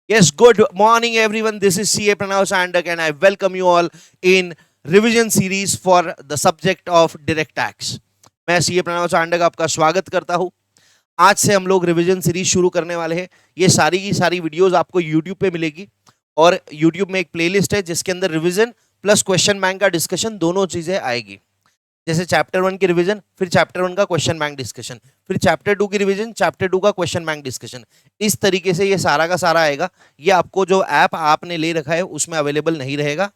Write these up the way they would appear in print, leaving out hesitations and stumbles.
Yes, good morning everyone. This is CA Pranav Sandak and I welcome you all in revision series for the subject of direct tax. मैं CA Pranav सांडक आपका स्वागत करता हूं। आज से हम लोग रिवीजन सीरीज शुरू करने वाले हैं। ये सारी की सारी वीडियोस आपको यूट्यूब पे मिलेगी और यूट्यूब में एक प्लेलिस्ट है जिसके अंदर रिवीजन प्लस क्वेश्चन बैंक का डिस्कशन दोनों चीजें आएगी। जैसे चैप्टर 1 की रिवीजन, फिर चैप्टर 1 का क्वेश्चन बैंक डिस्कशन, फिर चैप्टर 2 की रिवीजन, चैप्टर 2 का क्वेश्चन बैंक डिस्कशन। इस तरीके से ये सारा का सारा आएगा। ये आपको जो ऐप आपने ले रखा है उसमें अवेलेबल नहीं रहेगा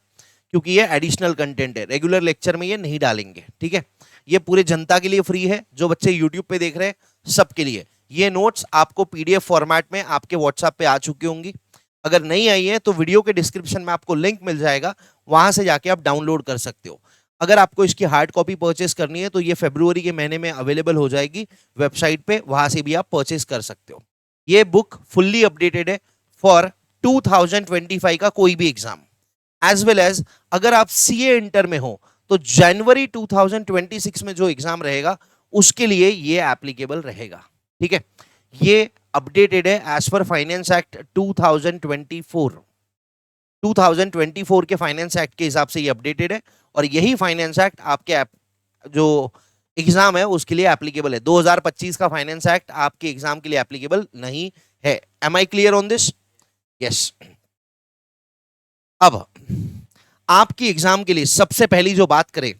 क्योंकि ये एडिशनल कंटेंट है, रेगुलर लेक्चर में ये नहीं डालेंगे। ठीक है, ये पूरे जनता के लिए फ्री है, जो बच्चे यूट्यूब पे देख रहे हैं सबके लिए। ये नोट्स आपको पीडीएफ फॉर्मेट में आपके व्हाट्सएप पे आ चुकी होंगी। अगर नहीं आई है तो वीडियो के डिस्क्रिप्शन में आपको लिंक मिल जाएगा, वहां से जाके आप डाउनलोड कर सकते हो। अगर आपको इसकी हार्ड कॉपी परचेस करनी है तो ये फरवरी के महीने में अवेलेबल हो जाएगी वेबसाइट पे, वहां से भी आप परचेस कर सकते हो। ये बुक फुल्ली अपडेटेड है फॉर 2025 का कोई भी एग्जाम, एज वेल एज अगर आप सीए इंटर में हो तो जनवरी 2026 में जो एग्जाम रहेगा उसके लिए ये एप्लीकेबल रहेगा। ठीक है, ये अपडेटेड है एज पर फाइनेंस एक्ट 2024 के फाइनेंस एक्ट के हिसाब से ये अपडेटेड है और यही फाइनेंस एक्ट आपके जो एग्जाम है उसके लिए एप्लीकेबल है। 2025 का फाइनेंस एक्ट आपके एग्जाम के लिए एप्लीकेबल नहीं है। Am I clear on this? Yes. अब आपकी एग्जाम के लिए सबसे पहली जो बात करें,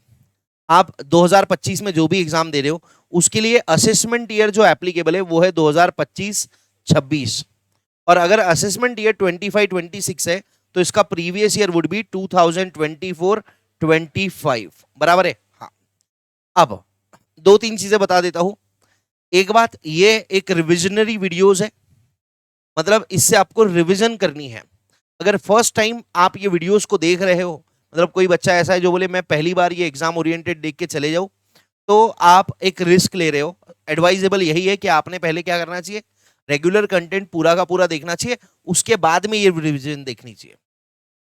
आप 2025 में जो भी एग्जाम दे रहे हो उसके लिए असेसमेंट ईयर जो एप्लीकेबल है वो है 2025-26 और अगर असेसमेंट ईयर 25-26 है तो इसका प्रीवियस ईयर वुड बी 2024-25। बराबर है? हाँ। अब दो तीन चीजें बता देता हूं। एक बात, ये एक रिविजनरी वीडियोस है, मतलब इससे आपको रिवीजन करनी है। अगर फर्स्ट टाइम आप ये वीडियोस को देख रहे हो, मतलब कोई बच्चा ऐसा है जो बोले मैं पहली बार ये एग्जाम ओरिएंटेड देख के चले जाऊं, तो आप एक रिस्क ले रहे हो। एडवाइजेबल यही है कि आपने पहले क्या करना चाहिए, रेगुलर कंटेंट पूरा का पूरा देखना चाहिए, उसके बाद में ये रिवीजन देखनी चाहिए।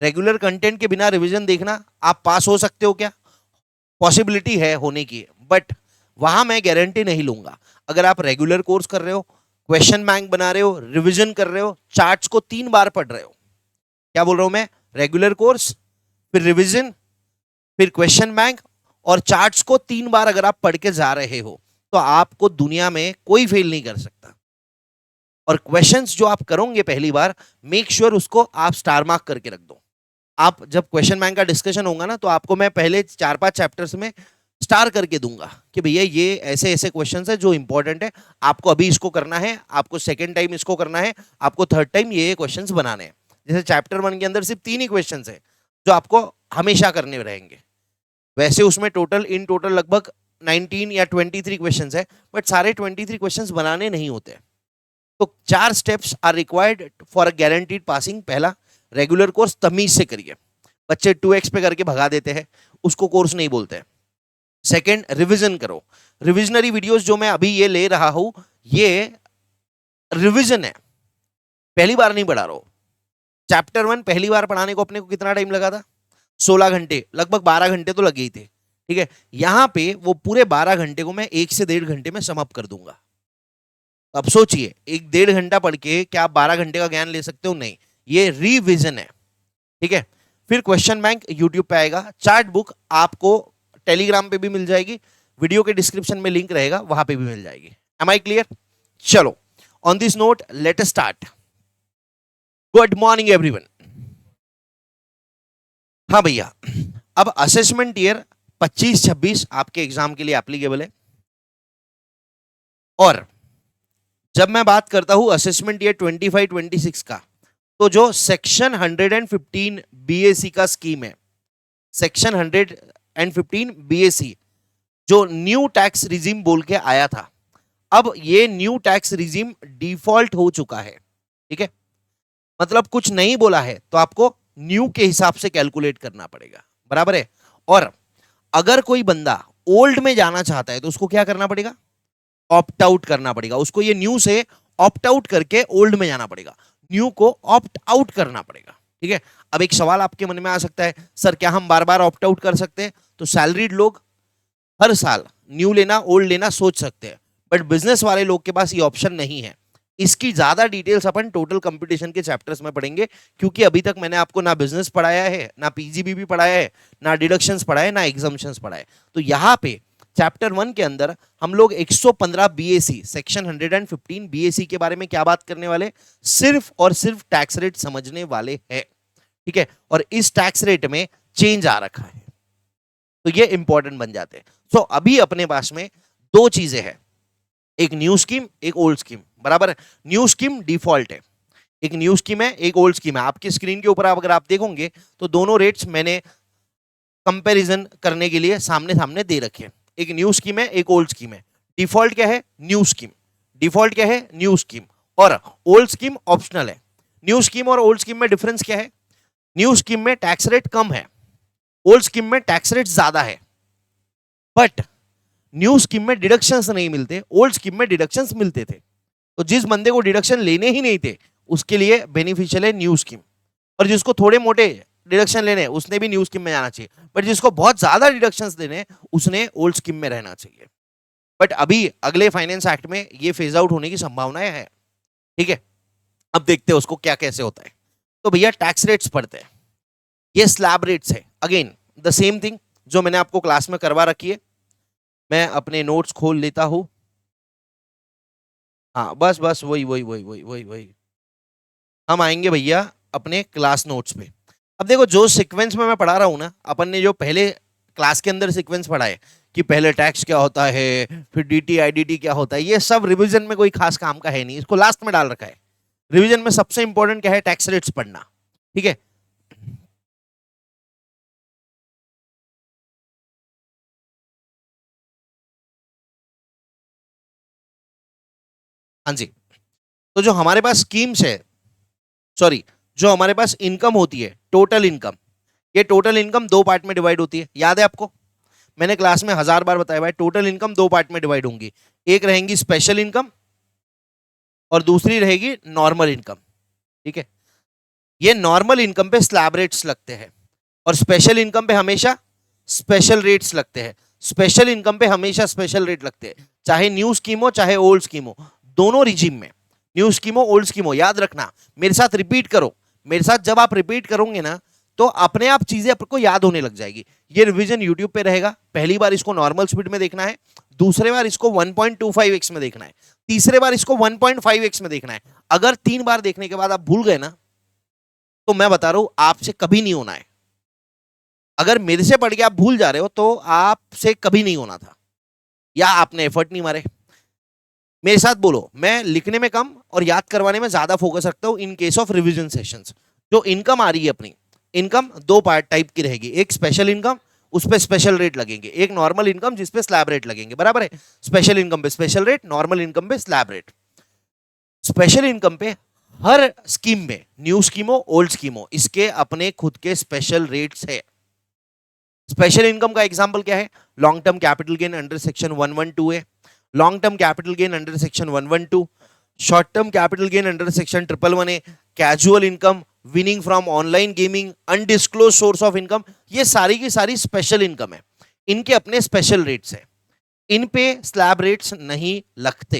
रेगुलर कंटेंट के बिना रिवीजन देखना, आप पास हो सकते हो क्या? पॉसिबिलिटी है होने की, बट वहां मैं गारंटी नहीं लूंगा। अगर आप रेगुलर कोर्स कर रहे हो, क्वेश्चन बैंक बना रहे हो, रिवीजन कर रहे हो, चार्ट्स को 3 बार पढ़ रहे हो, क्या बोल रहा हूं मैं, रेगुलर कोर्स, फिर रिवीजन, फिर क्वेश्चन बैंक और चार्ट्स को 3 बार अगर आप पढ़ के जा रहे हो तो आपको दुनिया में कोई फेल नहीं कर सकता। और क्वेश्चंस जो आप करोगे पहली बार, मेक श्योर उसको आप स्टार मार्क करके रख दो। आप जब क्वेश्चन बैंक का डिस्कशन होगा ना तो आपको मैं पहले 4-5 चैप्टर्स में स्टार करके दूंगा कि भैया ये ऐसे ऐसे क्वेश्चंस है जो इंपॉर्टेंट है, आपको अभी इसको करना है, आपको सेकंड टाइम इसको करना है, आपको थर्ड टाइम ये क्वेश्चंस बनाने हैं। जैसे चैप्टर 1 के अंदर सिर्फ 3 ही क्वेश्चंस है जो आपको हमेशा करने रहेंगे, वैसे उसमें टोटल लगभग 19 या 23 क्वेश्चंस है, बट सारे 23 क्वेश्चंस बनाने नहीं होते। तो 4 steps are required for a guaranteed passing. पहला, रेगुलर कोर्स तमीज से करिए, बच्चे 2x पे करके भगा देते हैं, उसको कोर्स नहीं बोलते। सेकंड, रिवीजन करो। रिविजनरी वीडियोस जो मैं अभी ये ले रहा हूं ये रिवीजन है, पहली बार नहीं पढ़ा रहा हूं। चैप्टर 1 पहली बार पढ़ाने को अपने को कितना टाइम लगा था? 16 घंटे, लगभग 12 घंटे तो लगे ही थे। ठीक है, यहां पे वो पूरे 12 घंटे को मैं 1 से 1.5 घंटे में समअप कर दूंगा। अब सोचिए, 1-1.5 घंटा पढ़ के क्या आप 12 घंटे का ज्ञान ले सकते हो? नहीं, ये रिवीजन है। ठीक है, फिर क्वेश्चन बैंक यूट्यूब पे आएगा, चार्ट बुक आपको टेलीग्राम पे भी मिल जाएगी, वीडियो के डिस्क्रिप्शन में लिंक रहेगा, वहां पे भी मिल जाएगी। Am I clear? चलो, on this note let us start. Good morning everyone. हाँ भैया, अब असेसमेंट ईयर 25-26 आपके एग्जाम के लिए एप्लीकेबल है और जब मैं बात करता हूं असेसमेंट ईयर 25-26 का, तो जो सेक्शन 115 बीएसी का स्कीम है, सेक्शन 115 बीएसी जो न्यू टैक्स रिजीम बोल के आया था, अब ये न्यू टैक्स रिजीम डिफॉल्ट हो चुका है। ठीक है, मतलब कुछ नहीं बोला है तो आपको न्यू के हिसाब से कैलकुलेट करना पड़ेगा। बराबर है? और अगर कोई बंदा ओल्ड में जाना चाहता है तो उसको क्या करना पड़ेगा? ऑप्ट आउट करना पड़ेगा। उसको ये न्यू से ऑप्ट आउट करके ओल्ड में जाना पड़ेगा, न्यू को ऑप्ट आउट करना पड़ेगा। ठीक है, अब एक सवाल आपके मन में आ सकता है, सर क्या हम बार बार ऑप्ट आउट कर सकते हैं? तो सैलरीड लोग हर साल न्यू लेना ओल्ड लेना सोच सकते हैं, बट बिजनेस वाले लोग के पास ये ऑप्शन नहीं है। इसकी ज्यादा डिटेल्स अपन टोटल कंपटीशन के चैप्टर्स में पढ़ेंगे, क्योंकि अभी तक मैंने आपको ना बिजनेस पढ़ाया है, ना पीजीबीपी पढ़ाया है, ना डिडक्शंस पढ़ाया है, ना एग्जाम्पशंस पढ़ाया। तो यहाँ पे चैप्टर 1 के अंदर हम लोग 115 बीएसी सेक्शन 115 बीएसी के बारे में क्या बात करने वाले, सिर्फ और सिर्फ टैक्स रेट समझने वाले हैं। ठीक है, और इस टैक्स रेट में चेंज आ रखा है, तो ये इंपॉर्टेंट बन जाते हैं। तो अभी अपने पास में दो चीजें हैं, एक न्यू स्कीम, एक ओल्ड स्कीम, बराबर है। न्यू स्कीम डिफॉल्ट है, एक न्यू स्कीम है, एक ओल्ड स्कीम है। आपकी स्क्रीन के ऊपर अगर आप देखोगे तो दोनों रेट्स मैंने कंपैरिजन करने के लिए सामने सामने दे रखे हैं। एक न्यू स्कीम है, एक ओल्ड स्कीम है। डिफॉल्ट क्या है, न्यू स्कीम। डिफॉल्ट क्या है, न्यू स्कीम। और ओल्ड स्कीम ऑप्शनल है। न्यू स्कीम और ओल्ड स्कीम में डिफरेंस क्या है, न्यू स्कीम में टैक्स रेट कम है, ओल्ड स्कीम में टैक्स रेट ज्यादा है। बट न्यू स्कीम में डिडक्शंस नहीं मिलते, ओल्ड स्कीम में डिडक्शंस मिलते थे। तो जिस बंदे को डिडक्शन लेने ही नहीं थे उसके लिए बेनिफिशियल है न्यू स्कीम, और जिसको थोड़े मोटे डिडक्शन लेने उसने भी न्यू स्कीम में जाना चाहिए, बट जिसको बहुत ज्यादा डिडक्शंस देने उसने ओल्ड स्कीम में रहना चाहिए। बट अभी अगले फाइनेंस एक्ट में ये फेज आउट होने की संभावनाएं है। ठीक है, अब देखते हैं उसको क्या कैसे होता है। तो भैया टैक्स रेट्स पढ़ते हैं, ये स्लैब रेट्स है। अगेन द सेम थिंग जो मैंने आपको क्लास में करवा रखी है। मैं अपने नोट्स खोल लेता हूं, हाँ बस बस वही वही वही वही वही वही हम आएंगे भैया अपने क्लास नोट्स पे। अब देखो जो सीक्वेंस में मैं पढ़ा रहा हूँ ना, अपन ने जो पहले क्लास के अंदर सीक्वेंस पढ़ा है कि पहले टैक्स क्या होता है, फिर डीटी आईडीटी क्या होता है, ये सब रिवीजन में कोई खास काम का है नहीं, इसको लास्ट में डाल रखा है। रिवीजन में सबसे इंपॉर्टेंट क्या है, टैक्स रेट्स पढ़ना। ठीक है, हाँ जी। तो जो हमारे पास स्कीम्स है, सॉरी, जो हमारे पास इनकम होती है, टोटल इनकम, ये टोटल इनकम दो पार्ट में डिवाइड होती है। याद है आपको, मैंने क्लास में 1000 बार बताया भाई, टोटल इनकम दो पार्ट में डिवाइड होंगी। एक रहेंगी स्पेशल इनकम और दूसरी रहेगी नॉर्मल इनकम। ठीक है, ये नॉर्मल इनकम पे स्लैब रेट्स लगते हैं और स्पेशल इनकम पे हमेशा स्पेशल रेट्स लगते हैं। स्पेशल इनकम पे हमेशा स्पेशल रेट लगते हैं, चाहे न्यू स्कीम हो चाहे ओल्ड स्कीम हो, दोनों रिजीम में, न्यू स्कीम हो ओल्ड स्कीम हो। याद रखना, मेरे साथ रिपीट करो, मेरे साथ जब आप रिपीट करोगे ना तो अपने आप चीजें आपको याद होने लग जाएगी। ये रिवीजन यूट्यूब पे रहेगा, पहली बार इसको नॉर्मल स्पीड में देखना है, दूसरे बार इसको 1.25x में देखना है, तीसरे बार इसको 1.5x में देखना है। अगर 3 बार देखने के बाद आप भूल गए ना, तो मैं बता रहा हूं आपसे कभी नहीं होना है। अगर मेरे से पढ़ के आप भूल जा रहे हो तो आपसे कभी नहीं होना था, या आपने एफर्ट नहीं मारे। मेरे साथ बोलो, मैं लिखने में कम और याद करवाने में ज्यादा फोकस रखता हूं in case of revision sessions. जो इनकम आ रही है अपनी, इनकम दो पार्ट टाइप की रहेगी, एक स्पेशल इनकम, उस पे स्पेशल रेट लगेंगे, एक नॉर्मल इनकम जिस पे स्लैब रेट लगेंगे, बराबर है। स्पेशल इनकम पे स्पेशल रेट, नॉर्मल इनकम पे स्लैब रेट। स्पेशल इनकम पे हर स्कीम में, न्यू स्कीम हो ओल्ड स्कीम हो, इसके अपने खुद के स्पेशल रेट्स है। स्पेशल इनकम का एग्जांपल क्या है, long term capital gain under section 112 है, long term capital gain under section 112, short term capital gain under section 111 है, casual income, winning from online gaming, undisclosed source of income, ये सारी की सारी special income है। इनके अपने स्पेशल रेट्स है, इन पे स्लैब रेट्स नहीं लगते।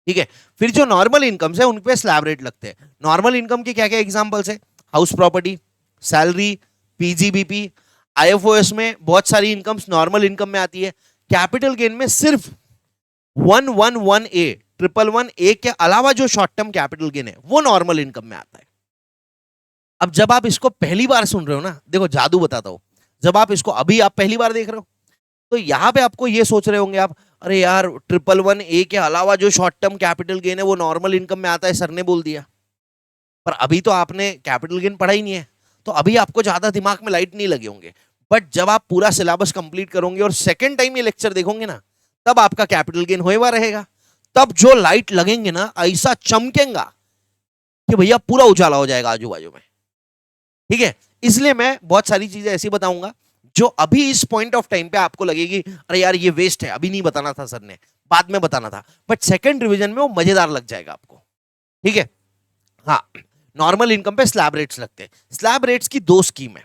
ठीक है, फिर जो नॉर्मल इनकम्स है उन पे स्लैब रेट लगते हैं। नॉर्मल इनकम के क्या क्या एग्जांपल्स है, house property, salary, PGBP, IFOS में बहुत सारी इनकम्स नॉर्मल इनकम में आती है। कैपिटल गेन में सिर्फ 111A 111A के अलावा जो शॉर्ट टर्म कैपिटल गेन है वो नॉर्मल इनकम में आता है। अब जब आप इसको पहली बार सुन रहे हो ना, देखो जादू बताता हूं, जब आप इसको अभी आप पहली बार देख रहे हो तो यहां पे आपको ये सोच रहे होंगे आप, अरे यार 111A के अलावा जो शॉर्ट टर्म कैपिटल गेन है वो नॉर्मल इनकम में आता है, सर ने बोल दिया। पर अभी तो आपने कैपिटल गेन पढ़ा ही नहीं है, तो अभी आपको ज्यादा दिमाग में लाइट नहीं लगे होंगे। बट जब आप पूरा सिलेबस कंप्लीट करोगे और सेकंड टाइम ये लेक्चर देखोगे ना, तब आपका कैपिटल गेन होएगा रहेगा, तब जो लाइट लगेंगे ना ऐसा चमकेगा कि भैया पूरा उजाला हो जाएगा आजू बाजू में। ठीक है, इसलिए मैं बहुत सारी चीजें ऐसी बताऊंगा जो अभी इस पॉइंट ऑफ टाइम पे आपको लगेगी अरे यार ये वेस्ट है, अभी नहीं बताना था सर ने, बाद में बताना था, बट सेकंड रिवीजन में वो मजेदार लग जाएगा आपको। ठीक है, हाँ, नॉर्मल इनकम पे स्लैब रेट्स लगते हैं। स्लैब रेट्स की दो स्कीम है,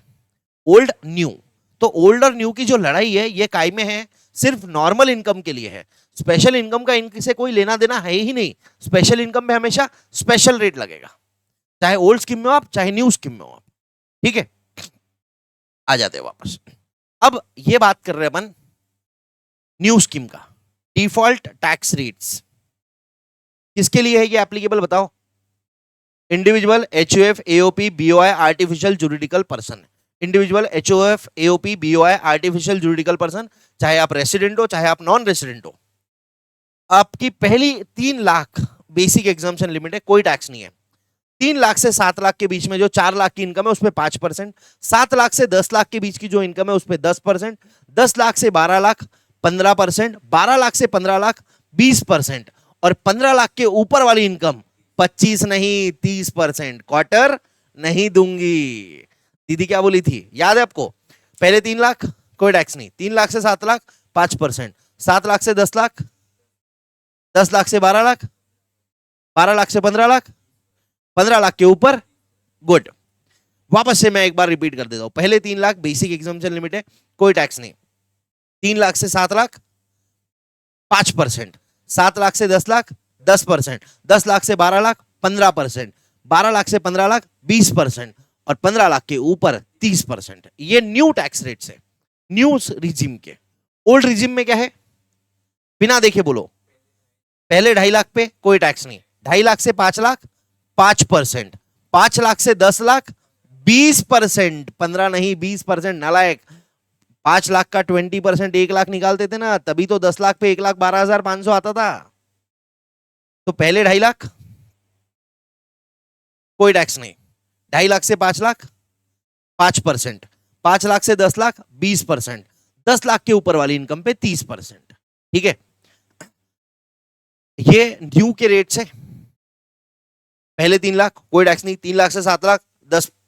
ओल्ड न्यू। तो ओल्ड और न्यू की जो लड़ाई है ये काय में है, सिर्फ नॉर्मल इनकम के लिए है। स्पेशल इनकम का इनसे कोई लेना देना है ही नहीं। स्पेशल इनकम में हमेशा स्पेशल रेट लगेगा, चाहे ओल्ड स्कीम में हो आप, चाहे न्यू स्कीम में हो आप। ठीक है, आ जाते हैं वापस। अब ये बात कर रहे हैं अपन न्यू स्कीम का। डिफॉल्ट टैक्स रेट्स किसके लिए है ये एप्लीकेबल बताओ? Individual, HOF, AOP, BOI, artificial juridical person. Individual, HOF, AOP, BOI, artificial juridical person, चाहे आप रेसिडेंट हो चाहे आप नॉन रेसिडेंट हो, आपकी पहली 3 लाख बेसिक एग्जाम्पशन लिमिट है, कोई टैक्स नहीं है। 3 लाख से 7 लाख के बीच में जो 4 लाख की इनकम है उस पर 5%, 7 लाख से 10 लाख के बीच की जो इनकम है उस पर 10%, 10 लाख से 12 लाख 15%, 12 लाख से 15 लाख 20%, और 15 लाख के ऊपर वाली इनकम 25 नहीं 30%। क्वार्टर नहीं दूंगी। दीदी क्या बोली थी याद है आपको? पहले 3 लाख कोई टैक्स नहीं, 3 लाख से 7 लाख 5%, 7 लाख से 10 लाख, 10 लाख से 12 लाख, 12 लाख से 15 लाख, 15 लाख के ऊपर गुड। वापस से मैं एक बार रिपीट कर देता हूं। पहले 3 लाख बेसिक एग्जाम्पशन लिमिट है, कोई टैक्स नहीं। 3 लाख से 7 लाख 5%, 7 लाख से 10 लाख 10%, 10 लाख से 12 लाख 15%, 12 लाख से 15 लाख 20%, और 15 लाख के ऊपर 30%। ये न्यू टैक्स रेट्स है, न्यू रिजिम के। ओल्ड रिजिम में क्या है? बिना देखे बोलो। पहले 2.5 लाख पे कोई टैक्स नहीं, 2.5 लाख से 5 लाख 5%, 5 लाख से 10 लाख 20%, 15 नहीं 20%। नालायक, 5 लाख का 20% 1 लाख निकालते थे ना, तभी तो 10 लाख पे 1,12,500 आता था। तो पहले 2.5 लाख कोई टैक्स नहीं, 2.5 लाख से 5 लाख 5%, 5 लाख से 10 लाख 20%, 10 लाख के ऊपर वाली इनकम पे 30%। ठीक है, ये न्यू के रेट से। पहले 3 लाख कोई टैक्स नहीं, 3 लाख से 7 लाख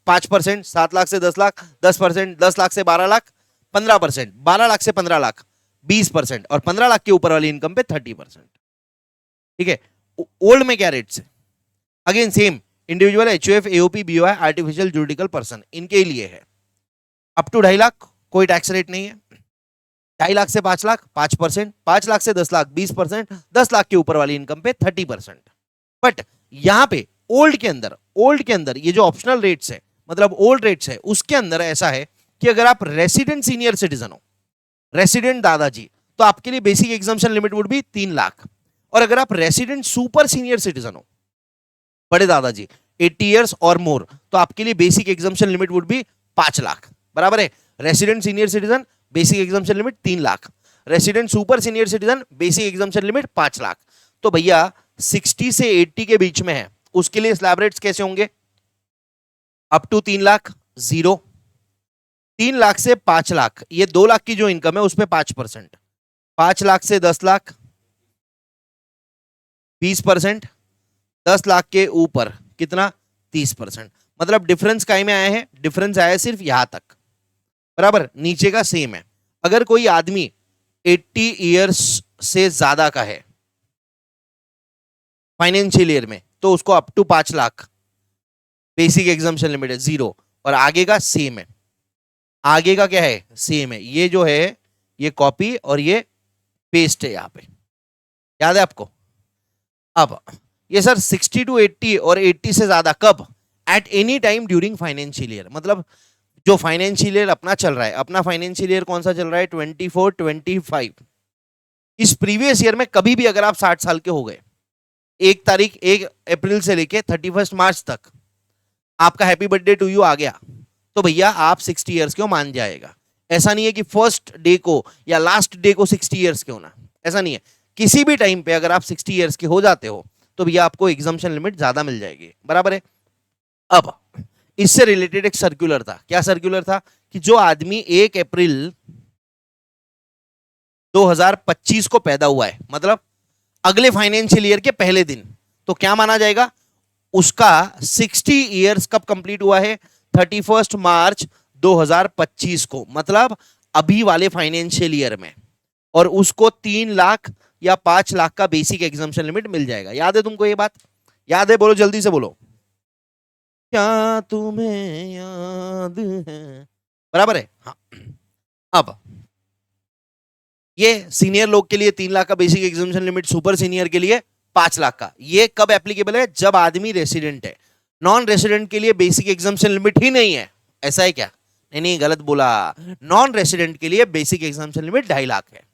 5%, 7 लाख से 10 लाख 10%, 10 लाख से 12 लाख 15%, 12 लाख से 15 लाख 20%, और 15 लाख के ऊपर वाली इनकम पे 30%। ठीक है, ओल्ड में क्या रेट से? Again same, individual, HOF, AOP, BOI, artificial juridical person, इनके लिए है। अप टू 2.5 लाख कोई टैक्स रेट नहीं है, 2.5 लाख से 5 लाख 5%, 5 लाख से 10 लाख 20%, 10 लाख के ऊपर वाली इनकम पे 30%। बट यहां पे ओल्ड के अंदर ये जो ऑप्शनल रेट्स है, मतलब ओल्ड रेट्स है, उसके अंदर ऐसा है कि अगर आप रेसिडेंट सीनियर सिटीजन हो, रेसिडेंट दादाजी, तो आपके लिए बेसिक एग्जाम्पशन लिमिट वुड भी 3 लाख। और अगर आप रेसिडेंट सुपर सीनियर सिटीजन हो, बड़े दादाजी 80 इयर्स और मोर, तो आपके लिए बेसिक एग्जाम्पशन लिमिट वुड भी 5 लाख। बराबर है? Resident senior citizen basic exemption limit 3 lakh, resident super senior citizen basic exemption limit 5 lakh. तो भैया 60 से 80 के बीच में है, उसके लिए स्लैब रेट्स कैसे होंगे? अप टू 3 लाख 0, 3 लाख से 5 लाख, ये 2 लाख की जो इनकम है उस पर 5%, 5 लाख से 10 लाख 20%, 10 लाख के ऊपर कितना? 30%। मतलब डिफरेंस काय में आया है? डिफरेंस आया है सिर्फ यहां तक। बराबर, नीचे का सेम है। अगर कोई आदमी 80 इयर्स से ज्यादा का है फाइनेंशियल ईयर में, तो उसको up to 5 lakh basic exemption limit है 0, और आगे का सेम है। आगे का क्या है? सेम है। ये जो है ये कॉपी और ये पेस्ट है यहां पे, याद है आपको? अब ये सर 60 टू 80 और 80 से ज्यादा कब? At any time during financial year. मतलब जो फाइनेंशियल ईयर अपना चल रहा है, अपना फाइनेंशियल ईयर कौन सा चल रहा है? 24-25। इस प्रीवियस ईयर में कभी भी अगर आप 60 साल के हो गए, 1 अप्रैल से लेके 31 मार्च तक, आपका हैप्पी बर्थडे टू यू आ गया, तो भैया आप 60 इयर्स के हो, मान जाएगा। ऐसा नहीं है कि फर्स्ट डे को या लास्ट डे को 60 इयर्स के होना, ऐसा नहीं है। किसी भी टाइम पे अगर आप 60 इयर्स के हो जाते हो तो भैया आपको एग्जाम्पशन लिमिट ज्यादा मिल जाएगी। बराबर है? अब इससे रिलेटेड एक सर्कुलर था। क्या सर्कुलर था? कि जो आदमी 1 अप्रैल 2025 को पैदा हुआ है, मतलब अगले फाइनेंशियल ईयर के पहले दिन, तो क्या माना जाएगा? उसका 60 इयर्स कब कंप्लीट हुआ है? 31 मार्च 2025 को, मतलब अभी वाले फाइनेंशियल ईयर में। और उसको 3 लाख या 5 लाख का बेसिक एग्जाम्पशन लिमिट मिल जाएगा। याद है तुमको ये बात? याद है? बोलो, जल्दी से बोलो। क्या तुम्हें याद है? बराबर है? हाँ। अब ये सीनियर लोग के लिए 3 लाख का basic exemption limit, super senior के लिए 5 लाख का। ये कब एप्लीकेबल है? जब आदमी रेसिडेंट है। नॉन रेसिडेंट के लिए बेसिक एग्जामिशन लिमिट ही नहीं है। ऐसा है क्या? नहीं नहीं, गलत बोला। नॉन रेसिडेंट के लिए बेसिक एग्जामिशन लिमिट 2.5 लाख है।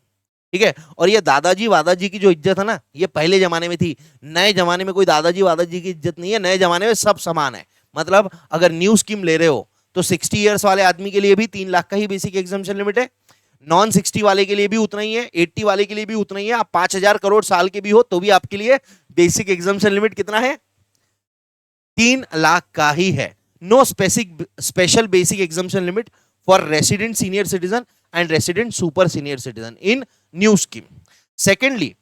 ठीक है। और ये दादाजी वादाजी की जो इज्जत है ना, ये पहले जमाने में थी। नए जमाने में कोई दादाजी वादाजी की इज्जत नहीं है। नए जमाने में सब समान है। मतलब अगर न्यू स्कीम ले रहे हो तो 60 ईयर्स वाले आदमी के लिए भी 3 लाख का ही बेसिक एग्जामिशन लिमिट है। नॉन 60 वाले के लिए भी उतना ही है। 80 वाले के लिए भी उतना ही है। आप 5,000 करोड़ साल के भी हो तो भी आपके लिए बेसिक एग्जामिशन लिमिट कितना है? 3 लाख का ही है। No special basic exemption limit for resident senior citizen and resident super senior citizen in new scheme. Secondly,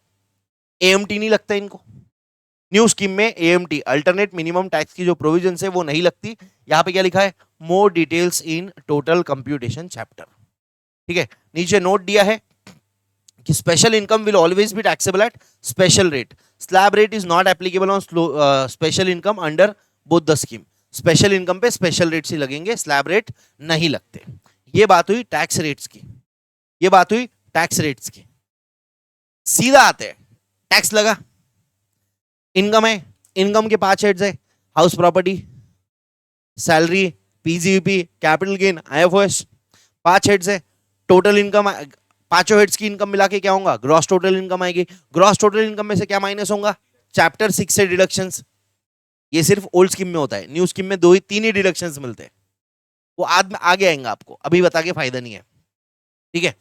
AMT नहीं लगता इनको। न्यू स्कीम में एएमटी अल्टरनेट मिनिमम टैक्स की जो प्रोविजन है वो नहीं लगती। यहां पे क्या लिखा है? More details in total computation chapter. ठीक है। नीचे नोट दिया है कि special income will always be taxable at special rate. Slab rate is not applicable on special income under both the scheme. Special income पे स्पेशल रेट्स ही लगेंगे, slab rate नहीं लगते। ये बात हुई टैक्स रेट्स की। ये बात हुई टैक्स रेट्स की। सीधा आते हैं, टैक्स लगा, इनकम है, इनकम के 5 हेड्स है। House property, salary, PGP, capital gain, IFOS. 5 heads है। टोटल इनकम, पांचों हेड्स की इनकम मिला के क्या होगा? ग्रॉस टोटल इनकम आएगी। ग्रॉस टोटल इनकम में से क्या माइनस होगा? चैप्टर 6 से डिडक्शंस। ये सिर्फ ओल्ड स्कीम में होता है। न्यू स्कीम में 2 ही 3 ही डिडक्शंस मिलते हैं। वो आगे आएंगे आपको, अभी बता के फायदा नहीं है। ठीक है।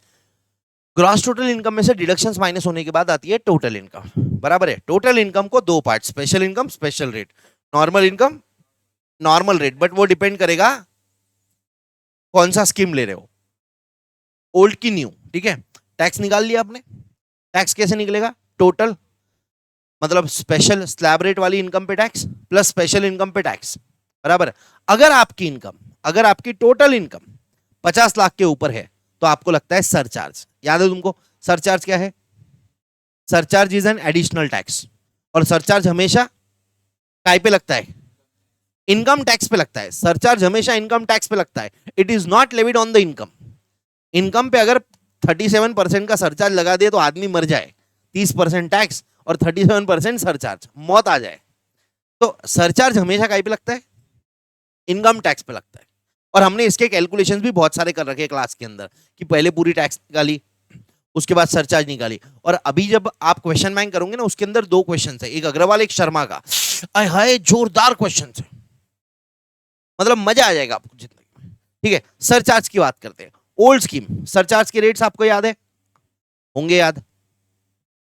ग्रॉस टोटल इनकम में से डिडक्शंस माइनस होने के बाद आती है टोटल इनकम। बराबर है। टोटल इनकम को 2 part, special income, special rate, normal income, normal rate. But वो डिपेंड करेगा कौन सा स्कीम ले रहे हो, ओल्ड की न्यू। ठीक है। टैक्स निकाल लिया आपने। टैक्स कैसे निकलेगा? टोटल मतलब स्पेशल स्लैब रेट वाली इनकम पे टैक्स प्लस स्पेशल इनकम पे टैक्स। बराबर। अगर आपकी इनकम, अगर आपकी टोटल इनकम 50 लाख के ऊपर है तो आपको लगता है सरचार्ज। याद है तुमको सरचार्ज क्या है? Surcharge is an additional tax. और सरचार्ज हमेशा काय पे लगता है? इनकम टैक्स पे लगता है। सरचार्ज हमेशा इनकम टैक्स पे लगता है। It is not levied on the income. Income पे अगर 37% का सरचार्ज लगा दे तो आदमी मर जाए। 30% टैक्स और 37% सरचार्ज, मौत आ जाए। तो सरचार्ज हमेशा काय पे लगता है? इनकम टैक्स पे लगता है। और हमने इसके कैलकुलेशंस भी बहुत सारे कर रखे क्लास के अंदर कि पहले पूरी टैक्स निकाली, उसके बाद सरचार्ज निकाली। और अभी जब आप क्वेश्चन बैंक करोगे ना, उसके अंदर 2 क्वेश्चन है, एक अग्रवाल एक शर्मा का। आय हाय, जोरदार क्वेश्चन है, मतलब मजा आ जाएगा आपको जिंदगी में। ठीक है। सरचार्ज की बात करते हैं। ओल्ड स्कीम सरचार्ज के रेट्स आपको याद है? होंगे याद?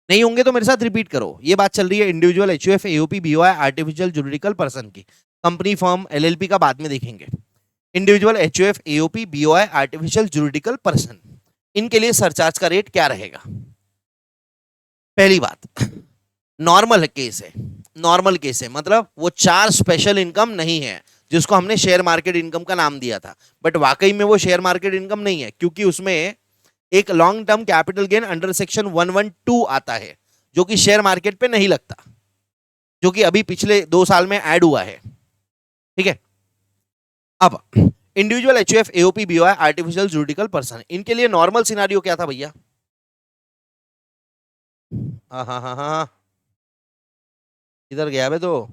नहीं होंगे तो मेरे साथ रिपीट करो। ये बात चल रही है individual, HUF, AOP, BOI, artificial juridical person की। कंपनी, फर्म, एलएलपी का बाद में देखेंगे। Individual, HUF, AOP, BOI, artificial juridical person, इनके लिए सरचार्ज का रेट क्या रहेगा? पहली बात, नॉर्मल केस है। नॉर्मल केस है मतलब वो 4 स्पेशल इनकम नहीं है जिसको हमने शेयर मार्केट इनकम का नाम दिया था। बट वाकई में वो शेयर मार्केट इनकम नहीं है, क्योंकि उसमें एक long term capital gain under section 112 आता है जो कि शेयर मार्केट पे नहीं लगता, जो कि अभी पिछले 2 साल में ऐड हुआ है। ठीक है। अब individual, HUF, AOP, BOI, artificial juridical person, इनके लिए नॉर्मल सिनारियो क्या था भैया? हाँ, इधर गया बे तो।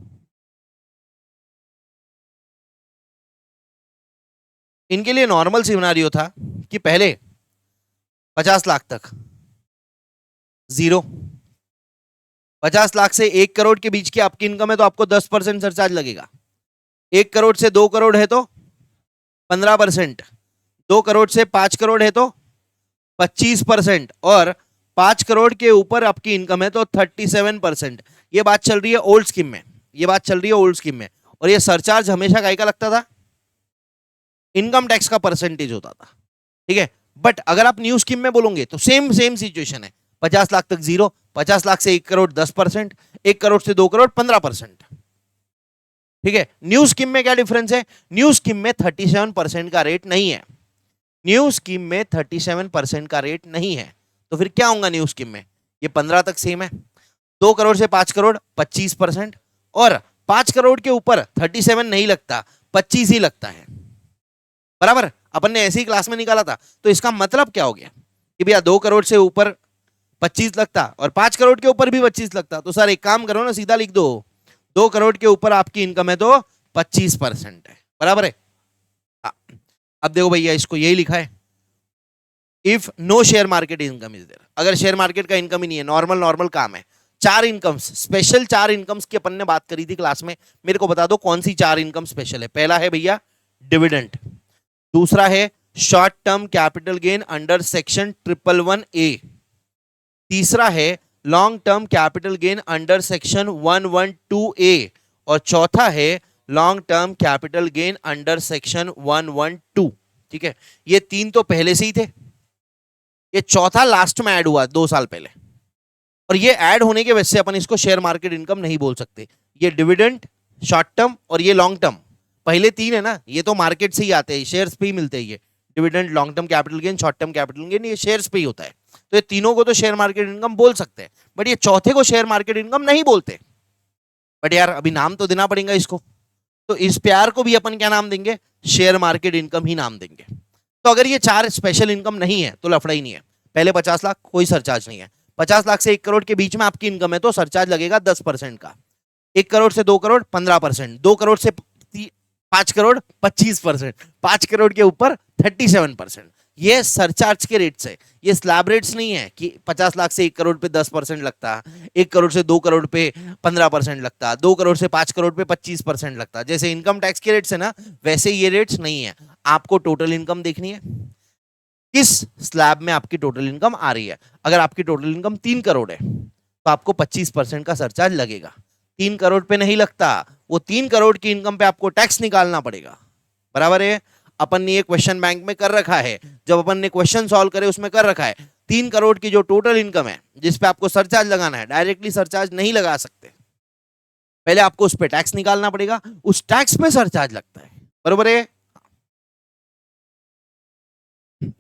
इनके लिए नॉर्मल सिनारियो था कि पहले 50 लाख तक जीरो, 50 लाख से 1 करोड़ के बीच की आपकी इनकम है तो आपको 10% सरचार्ज लगेगा। 1 करोड़ से 2 करोड़ है तो 15%, 2 करोड़ से 5 करोड़ है तो 25%, और 5 करोड़ के ऊपर आपकी इनकम है तो 37%। ये बात चल रही है ओल्ड स्कीम में। ये बात चल रही है ओल्ड स्कीम में। और ये सरचार्ज हमेशा काय का लगता था? इनकम टैक्स का परसेंटेज होता था। ठीक है। बट अगर आप न्यू स्कीम में बोलोगे तो सेम सिचुएशन है। 50 लाख तक जीरो, 50 लाख से 1 करोड़ 10%, 1 करोड़ से 2 करोड़ 15%। ठीक है। न्यू स्कीम में क्या डिफरेंस है? न्यू स्कीम में 37% का रेट नहीं है। न्यू स्कीम में 37% का रेट नहीं है। तो फिर क्या होगा न्यू स्कीम में? ये 15 तक सेम है। 2 करोड़ से 5 करोड़ 25%, और 5 करोड़ के ऊपर 37 नहीं लगता, 25 ही लगता है। बराबर। अपन ने ऐसी ही क्लास में निकाला था। तो इसका मतलब क्या हो गया? कि भैया 2 करोड़ से ऊपर 25 लगता और 5 करोड़ के ऊपर भी 25 लगता, तो सर एक काम करो ना, सीधा लिख दो 2 करोड़ के ऊपर आपकी इनकम है तो 25% है, बराबर है। हाँ। अब देखो भैया इसको यही लिखा है, if no share market income is there, अगर शेयर मार्केट का इनकम ही नहीं है, नॉर्मल नॉर्मल काम है, 4 इनकम्स स्पेशल, 4 इनकम्स की अपन ने बात करी थी क्लास में, मेरे को बता दो कौन सी 4 इनकम स्पेशल है। पहला है भैया डिविडेंड, दूसरा है short term capital gain under section 111A, तीसरा है long term capital gain under section 112A, और चौथा है long term capital gain under section 112। ठीक है, ये 3 तो पहले से ही थे, ये चौथा लास्ट में ऐड हुआ 2 साल पहले, और ये ऐड होने के वजह से अपन इसको शेयर मार्केट इनकम नहीं बोल सकते। ये डिविडेंड, शॉर्ट टर्म और ये लॉन्ग टर्म, पहले 3 है ना, ये तो मार्केट से ही आते हैं, शेयर्स पे ही मिलते हैं। ये dividend, long term capital gain, short term capital gain, ये शेयर्स पे ही होता है, तो ये तीनों को तो शेयर मार्केट इनकम बोल सकते हैं, बट ये चौथे को शेयर मार्केट इनकम नहीं बोलते। बट यार अभी नाम तो देना पड़ेगा इसको, तो इस प्यार को भी अपन क्या नाम देंगे, शेयर मार्केट इनकम ही नाम देंगे। तो अगर ये 4 स्पेशल इनकम नहीं है तो लफड़ा ही नहीं है। पहले 50 लाख कोई सरचार्ज नहीं है, 50 लाख से 1 करोड़ के बीच में आपकी इनकम है तो सरचार्ज लगेगा 10% का, 1 करोड़ से 2 करोड़ 15%, 2 करोड़ से 5 करोड़ 25%, 5 करोड़ के ऊपर 37%। ये सरचार्ज के रेट्स है, ये स्लैब रेट्स नहीं है कि 50 लाख से 1 करोड़ पे 10% लगता, 1 करोड़ से 2 करोड़ पे 15% लगता, 2 करोड़ से 5 करोड़ पे 25% लगता। जैसे इनकम टैक्स के रेट्स है ना, वैसे ये रेट्स नहीं है। आपको टोटल इनकम देखनी है, किस स्लैब में आपकी टोटल इनकम आ रही है। अगर आपकी टोटल इनकम 3 करोड़ है तो आपको 25% का सरचार्ज लगेगा। 3 करोड़ पे नहीं लगता, वो 3 करोड़ की इनकम पे आपको टैक्स निकालना पड़ेगा, बराबर है। अपन ने ये क्वेश्चन बैंक में कर रखा है, जब अपन ने क्वेश्चन सॉल्व करे उसमें कर रखा है 3 करोड़ की जो टोटल इनकम है जिस पे आपको सरचार्ज लगाना है, डायरेक्टली सरचार्ज नहीं लगा सकते, पहले आपको उस पे टैक्स निकालना पड़ेगा, उस टैक्स पे सरचार्ज लगता है, बराबर है।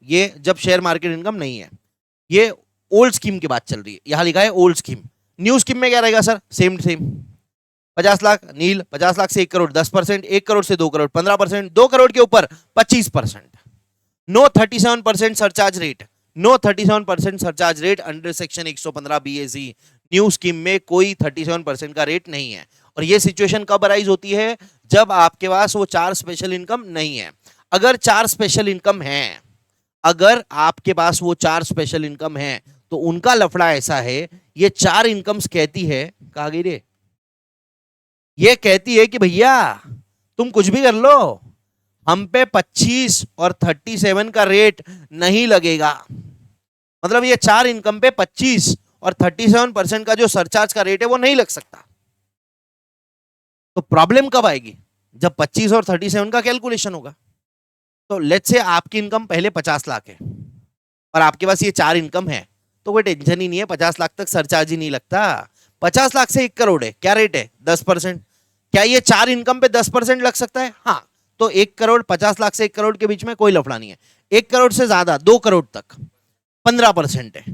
ये जब शेयर मार्केट इनकम नहीं है, ये ओल्ड स्कीम की बात चल रही है, यहां लिखा है ओल्ड स्कीम। न्यू स्कीम में क्या रहेगा सर, सेम सेम 50 लाख नील, 50 लाख से 1 करोड़ 10%, 1 करोड़ से 2 करोड़ 15%, 2 करोड़ के ऊपर 25%। No 37% surcharge rate, no 37% surcharge rate under section 115 BAC। New scheme में कोई 37% का रेट नहीं है। और ये सिचुएशन कब अराइज होती है, जब आपके पास वो 4 स्पेशल इनकम नहीं है। अगर 4 स्पेशल इनकम है, अगर आपके पास वो 4 स्पेशल इनकम है तो उनका लफड़ा ऐसा है, ये 4 इनकम्स कहती है, कहा गई रे, ये कहती है कि भैया तुम कुछ भी कर लो, हम पे 25 और 37 का रेट नहीं लगेगा। मतलब ये 4 इनकम पे 25 और 37% का जो सरचार्ज का रेट है वो नहीं लग सकता। तो प्रॉब्लम कब आएगी, जब 25 और 37 का कैलकुलेशन होगा। तो लेट्स से आपकी इनकम पहले 50 लाख है और आपके पास ये 4 इनकम है, तो कोई टेंशन ही नहीं है, 50 लाख तक सरचार्ज ही नहीं लगता। 50 लाख से 1 करोड़ है, क्या रेट है 10%। क्या ये 4 इनकम पे 10% लग सकता है, हाँ। तो 1 करोड़ 50 लाख से 1 करोड़ के बीच में कोई लफड़ा नहीं है। 1 करोड़ से ज्यादा 2 करोड़ तक 15% है,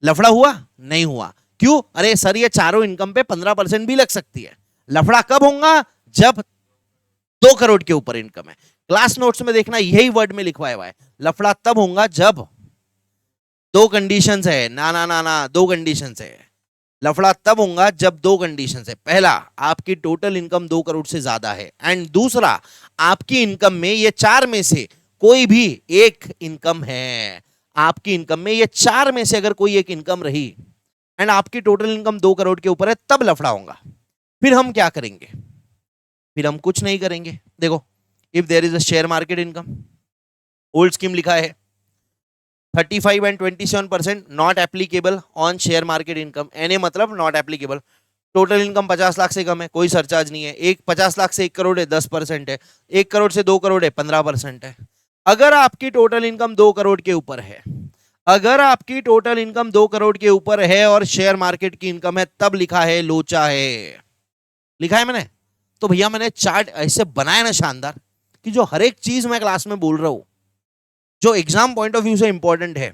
लफड़ा हुआ नहीं हुआ। क्यों, अरे सर ये चारों इनकम पे 15% भी लग सकती है। लफड़ा कब होगा, जब 2 करोड़ के ऊपर इनकम है। क्लास नोट्स में देखना यही वर्ड में लिखवाया हुआ है, लफड़ा तब होगा जब 2 कंडीशंस है, ना ना ना ना 2 कंडीशंस है। लफड़ा तब होगा जब 2 कंडीशंस है, पहला आपकी टोटल इनकम 2 करोड़ से ज्यादा है, एंड दूसरा आपकी इनकम में ये 4 में से कोई भी एक इनकम है। आपकी इनकम में ये 4 में से अगर कोई एक इनकम रही एंड आपकी टोटल इनकम 2 करोड़ के ऊपर है, तब लफड़ा होगा। फिर हम क्या करेंगे, फिर हम कुछ नहीं करेंगे। देखो, if there is a share market income, old scheme लिखा है 35 and 27% not applicable on share market income. NA मतलब not applicable. Total income 50 lakh से कम है, कोई सरचार्ज नहीं है। 50 लाख से 1 करोड़ है 10% है, 1 करोड़ से 2 करोड़ है 15% है। अगर आपकी टोटल इनकम 2 करोड़ के ऊपर है, अगर आपकी टोटल इनकम 2 करोड़ के ऊपर है और शेयर मार्केट की इनकम है, तब लिखा है लोचा है, लिखा है मैंने। तो भैया मैंने चार्ट ऐसे बनाया ना शानदार, कि जो हर एक चीज मैं क्लास में बोल रहा हूं, जो एग्जाम पॉइंट ऑफ व्यू से इंपॉर्टेंट है,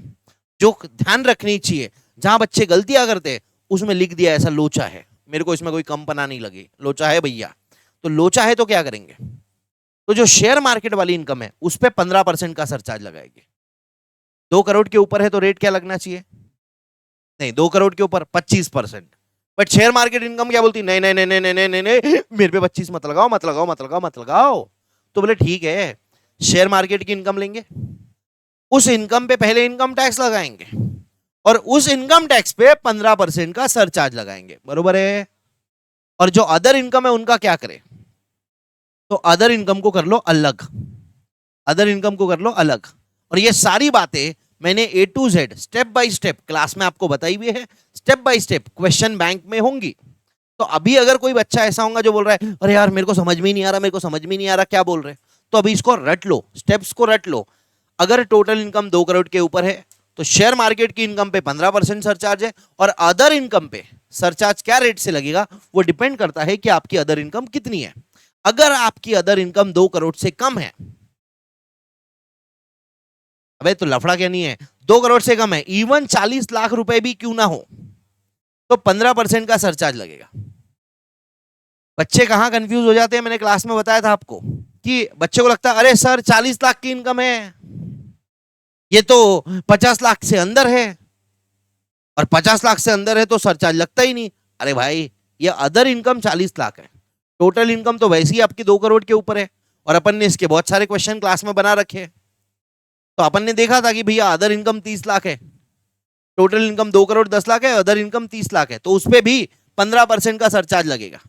जो ध्यान रखनी चाहिए, जहां बच्चे गलतियां करते उसमें लिख दिया ऐसा लोचा है। मेरे को इसमें कोई कंपना नहीं लगी, लोचा है भैया। तो लोचा है तो क्या करेंगे, तो जो शेयर मार्केट वाली इनकम है उस पर 15% का सरचार्ज लगाएंगे। 2 करोड़ के ऊपर है तो रेट क्या लगना चाहिए? नहीं, 2 करोड़ के ऊपर 25%। बट शेयर मार्केट इनकम क्या बोलती? नहीं नहीं नहीं नहीं नहीं नहीं नहीं, मेरे पे 25 मत लगाओ मत लगाओ मत लगाओ मत लगाओ। तो बोले ठीक है, शेयर मार्केट की इनकम लेंगे, उस इनकम पे पहले इनकम टैक्स लगाएंगे और उस इनकम टैक्स पे 15% का सरचार्ज लगाएंगे, बरोबर है? और जो अदर इनकम है उनका क्या करें? तो अदर इनकम को कर लो अलग, अदर इनकम को कर लो अलग। और ये सारी बातें मैंने A to Z step by step class में आपको बताई हुई है, step by step question bank में होंगी। तो अभी अगर कोई बच्चा ऐसा होगा जो बोल रहा है अरे यार मेरे को समझ में ही नहीं आ रहा, मेरे को समझ में नहीं आ रहा क्या बोल रहे, तो अभी इसको रट लो, स्टेप्स को रट लो। अगर टोटल इनकम 2 करोड़ के ऊपर है तो शेयर मार्केट की इनकम पे 15% सरचार्ज है, और अदर इनकम पे सरचार्ज क्या रेट से लगेगा वो डिपेंड करता है कि आपकी अदर इनकम कितनी है। अगर आपकी अदर इनकम 2 करोड़ से कम है, अबे तो लफड़ा क्या नहीं है, 2 करोड़ से कम है, इवन 40 लाख रुपए भी क्यों ना हो, तो 15% का सरचार्ज लगेगा। बच्चे कहां कंफ्यूज हो जाते हैं, मैंने क्लास में बताया था आपको कि बच्चे को लगता है अरे सर 40 लाख की इनकम है, ये तो 50 लाख से अंदर है, और 50 लाख से अंदर है तो सरचार्ज लगता ही नहीं। अरे भाई, ये अदर इनकम 40 लाख है, टोटल इनकम तो वैसे ही आपकी 2 करोड़ के ऊपर है, और अपन ने इसके बहुत सारे क्वेश्चन क्लास में बना रखे हैं। तो अपन ने देखा था कि भैया अदर इनकम 30 लाख है, टोटल इनकम 2 करोड़ 10 लाख है, अदर इनकम 30 लाख है, तो उस पर भी 15% का सरचार्ज लगेगा।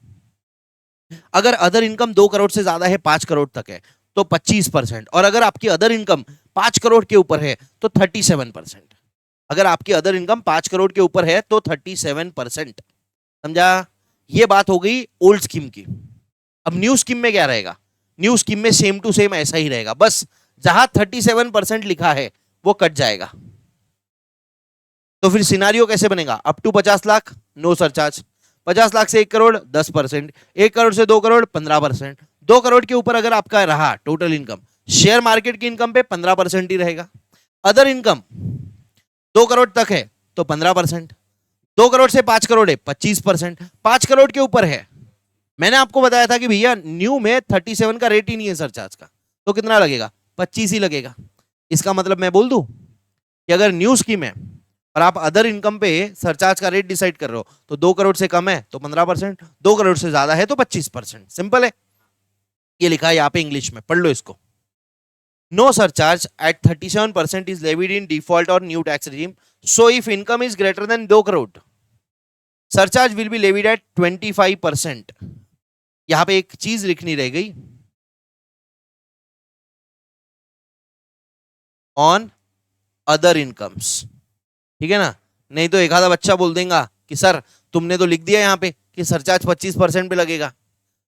अगर अदर इनकम 2 करोड़ से ज्यादा है, 5 करोड़ तक है, तो 25%, और अगर आपकी अदर इनकम 5 करोड़ के ऊपर है तो 37%। अगर आपकी अदर इनकम 5 करोड़ के ऊपर है तो 37%। समझा? ये बात हो गई ओल्ड स्कीम की। अब न्यू स्कीम में क्या रहेगा? न्यू स्कीम में सेम टू सेम ऐसा ही रहेगा, बस जहां 37% लिखा है वो कट जाएगा। तो फिर सिनारियो कैसे बनेगा? Up to 50 lakh no surcharge, 50 lakh से 1 करोड़ 10%, 1 करोड़ से 2 करोड़ 15%, 2 करोड़ के ऊपर अगर आपका रहा टोटल इनकम, शेयर मार्केट की इनकम पे 15% ही रहेगा। अदर इनकम 2 करोड़ तक है तो 15%, 2 करोड़ से 5 करोड़ है 25%, 5 करोड़ के ऊपर है, मैंने आपको बताया था कि भैया न्यू में 37 का रेट ही नहीं है सरचार्ज का, तो कितना लगेगा? 25 ही लगेगा। इसका मतलब मैं बोल दूं कि अगर न्यू स्कीम है और आप अदर इनकम पे सरचार्ज का रेट डिसाइड कर रहे हो, तो 2 करोड़ से कम है तो 15%, 2 करोड़ से ज्यादा है तो 25%। सिंपल है, ये लिखा है यहाँ पे इंग्लिश में, पढ़ लो इसको। No surcharge at 37% is levied in default और new tax regime. So if income is greater than 2 crore, surcharge will be levied at 25%। यहां पे एक चीज लिखनी रह गई, ऑन अदर इनकम्स, ठीक है ना? नहीं तो एक आधा बच्चा बोल देगा कि सर तुमने तो लिख दिया यहाँ पे कि सरचार्ज 25% पे लगेगा,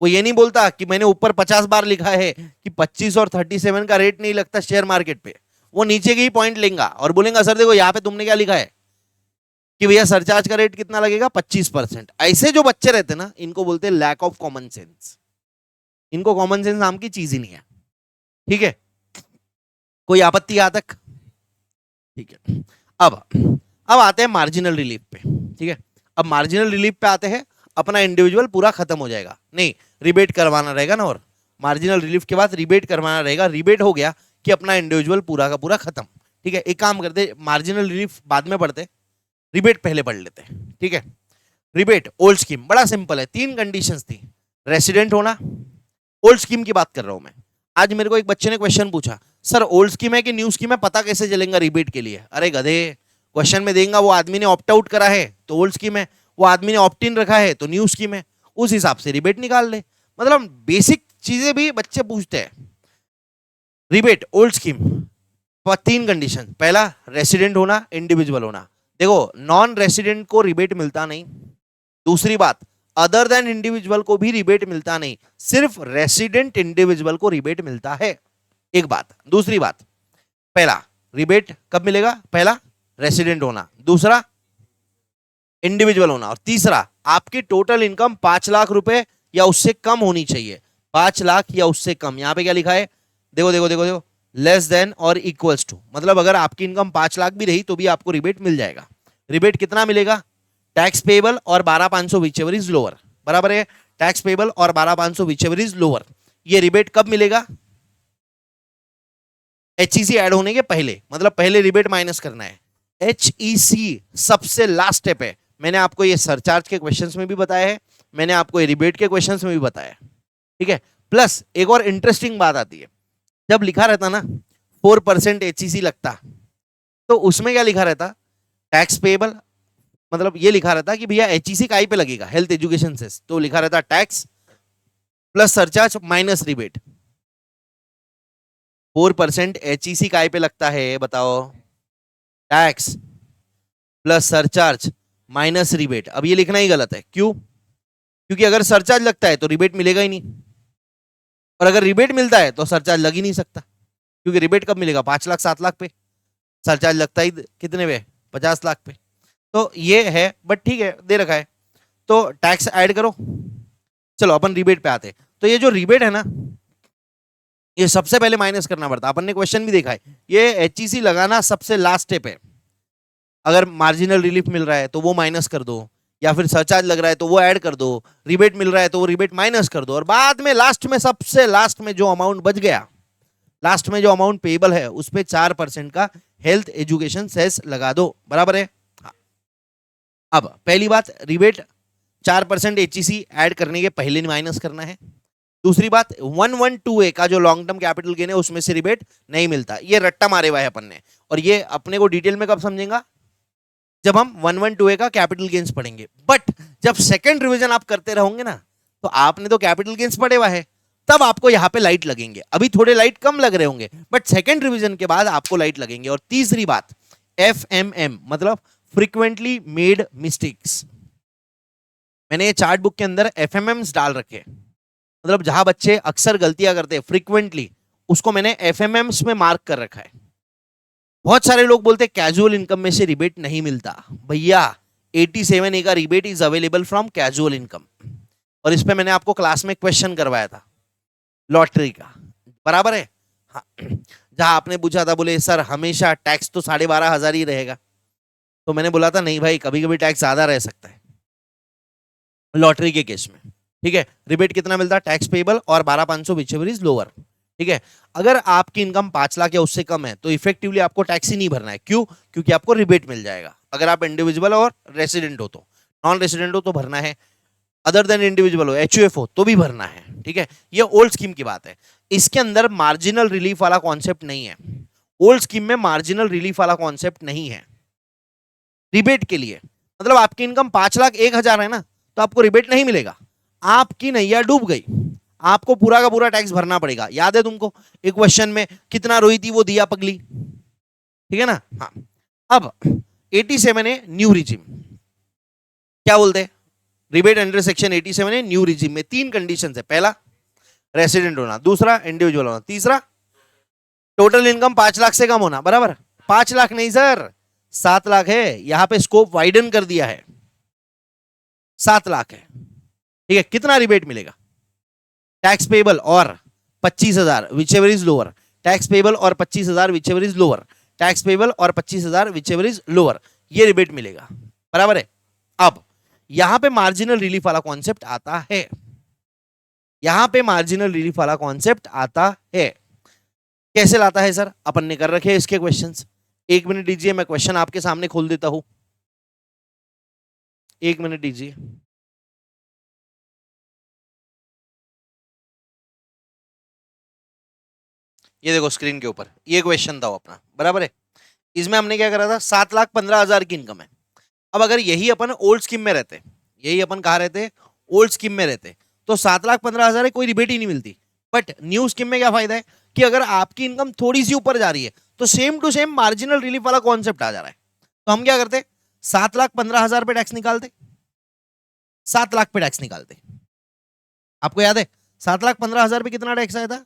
वो ये नहीं बोलता कि मैंने ऊपर 50 बार लिखा है कि 25 और 37 का रेट नहीं लगता शेयर मार्केट पे। वो नीचे के ही पॉइंट लेगा और बोलेगा सर देखो यहाँ पे तुमने क्या लिखा है कि भैया सरचार्ज का रेट कितना लगेगा? 25%। ऐसे जो बच्चे रहते हैं ना, इनको बोलते हैं लैक ऑफ कॉमन सेंस। इनको कॉमन सेंस नाम की चीज ही नहीं है, ठीक है? कोई आपत्ति यहां तक? ठीक है। अब आते हैं मार्जिनल रिलीफ पे, ठीक है? अब मार्जिनल रिलीफ पे आते हैं, अपना इंडिविजुअल पूरा खत्म हो जाएगा, नहीं रिबेट करवाना रहेगा ना, और मार्जिनल रिलीफ के बाद रिबेट करवाना रहेगा। रिबेट हो गया कि अपना इंडिविजुअल पूरा का पूरा खत्म, ठीक है? एक काम करते, मार्जिनल रिलीफ बाद में पढ़ते, रिबेट पहले पढ़ लेते हैं, ठीक है? रिबेट ओल्ड स्कीम बड़ा सिंपल है, 3 कंडीशंस थी। रेसिडेंट होना, ओल्ड स्कीम की बात कर रहा हूं मैं। आज मेरे को एक बच्चे ने क्वेश्चन पूछा, सर ओल्ड स्कीम है कि न्यू स्कीम है, पता कैसे चलेगा रिबेट के लिए? अरे गधे, क्वेश्चन में देगा वो आदमी ने ऑप्ट आउट करा है तो ओल्ड स्कीम है, वो आदमी ने ऑप्ट इन रखा है तो न्यू स्कीम है, उस हिसाब से रिबेट निकाल ले। मतलब बेसिक चीजें भी बच्चे पूछते हैं। रिबेट ओल्ड स्कीम, 3 कंडीशन, पहला रेसिडेंट होना, इंडिविजुअल होना। देखो नॉन रेसिडेंट को रिबेट मिलता नहीं। दूसरी बात, अदर देन इंडिविजुअल को भी रिबेट मिलता नहीं, सिर्फ रेसिडेंट इंडिविजुअल को रिबेट मिलता है, एक बात। दूसरी बात, पहला रिबेट कब मिलेगा? पहला रेसिडेंट होना, दूसरा इंडिविजुअल होना, और तीसरा आपकी टोटल इनकम 5 लाख रुपए या उससे कम होनी चाहिए। 5 लाख या उससे कम। यहां पे क्या लिखा है? देखो देखो देखो देखो, लेस देन और इक्वल्स टू, मतलब अगर आपकी इनकम 5 लाख भी रही तो भी आपको रिबेट मिल जाएगा। रिबेट कितना मिलेगा? टैक्स पेबल और 12,500 विचएवर इज लोअर, बराबर है? टैक्स पेबल और 12,500 विचएवर इज लोअर। ये रिबेट कब मिलेगा? HEC ऐड होने के पहले, मतलब पहले रिबेट माइनस करना है। HEC सबसे लास्ट स्टेप है। मैंने आपको ये सरचार्ज के क्वेश्चंस में भी बताया है, मैंने आपको ये रिबेट के क्वेश्चंस में भी बताया है, ठीक है। प्लस एक और इंटरेस्टिंग बात आती है, जब लिखा रहता ना 4% HEC लगता, तो उसमें क्या लिखा रहता, टैक्स पेएबल, मतलब ये लिखा रहता कि भैया HEC काई पे लगेगा, हेल्थ एजुकेशन सेस, तो लिखा रहता tax plus surcharge minus rebate. 4% HEC काई पे लगता है बताओ, tax plus surcharge minus rebate. अब ये लिखना ही गलत है, क्यों? क्योंकि अगर सरचार्ज लगता है तो रिबेट मिलेगा ही नहीं, और अगर रिबेट मिलता है तो सरचार्ज लग ही नहीं सकता, क्योंकि रिबेट कब मिलेगा, 5 लाख 7 लाख पे, सरचार्ज लगता ही कितने पे, 50 लाख पे। तो ये है, बट ठीक है दे रखा है, तो टैक्स ऐड करो। चलो अपन रिबेट पे आते हैं। तो ये जो रिबेट है ना, ये सबसे पहले माइनस करना पड़ता है, अपन ने क्वेश्चन भी देखा है, ये HEC लगाना सबसे लास्ट स्टेप है। अगर मार्जिनल रिलीफ मिल रहा है तो वो माइनस कर दो, या फिर सरचार्ज लग रहा है तो वो ऐड कर दो, रिबेट मिल रहा है तो वो रिबेट माइनस कर दो, और बाद में लास्ट में, सबसे लास्ट में जो अमाउंट बच गया, लास्ट में जो अमाउंट पेएबल है उस पे 4% का हेल्थ एजुकेशन सेस लगा दो, बराबर है। हाँ। अब पहली बात, रिबेट 4% HEC ऐड करने के पहले माइनस करना है। दूसरी बात, 112A का जो लॉन्ग टर्म कैपिटल गेन है उसमें से रिबेट नहीं मिलता, ये रट्टा मारे हुआ है अपन ने, और ये अपने को डिटेल में कब समझेगा, जब हम 112A का कैपिटल गेन्स पढ़ेंगे। बट जब सेकंड रिवीजन आप करते रहोगे ना, तो आपने तो कैपिटल गेन्स पढ़े हुआ है, तब आपको यहां पे लाइट लगेंगे, अभी थोड़े लाइट कम लग रहे होंगे, बट सेकंड रिवीजन के बाद आपको लाइट लगेंगे। और तीसरी बात, FMM मतलब फ्रीक्वेंटली मेड मिस्टेक्स, मैंने ये चार्ट बुक के अंदर FMMs डाल रखे, मतलब जहां बच्चे अक्सर गलतियां करते हैं फ्रीक्वेंटली, उसको मैंने FMMs में मार्क कर रखा है। बहुत सारे लोग बोलते हैं कैजुअल इनकम में से रिबेट नहीं मिलता, भैया 87A का rebate is available from casual income, और इस पे मैंने आपको क्लास में क्वेश्चन करवाया था लॉटरी का, बराबर है। हाँ, जहां आपने पूछा था, बोले सर हमेशा टैक्स तो 12,500 ही रहेगा, तो मैंने बोला था नहीं भाई, कभी कभी टैक्स ज्यादा रह सकता है लॉटरी के केस में, ठीक है। रिबेट कितना मिलता है, टैक्स पेएबल और 12,500 व्हिचएवर इज लोअर, ठीक है। अगर आपकी इनकम 5 लाख या उससे कम है तो इफेक्टिवली आपको टैक्स ही नहीं भरना है, क्यों? क्योंकि आपको रिबेट मिल जाएगा। अगर आप इंडिविजुअल और रेसिडेंट हो तो, नॉन रेसिडेंट हो तो भरना है, अदर देन इंडिविजुअल हो, HUF हो तो भी भरना है, ठीक है। ये ओल्ड स्कीम की बात है, इसके अंदर मार्जिनल रिलीफ वाला कॉन्सेप्ट नहीं है, ओल्ड स्कीम में मार्जिनल रिलीफ वाला कॉन्सेप्ट नहीं है रिबेट के लिए। मतलब आपकी इनकम 5,01,000 है ना, तो आपको रिबेट नहीं मिलेगा, आपकी नैया डूब गई, आपको पूरा का पूरा टैक्स भरना पड़ेगा। याद है तुमको एक क्वेश्चन में कितना रोई थी वो दिया पगली, ठीक है ना। हाँ, अब 87 न्यू रिजिम, क्या बोलते हैं, rebate under section 87 new regime में 3 कंडीशन है, पहला रेसिडेंट होना, दूसरा इंडिविजुअल होना, तीसरा टोटल इनकम 5 लाख से कम होना, बराबर। 5 लाख नहीं सर, 7 लाख है, यहां पे स्कोप वाइडन कर दिया है, 7 लाख है, ठीक है। कितना रिबेट मिलेगा, टैक्स पेएबल और 25,000 whichever is lower, tax payable और 25,000 whichever is lower, tax payable और 25,000 व्हिचएवर इज लोअर, ये रिबेट मिलेगा, बराबर है। अब यहां पे मार्जिनल रिलीफ वाला कॉन्सेप्ट आता है, यहां पे मार्जिनल रिलीफ वाला कॉन्सेप्ट आता है। कैसे लाता है सर, अपन ने कर रखे हैं इसके क्वेश्चंस। 1 मिनट दीजिए, मैं क्वेश्चन आपके सामने खोल देता हूं, 1 मिनट दीजिए। ये देखो स्क्रीन के ऊपर ये क्वेश्चन था अपना, बराबर है। इसमें हमने क्या करा था, 7,15,000 की इनकम है। अब अगर यही अपन ओल्ड स्कीम में रहते, यही अपन कहा रहते, ओल्ड स्कीम में रहते, तो 7,15,000 है, कोई रिबेट ही नहीं मिलती। बट न्यू स्कीम में क्या फायदा है कि अगर आपकी इनकम थोड़ी सी ऊपर जा रही है तो same to same marginal relief वाला कॉन्सेप्ट आ जा रहा है। तो हम क्या करते, 7,15,000 पे टैक्स निकालते, 7 लाख पे टैक्स निकालते। आपको याद है 7,15,000 पे कितना टैक्स आया था,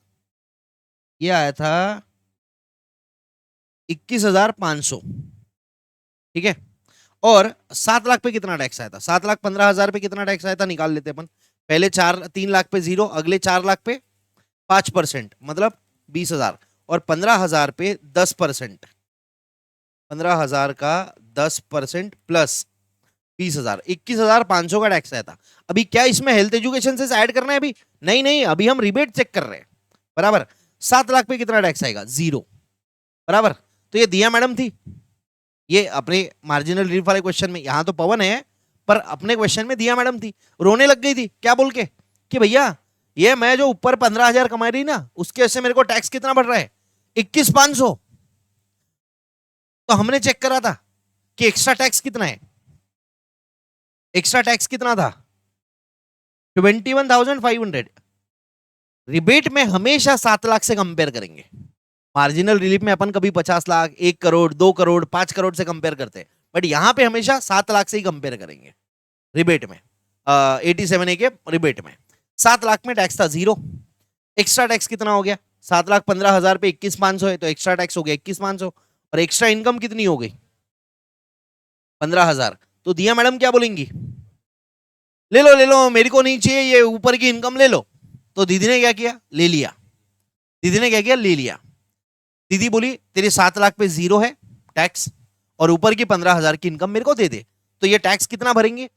ये आया था 21,500, ठीक है। और 7 लाख पे कितना टैक्स आया था, 7,15,000 पे कितना टैक्स आया था, निकाल लेते अपन। पहले 3 लाख पे 0, अगले 4 लाख पे 5%, मतलब 20,000, और 15,000 पे 10%, 15,000 का 10% प्लस 20,000, 21,500 का टैक्स आया था। अभी क्या इसमें हेल्थ एजुकेशन से ऐड करना है, अभी नहीं, अभी हम रिबेट चेक कर रहे हैं, बराबर। 7 लाख पे कितना टैक्स आएगा, 0, बराबर। तो ये दिया मैडम थी, ये अपने मार्जिनल रिलीफ वाले क्वेश्चन में, यहां तो पवन है पर अपने क्वेश्चन में दिया मैडम थी। रोने लग गई थी क्या बोल के कि भैया ये मैं जो ऊपर 15,000 कमा रही ना उसके वजह से मेरे को टैक्स कितना बढ़ रहा है, 21,500। तो हमने चेक करा था कि एक्स्ट्रा टैक्स कितना है, एक्स्ट्रा टैक्स कितना था 21,500। रिबेट में हमेशा 7 लाख से कंपेयर करेंगे, मार्जिनल रिलीफ में अपन कभी 50 लाख, 1 करोड़, 2 करोड़, 5 करोड़ से कंपेयर करते हैं, बट यहां पे हमेशा 7 लाख से ही कंपेयर करेंगे रिबेट में। 87A के रिबेट में 7 लाख में टैक्स था 0। एक्स्ट्रा टैक्स कितना हो गया, 7,15,000 पे 21,500 है तो एक्स्ट्रा टैक्स हो गया 21,500, और एक्स्ट्रा इनकम कितनी हो गई 15,000। तो दिया मैडम क्या बोलेंगी, ले लो मेरे को नहीं चाहिए ये ऊपर की इनकम ले लो। तो दीदी ने क्या किया, ले लिया। दीदी ने क्या किया, ले लिया। दीदी बोली तेरे 7 लाख पे 0 है टैक्स और ऊपर की 15,000 की इनकम मेरे को दे दे। तो ये टैक्स कितना भरेंगे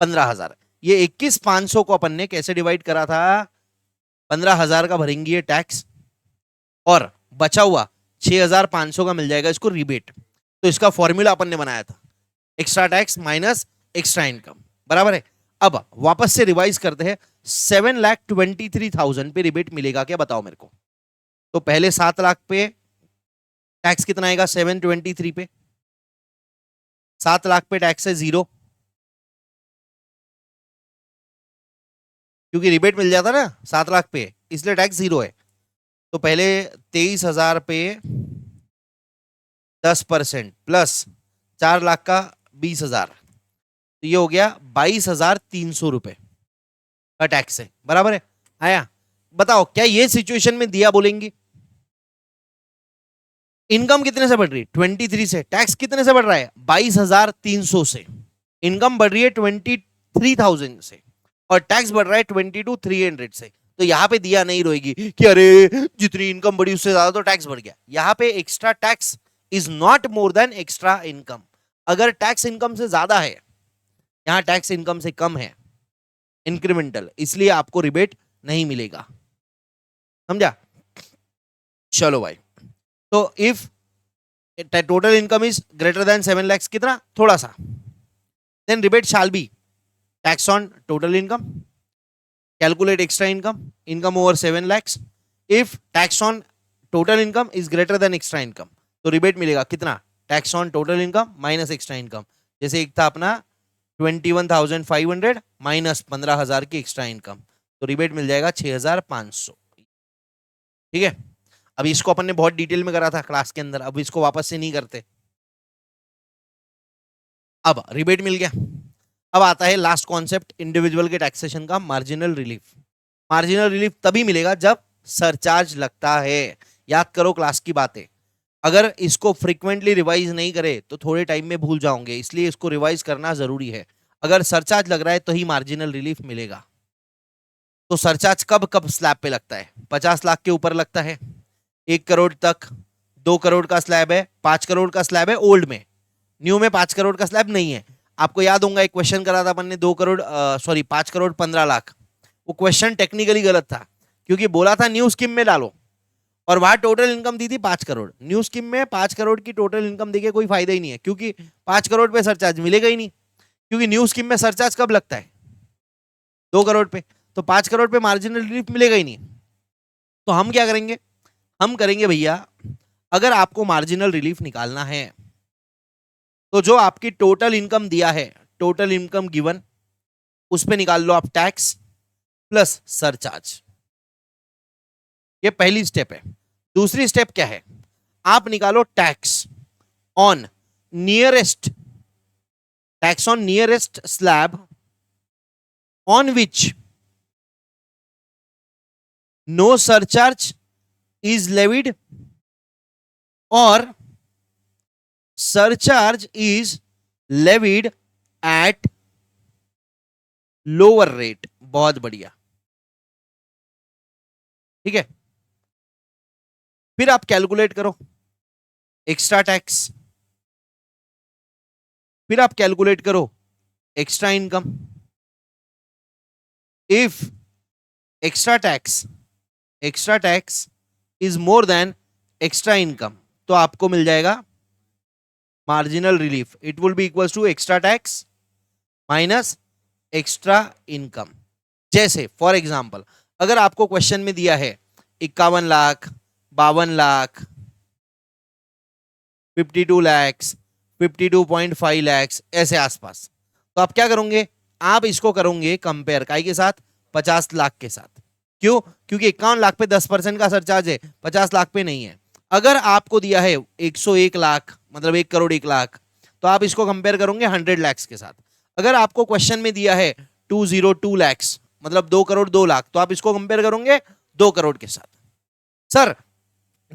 15,000। ये 21,500 को अपन ने कैसे डिवाइड करा था, 15,000 का भरेंगे ये टैक्स और बचा हुआ 6,500 का मिल जाएगा इसको रिबेट। तो इसका फॉर्मूला अपन ने बनाया था, extra tax minus extra income बराबर है। अब वापस से रिवाइज करते हैं, 7,23,000 पे रिबेट मिलेगा क्या बताओ मेरे को। तो पहले 7 लाख पे टैक्स कितना आएगा 723 पे, 7 लाख पे टैक्स है 0 क्योंकि रिबेट मिल जाता ना 7 लाख पे इसलिए टैक्स 0 है। तो पहले 23,000 पे 10% प्लस 4 लाख का 20,000, तो ये हो गया 22,300 रुपए का टैक्स है बराबर है। आया, बताओ क्या ये सिचुएशन में दिया बोलेंगी इनकम कितने से बढ़ रही है 23 से, टैक्स कितने से बढ़ रहा है 22,300 से, इनकम बढ़ रही है 23,000 से और टैक्स बढ़ रहा है 22,300 से। तो यहां पे दिया नहीं रोएगी कि अरे जितनी इनकम बढ़ी उससे ज्यादा तो टैक्स बढ़ गया। यहां पे extra tax is not more than extra income. अगर टैक्स इनकम से ज्यादा है, यहां टैक्स इनकम से कम है, इंक्रीमेंटल, इसलिए आपको रिबेट नहीं मिलेगा। समझा, चलो भाई। तो if total income is greater than 7 lakhs कितना थोड़ा सा, then rebate shall be tax on total income, calculate extra income, income over 7 lakhs। If tax on total income is greater than extra income तो rebate मिलेगा कितना, tax on total income minus extra income. जैसे एक था अपना 21,500 minus 15,000 की extra income, तो rebate मिल जाएगा 6,500। ठीक है, अभी इसको अपन ने बहुत डिटेल में करा था क्लास के अंदर, अब इसको वापस से नहीं करते। अब रिबेट मिल गया, अब आता है लास्ट कॉन्सेप्ट इंडिविजुअल के टैक्सेशन का, मार्जिनल रिलीफ। मार्जिनल रिलीफ तभी मिलेगा जब सरचार्ज लगता है। याद करो क्लास की बातें, अगर इसको फ्रीक्वेंटली रिवाइज नहीं करे तो थोड़े टाइम में भूल जाओगे, इसलिए इसको रिवाइज करना जरूरी है। अगर सरचार्ज लग रहा है तो ही मार्जिनल रिलीफ मिलेगा। तो सरचार्ज कब कब स्लैब पे लगता है, 50 लाख के ऊपर लगता है, 1 करोड़ तक, 2 करोड़ का स्लैब है, 5 करोड़ का स्लैब है ओल्ड में, न्यू में 5 करोड़ का स्लैब नहीं है। आपको याद होगा एक क्वेश्चन करा था अपन ने 2 करोड़ 5 करोड़ 15 लाख, वो क्वेश्चन टेक्निकली गलत था क्योंकि बोला था न्यू स्कीम में डालो और वहां टोटल इनकम दी थी 5 करोड़। न्यू स्कीम में 5 करोड़ की टोटल इनकम देके कोई फायदा ही नहीं है क्योंकि 5 करोड़ पे सरचार्ज मिलेगा ही नहीं, क्योंकि न्यू स्कीम में सरचार्ज कब लगता है 2 करोड़ पे, तो 5 करोड़ पे मार्जिनल रिलीफ मिलेगा ही नहीं। तो हम क्या करेंगे, हम करेंगे भैया, अगर आपको मार्जिनल रिलीफ निकालना है तो जो आपकी टोटल इनकम दिया है, टोटल इनकम गिवन, उस पे निकाल लो आप टैक्स प्लस सरचार्ज। ये पहली स्टेप है। दूसरी स्टेप क्या है, आप निकालो tax on nearest, tax on nearest slab on which no surcharge is levied और surcharge is levied at lower rate. बहुत बढ़िया, ठीक है। फिर आप कैलकुलेट करो एक्स्ट्रा टैक्स, फिर आप कैलकुलेट करो extra income. If extra tax is more than extra income, तो आपको मिल जाएगा marginal relief, it will be equal to extra tax minus extra income. जैसे फॉर एग्जांपल अगर आपको क्वेश्चन में दिया है 51 लाख, 52 लाख, 52 लैक्स, 52.5 लैक्स, ऐसे आसपास, तो आप क्या करोगे, आप इसको करोगे कंपेयर काई के साथ, 50 लाख के साथ। क्यों? क्योंकि 51 लाख पे 10% का सरचार्ज है, 50 लाख पे नहीं है। अगर आपको दिया है 101 लाख मतलब 1 करोड़ 1 लाख, तो आप इसको कंपेयर करोगे 100 लैक्स के साथ। अगर आपको क्वेश्चन में दिया है 202 लैक्स मतलब 2 करोड़ 2 लाख, तो आप इसको कंपेयर करोगे 2 करोड़ के साथ। सर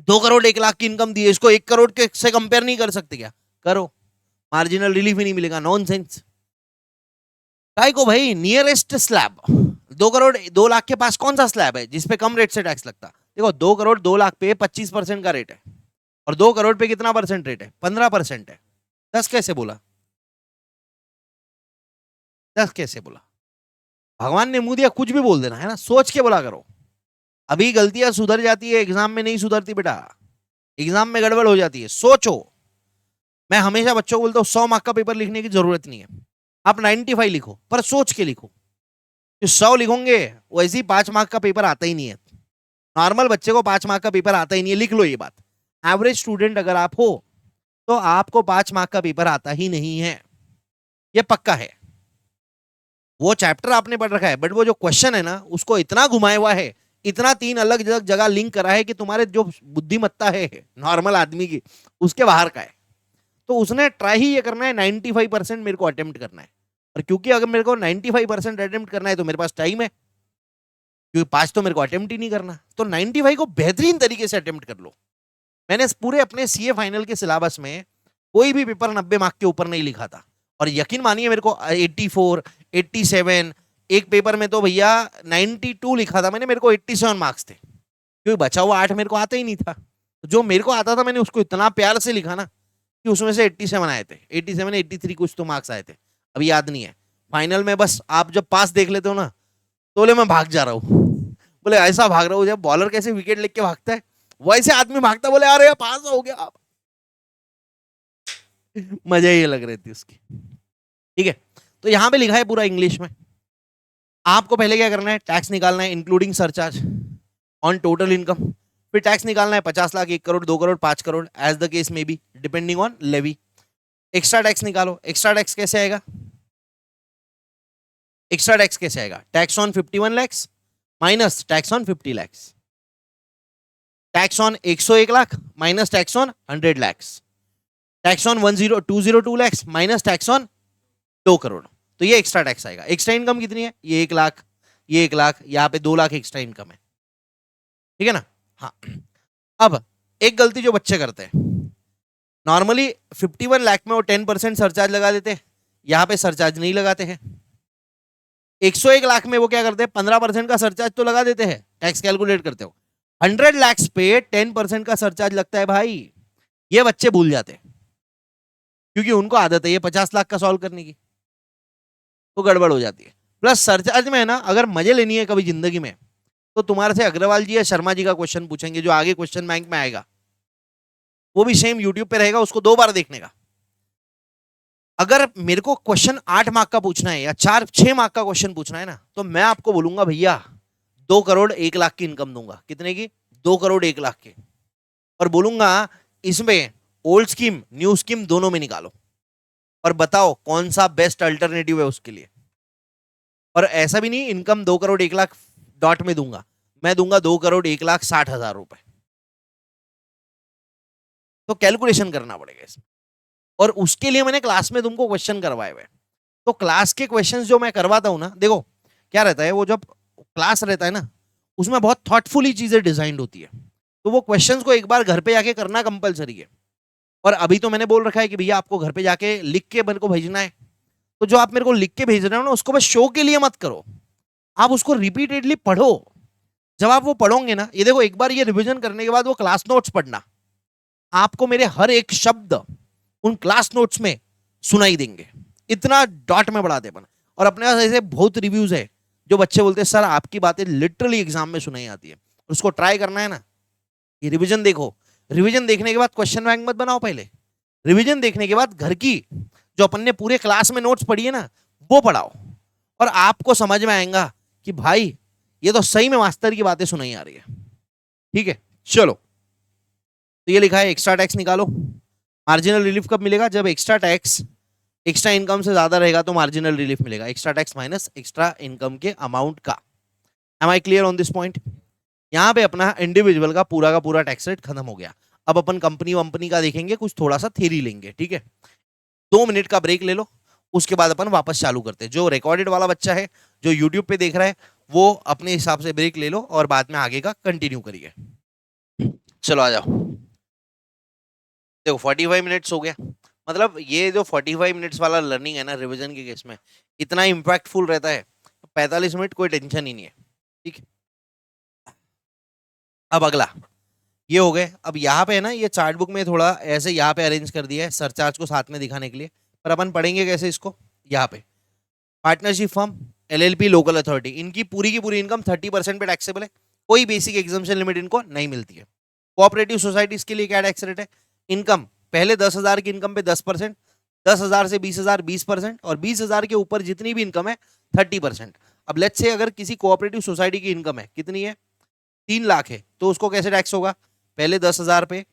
2 करोड़ 1 लाख की इनकम दी है, इसको 1 करोड़ के से कंपेयर नहीं कर सकते क्या? करो, मार्जिनल रिलीफ ही नहीं मिलेगा, नॉनसेंस। काय को भाई, नियरेस्ट स्लैब 2 करोड़ 2 लाख के पास कौन सा स्लैब है जिसपे कम रेट से टैक्स लगता? देखो 2 करोड़ 2 लाख पे 25% का रेट है और 2 करोड़ पे कितना परसेंट रेट है? 15% है। 10 कैसे बोला? 10 कैसे बोला? भगवान ने मुंह दिया कुछ भी बोल देना है ना, सोच के बोला करो। अभी गलतियां सुधर जाती है, एग्जाम में नहीं सुधरती बेटा, एग्जाम में गड़बड़ हो जाती है। सोचो, मैं हमेशा बच्चों को बोलता हूं 100 मार्क का पेपर लिखने की जरूरत नहीं है, आप 95 लिखो पर सोच के लिखो। जो 100 लिखोगे वैसे ही 5 मार्क का पेपर आता ही नहीं है। नॉर्मल बच्चे को 5 मार्क का पेपर आता ही नहीं है, लिख लो ये बात। एवरेज स्टूडेंट अगर आप हो तो आपको 5 मार्क का पेपर आता ही नहीं है, ये पक्का है। वो चैप्टर आपने पढ़ रखा है बट वो जो क्वेश्चन है ना उसको इतना घुमाया हुआ है, इतना 3 अलग अलग जगह लिंक करा है कि तुम्हारे जो बुद्धिमत्ता है नॉर्मल आदमी की उसके बाहर का है। तो उसने ट्राई ही ये करना है 95% मेरे को अटेम्प्ट करना है। और क्योंकि अगर मेरे को 95% अटेम्प्ट करना है तो मेरे पास टाइम है, क्योंकि 5 तो मेरे को अटेम्प्ट ही नहीं करना, तो 95 को बेहतरीन तरीके से अटेम्प्ट कर लो। मैंने पूरे अपने सीए फाइनल के सिलेबस में कोई भी पेपर 90 मार्क के ऊपर नहीं लिखा था, और यकीन मानिए मेरे को 84, 87, एक पेपर में तो भैया 92 लिखा था मैंने, मेरे को 87 मार्क्स थे, क्योंकि बचा हुआ 8 मेरे को आता ही नहीं था। तो जो मेरे को आता था मैंने उसको इतना प्यार से लिखा ना कि उसमें से 87 आए थे, 87 83 कुछ तो मार्क्स आए थे, अभी याद नहीं है। फाइनल में बस आप जब पास देख लेते हो ना तो बोले मैं भाग जा रहा हूँ, बोले ऐसा भाग रहा हूँ जब बॉलर कैसे विकेट लेके भागता है वैसे आदमी भागता, बोले अरे पास हो गया आप। मजा ही लग रही थी उसकी। ठीक है, तो यहां पे लिखा है पूरा इंग्लिश में। आपको पहले क्या करना है, टैक्स निकालना है including surcharge on total income. फिर टैक्स निकालना है 50 lakh, 1 crore, 2 crore, 5 crore, as the case may be depending on levy. Extra tax निकालो। एक्स्ट्रा टैक्स कैसे आएगा? एक्स्ट्रा टैक्स कैसे आएगा? Tax on 51 lakhs minus tax on 50 lakhs, tax on 101 lakh minus tax on 100 lakhs, tax on 202 lakhs minus tax on 2 crore. तो ये एक्स्ट्रा टैक्स आएगा। Extra income कितनी है? ये 1 लाख, ये 1 लाख, यहाँ पे 2 लाख एक्स्ट्रा इनकम है। ठीक है ना? हाँ। अब एक गलती जो बच्चे करते हैं, नॉर्मली 51 लाख में वो 10% सरचार्ज लगा देते हैं, यहाँ पे सरचार्ज नहीं लगाते हैं। 101 लाख में वो क्या करते हैं, 15% का सरचार्ज तो लगा देते हैं, टैक्स कैलकुलेट करते हो। 100 लाख पे 10% का सरचार्ज लगता है भाई, ये बच्चे भूल जाते हैं क्योंकि उनको आदत है ये 50 लाख का सॉल्व करने की, तो गड़बड़ हो जाती है। प्लस सरचार्ज में है ना, अगर मजे लेनी है कभी जिंदगी में तो तुम्हारे से अग्रवाल जी या शर्मा जी का क्वेश्चन पूछेंगे जो आगे क्वेश्चन बैंक में आएगा, वो भी सेम यूट्यूब पे रहेगा, उसको 2 बार देखने का। अगर मेरे को क्वेश्चन 8 मार्क का पूछना है या 4-6 मार्क का क्वेश्चन पूछना है ना, तो मैं आपको बोलूंगा भैया 2 करोड़ 1 लाख की इनकम दूंगा। कितने की? 2 करोड़ 1 लाख की। और बोलूंगा इसमें ओल्ड स्कीम न्यू स्कीम दोनों में निकालो और बताओ कौन सा बेस्ट अल्टरनेटिव है उसके लिए। और ऐसा भी नहीं इनकम 2 करोड़ 1 लाख डॉट में दूंगा, मैं दूंगा 2 करोड़ 1 लाख 60,000 रुपए। तो कैलकुलेशन करना पड़ेगा इसमें, और उसके लिए मैंने क्लास में तुमको क्वेश्चन करवाए हुए। तो क्लास के क्वेश्चंस जो मैं करवाता हूं ना, देखो क्या रहता है, वो जब क्लास रहता है ना उसमें बहुत थॉटफुली चीजें डिजाइन होती है, तो वो क्वेश्चंस को एक बार घर पे जाके करना कंपलसरी है। और अभी तो मैंने बोल रखा है कि भैया आपको घर पे जाके लिख के मेरे को भेजना है, तो जो आप मेरे को लिख के भेज रहे हो ना उसको बस शो के लिए मत करो, आप उसको रिपीटेडली पढ़ो। जब आप वो पढ़ोगे ना, ये देखो एक बार ये रिवीजन करने के बाद वो क्लास नोट्स पढ़ना, आपको मेरे हर एक शब्द उन क्लास नोट्स में सुनाई देंगे, इतना डॉट में बढ़ा दे बना। और अपने पास ऐसे बहुत रिव्यूज है जो बच्चे बोलते हैं सर आपकी बातें लिटरली एग्जाम में सुनाई आती है। उसको ट्राई करना है ना, ये रिवीजन देखो, रिवीजन देखने के बाद क्वेश्चन बैंक मत बनाओ, पहले रिवीजन देखने के बाद घर की जो अपन ने पूरे क्लास में नोट्स पढ़ी है ना वो पढ़ाओ, और आपको समझ में आएगा कि भाई ये तो सही में मास्टर की बातें सुनाई आ रही है। ठीक है, चलो, तो ये लिखा है एक्स्ट्रा टैक्स निकालो। मार्जिनल रिलीफ कब मिलेगा? जब एक्स्ट्रा टैक्स एक्स्ट्रा इनकम से ज्यादा रहेगा तो मार्जिनल रिलीफ मिलेगा, extra tax minus extra income के अमाउंट का। Am I clear on this point? यहां पे अपना इंडिविजुअल का पूरा टैक्स रेट खत्म हो गया। अब अपन कंपनी वंपनी का देखेंगे, कुछ थोड़ा सा थ्योरी लेंगे। ठीक है, 2 मिनट का ब्रेक ले लो, उसके बाद अपन वापस चालू करते हैं। जो रिकॉर्डेड वाला बच्चा है जो यूट्यूब पे देख रहा है वो अपने हिसाब से ब्रेक ले लो और बाद में आगे का कंटिन्यू करिए। चलो आ जाओ। देखो 45 मिनट्स हो गया, मतलब ये जो 45 मिनट्स वाला लर्निंग है ना रिवीजन के केस में इतना इम्पैक्टफुल रहता है, 45 मिनट कोई टेंशन ही नहीं है। ठीक है, अब अगला ये हो गए। अब यहाँ पे है ना, ये चार्ट बुक में थोड़ा ऐसे यहाँ पे अरेंज कर दिया है सरचार्ज को साथ में दिखाने के लिए, पर अपन पढ़ेंगे कैसे इसको। यहाँ पे partnership firm, LLP, local authority, इनकी पूरी की पूरी इनकम 30% पे टैक्सेबल है, कोई बेसिक एग्जाम्पशन लिमिट इनको नहीं मिलती है। कोऑपरेटिव सोसाइटीज के लिए क्या टैक्स रेट है? इनकम पहले 10,000 की इनकम पे 10%, 10,000 से 20,000 20%, और 20,000 के ऊपर जितनी भी इनकम है 30%। अब लेट्स से अगर किसी कोऑपरेटिव सोसाइटी की इनकम है कितनी है? 3 लाख है, तो उसको कैसे टैक्स होगा? पहले 10,000 पे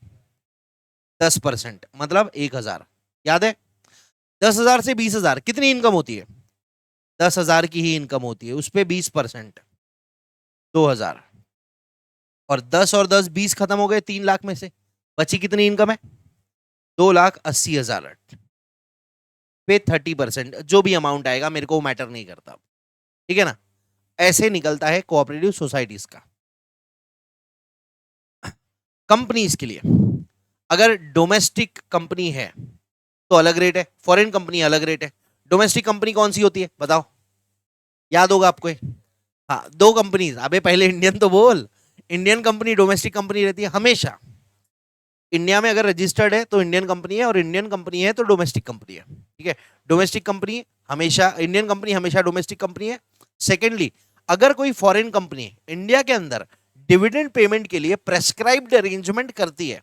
10%, मतलब 1,000। याद है? 10,000 से 20,000 कितनी इनकम होती है? 10,000 की ही इनकम होती है, उस पर 20%, 2,000। और 10 और 10 20 खत्म हो गए 3 लाख में से, बची कितनी इनकम है? 2,80,000 पे 30%, जो भी अमाउंट आएगा मेरे को मैटर नहीं करता। ठीक है ना? ऐसे निकलता है कोऑपरेटिव सोसाइटीज का। कंपनीज के लिए अगर डोमेस्टिक कंपनी है तो अलग रेट है, फॉरेन कंपनी अलग रेट है। डोमेस्टिक कंपनी कौन सी होती है बताओ? याद होगा आपको? हाँ, 2 कंपनीज। अबे पहले इंडियन तो बोल। इंडियन कंपनी डोमेस्टिक कंपनी रहती है हमेशा। इंडिया में अगर रजिस्टर्ड है तो इंडियन कंपनी है, और इंडियन कंपनी है तो डोमेस्टिक कंपनी है। ठीक है, डोमेस्टिक कंपनी हमेशा, इंडियन कंपनी हमेशा डोमेस्टिक कंपनी है। सेकेंडली, अगर कोई फॉरेन कंपनी इंडिया के अंदर डिविडेंड पेमेंट के लिए प्रेस्क्राइब्ड अरेंजमेंट करती है,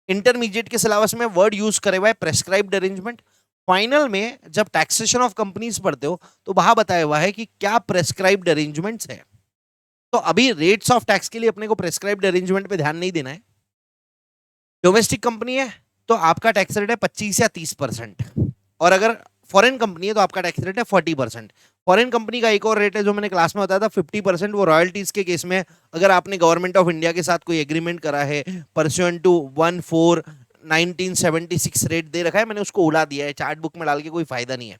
इंटरमीडिएट के सिलेबस में वर्ड यूज करे हुआ है प्रेस्क्राइब्ड अरेंजमेंट, फाइनल में जब टैक्सेशन ऑफ कंपनीज पढ़ते हो तो वहां बताया हुआ है कि क्या प्रेस्क्राइब्ड अरेंजमेंट्स है। तो अभी रेट्स ऑफ टैक्स के लिए अपने को प्रेस्क्राइब्ड अरेंजमेंट पे ध्यान नहीं देना है। डोमेस्टिक कंपनी है तो आपका टैक्स रेट है 25 या 30%, और अगर फॉरेन कंपनी है तो आपका टैक्स रेट है 40%। फॉरेन कंपनी का एक और रेट है जो मैंने क्लास में बताया था 50%, वो रॉयल्टीज के केस में अगर आपने गवर्नमेंट ऑफ इंडिया के साथ कोई एग्रीमेंट करा है परस्यूएंट टू 1976 रेट दे रखा है, मैंने उसको उड़ा दिया है, चार्ट बुक में डाल के कोई फायदा नहीं है।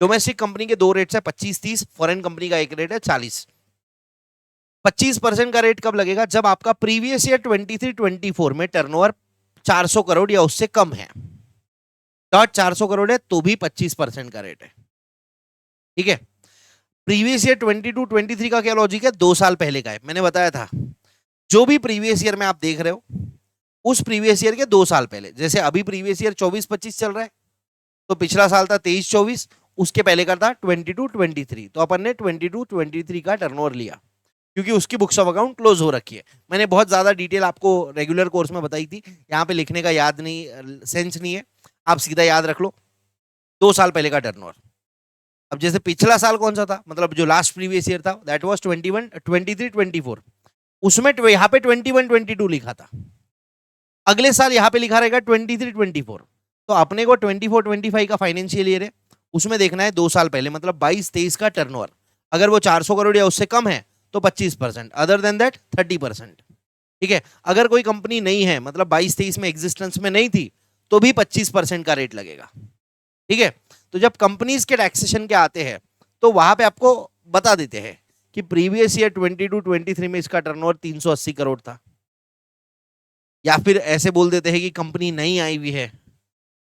डोमेस्टिक कंपनी के 2 रेट्स है 25-30, फॉरेन कंपनी का एक रेट है 40। 25% का रेट कब लगेगा? जब आपका प्रीवियस ईयर 23-24 में टर्नओवर 400 करोड़ या उससे कम है। 400 करोड़ है तो भी 25% का रेट है। ठीक है, प्रीवियस ईयर 22-23 का क्या लॉजिक है? 2 साल पहले का है, मैंने बताया था। जो भी प्रीवियस ईयर में आप देख रहे हो उस प्रीवियस ईयर के 2 साल पहले, जैसे अभी प्रीवियस ईयर 24-25 चल रहा है तो पिछला साल था 23-24, उसके पहले का था 22-23, तो अपन ने 22-23 का टर्नओवर लिया क्योंकि उसकी बुक्स ऑफ अकाउंट क्लोज हो रखी है। मैंने बहुत ज्यादा डिटेल आपको रेगुलर कोर्स में बताई थी, यहाँ पे लिखने का याद नहीं, सेंस नहीं है, आप सीधा याद रख लो 2 साल पहले का टर्नओवर। अब जैसे पिछला साल कौन सा था, मतलब जो लास्ट प्रीवियस ईयर था दैट वाज 23-24, उसमें यहाँ पे 21-22 लिखा था। अगले साल यहाँ पे लिखा रहेगा 23-24, तो अपने को 24-25 का फाइनेंशियल ईयर है, उसमें देखना है 2 साल पहले, मतलब 22-23 का टर्नओवर। अगर वो 400 करोड़ या उससे कम है तो 25%, अदर देन दैट 30%। ठीक है, अगर कोई कंपनी नहीं है, मतलब 22-23 में एग्जिस्टेंस में नहीं थी, तो भी 25% का रेट लगेगा। ठीक है, तो जब कंपनीज के टैक्सेशन के आते हैं तो वहां पे आपको बता देते हैं कि प्रीवियस ईयर 22-23 में इसका टर्नओवर 380 करोड़ था, या फिर ऐसे बोल देते हैं कि कंपनी नई आई हुई है,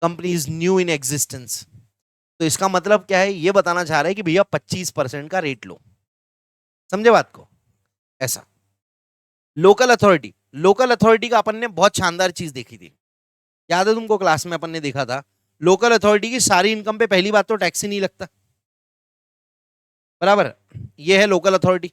company is new in existence. तो इसका मतलब क्या है, ये बताना चाह रहा है कि भैया 25% का रेट लो। समझे बात को? ऐसा। लोकल अथॉरिटी, लोकल अथॉरिटी का अपन ने बहुत शानदार चीज देखी थी, याद है तुमको? क्लास में अपन ने देखा था लोकल अथॉरिटी की सारी इनकम पे पहली बात तो टैक्स ही नहीं लगता, बराबर? ये है लोकल अथॉरिटी।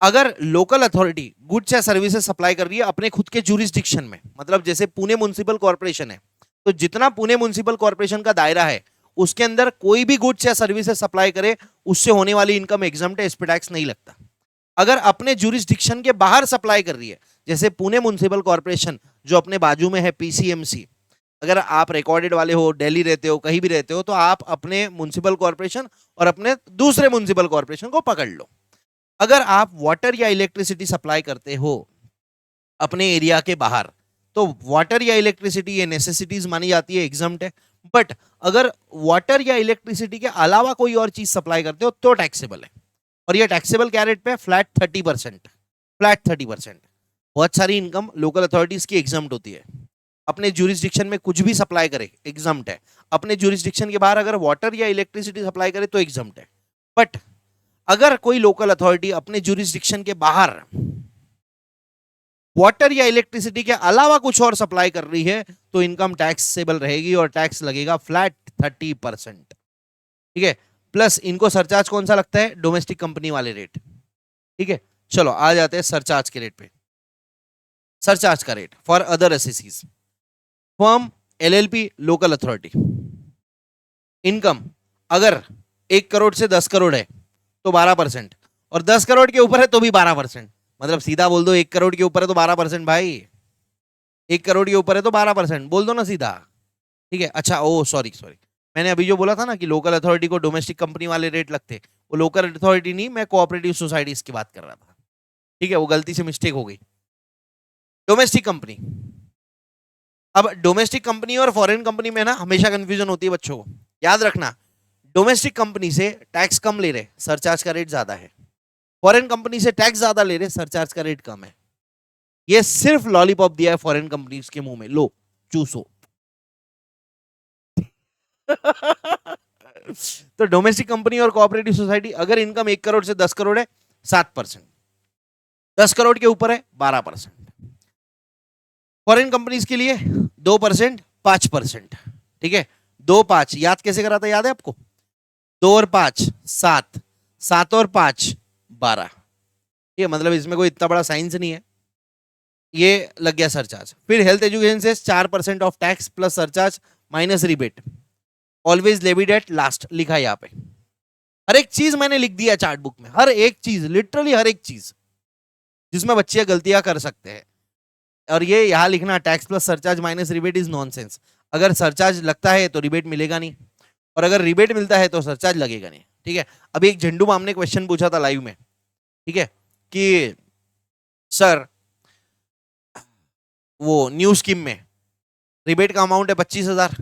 अगर लोकल अथॉरिटी गुड्स या सर्विसेज सप्लाई कर रही है अपने खुद के जुरिस्डिक्शन में, मतलब जैसे पुणे म्युनिसिपल कॉर्पोरेशन है, तो जितना पुणे म्युनिसिपल कॉर्पोरेशन का दायरा है उसके अंदर कोई भी गुड्स या सर्विसेज सप्लाई करे उससे होने वाली इनकम एग्जम्प्ट है, इस पे टैक्स नहीं लगता। अगर अपने जुरिस्डिक्शन के बाहर सप्लाई कर रही है, जैसे पुणे म्युनिसिपल कॉर्पोरेशन जो अपने बाजू में है पीसीएमसी, अगर आप रिकॉर्डेड वाले हो, दिल्ली रहते हो, कहीं भी रहते हो, तो आप अपने म्युनिसिपल कॉर्पोरेशन और अपने दूसरे म्युनिसिपल कॉर्पोरेशन को पकड़ लो। अगर आप वाटर या इलेक्ट्रिसिटी सप्लाई करते हो अपने एरिया के बाहर, तो वाटर या इलेक्ट्रिसिटी ये नेसेसिटीज मानी जाती है, एग्जम्प्ट है। बट अगर वाटर या इलेक्ट्रिसिटी के अलावा कोई और चीज सप्लाई करते हो तो टैक्सेबल है। और ये टैक्सेबल क्या रेट पे? फ्लैट 30%। फ्लैट 30%। बहुत सारी इनकम लोकल अथॉरिटीज की एग्जम्प्ट होती है, अपने ज्यूरिस्डिक्शन में कुछ भी सप्लाई करे एग्जम्प्ट है, अपने ज्यूरिस्डिक्शन के बाहर अगर वाटर या इलेक्ट्रिसिटी सप्लाई करे तो एग्जम्प्ट है। बट अगर कोई लोकल अथॉरिटी अपने ज्यूरिस्डिक्शन के बाहर वाटर या इलेक्ट्रिसिटी के अलावा कुछ और सप्लाई कर रही है तो इनकम टैक्सेबल रहेगी और टैक्स लगेगा फ्लैट 30%। ठीक है, प्लस इनको सरचार्ज कौन सा लगता है? डोमेस्टिक कंपनी वाले रेट। ठीक है, चलो आ जाते हैं सरचार्ज के रेट पे। सरचार्ज का रेट फॉर अदर एसएससीज, firm, LLP, local authority. Income अगर 1 करोड़ से 10 करोड़ है तो 12%, और 10 करोड़ के ऊपर है तो भी 12%। मतलब सीधा बोल दो 1 करोड़ के ऊपर है तो 12% भाई, 1 करोड़ के ऊपर है तो 12% बोल दो ना सीधा। ठीक है, अच्छा ओ सॉरी सॉरी, मैंने अभी जो बोला था ना कि लोकल अथॉरिटी को डोमेस्टिक कंपनी वाले रेट लगते, वो लोकल अथॉरिटी नहीं, मैं कोऑपरेटिव सोसाइटीज की बात कर रहा था। ठीक है, वो गलती से मिस्टेक हो गई। डोमेस्टिक कंपनी, अब डोमेस्टिक कंपनी और फॉरेन कंपनी में ना हमेशा कंफ्यूजन होती है बच्चों को, याद रखना। डोमेस्टिक कंपनी से टैक्स कम ले रहे, सरचार्ज का रेट ज्यादा है। फॉरेन कंपनी से टैक्स ज्यादा ले रहे, सरचार्ज का रेट कम है। ये सिर्फ लॉलीपॉप दिया है फॉरेन कंपनीज के मुंह में, लो चूसो। तो डोमेस्टिक कंपनी और कोऑपरेटिव सोसाइटी अगर इनकम 1 करोड़ से 10 करोड़ है 7%, 10 करोड़ के ऊपर है 12%। फॉरेन कंपनीज के लिए 2%, 5%। ठीक है, 2 5 याद कैसे करा था? याद है आपको? 2 और 5 7, 7 और 5 12। ठीक है, मतलब इसमें कोई इतना बड़ा साइंस नहीं है। ये लग गया सरचार्ज। फिर हेल्थ एजुकेशन से 4% of tax plus surcharge minus rebate, always levied at last लिखा है यहाँ पे। हर एक चीज मैंने लिख दिया चार्ट बुक में, हर एक चीज, लिटरली हर एक चीज जिसमें बच्चे गलतियां कर सकते हैं। और ये यहाँ लिखना tax plus surcharge minus rebate is nonsense. अगर सरचार्ज लगता है तो रिबेट मिलेगा नहीं, और अगर रिबेट मिलता है तो सरचार्ज लगेगा नहीं। ठीक है, अभी एक झंडू माम ने क्वेश्चन पूछा था लाइव में, ठीक है, कि सर वो न्यू स्कीम में रिबेट का अमाउंट है 25,000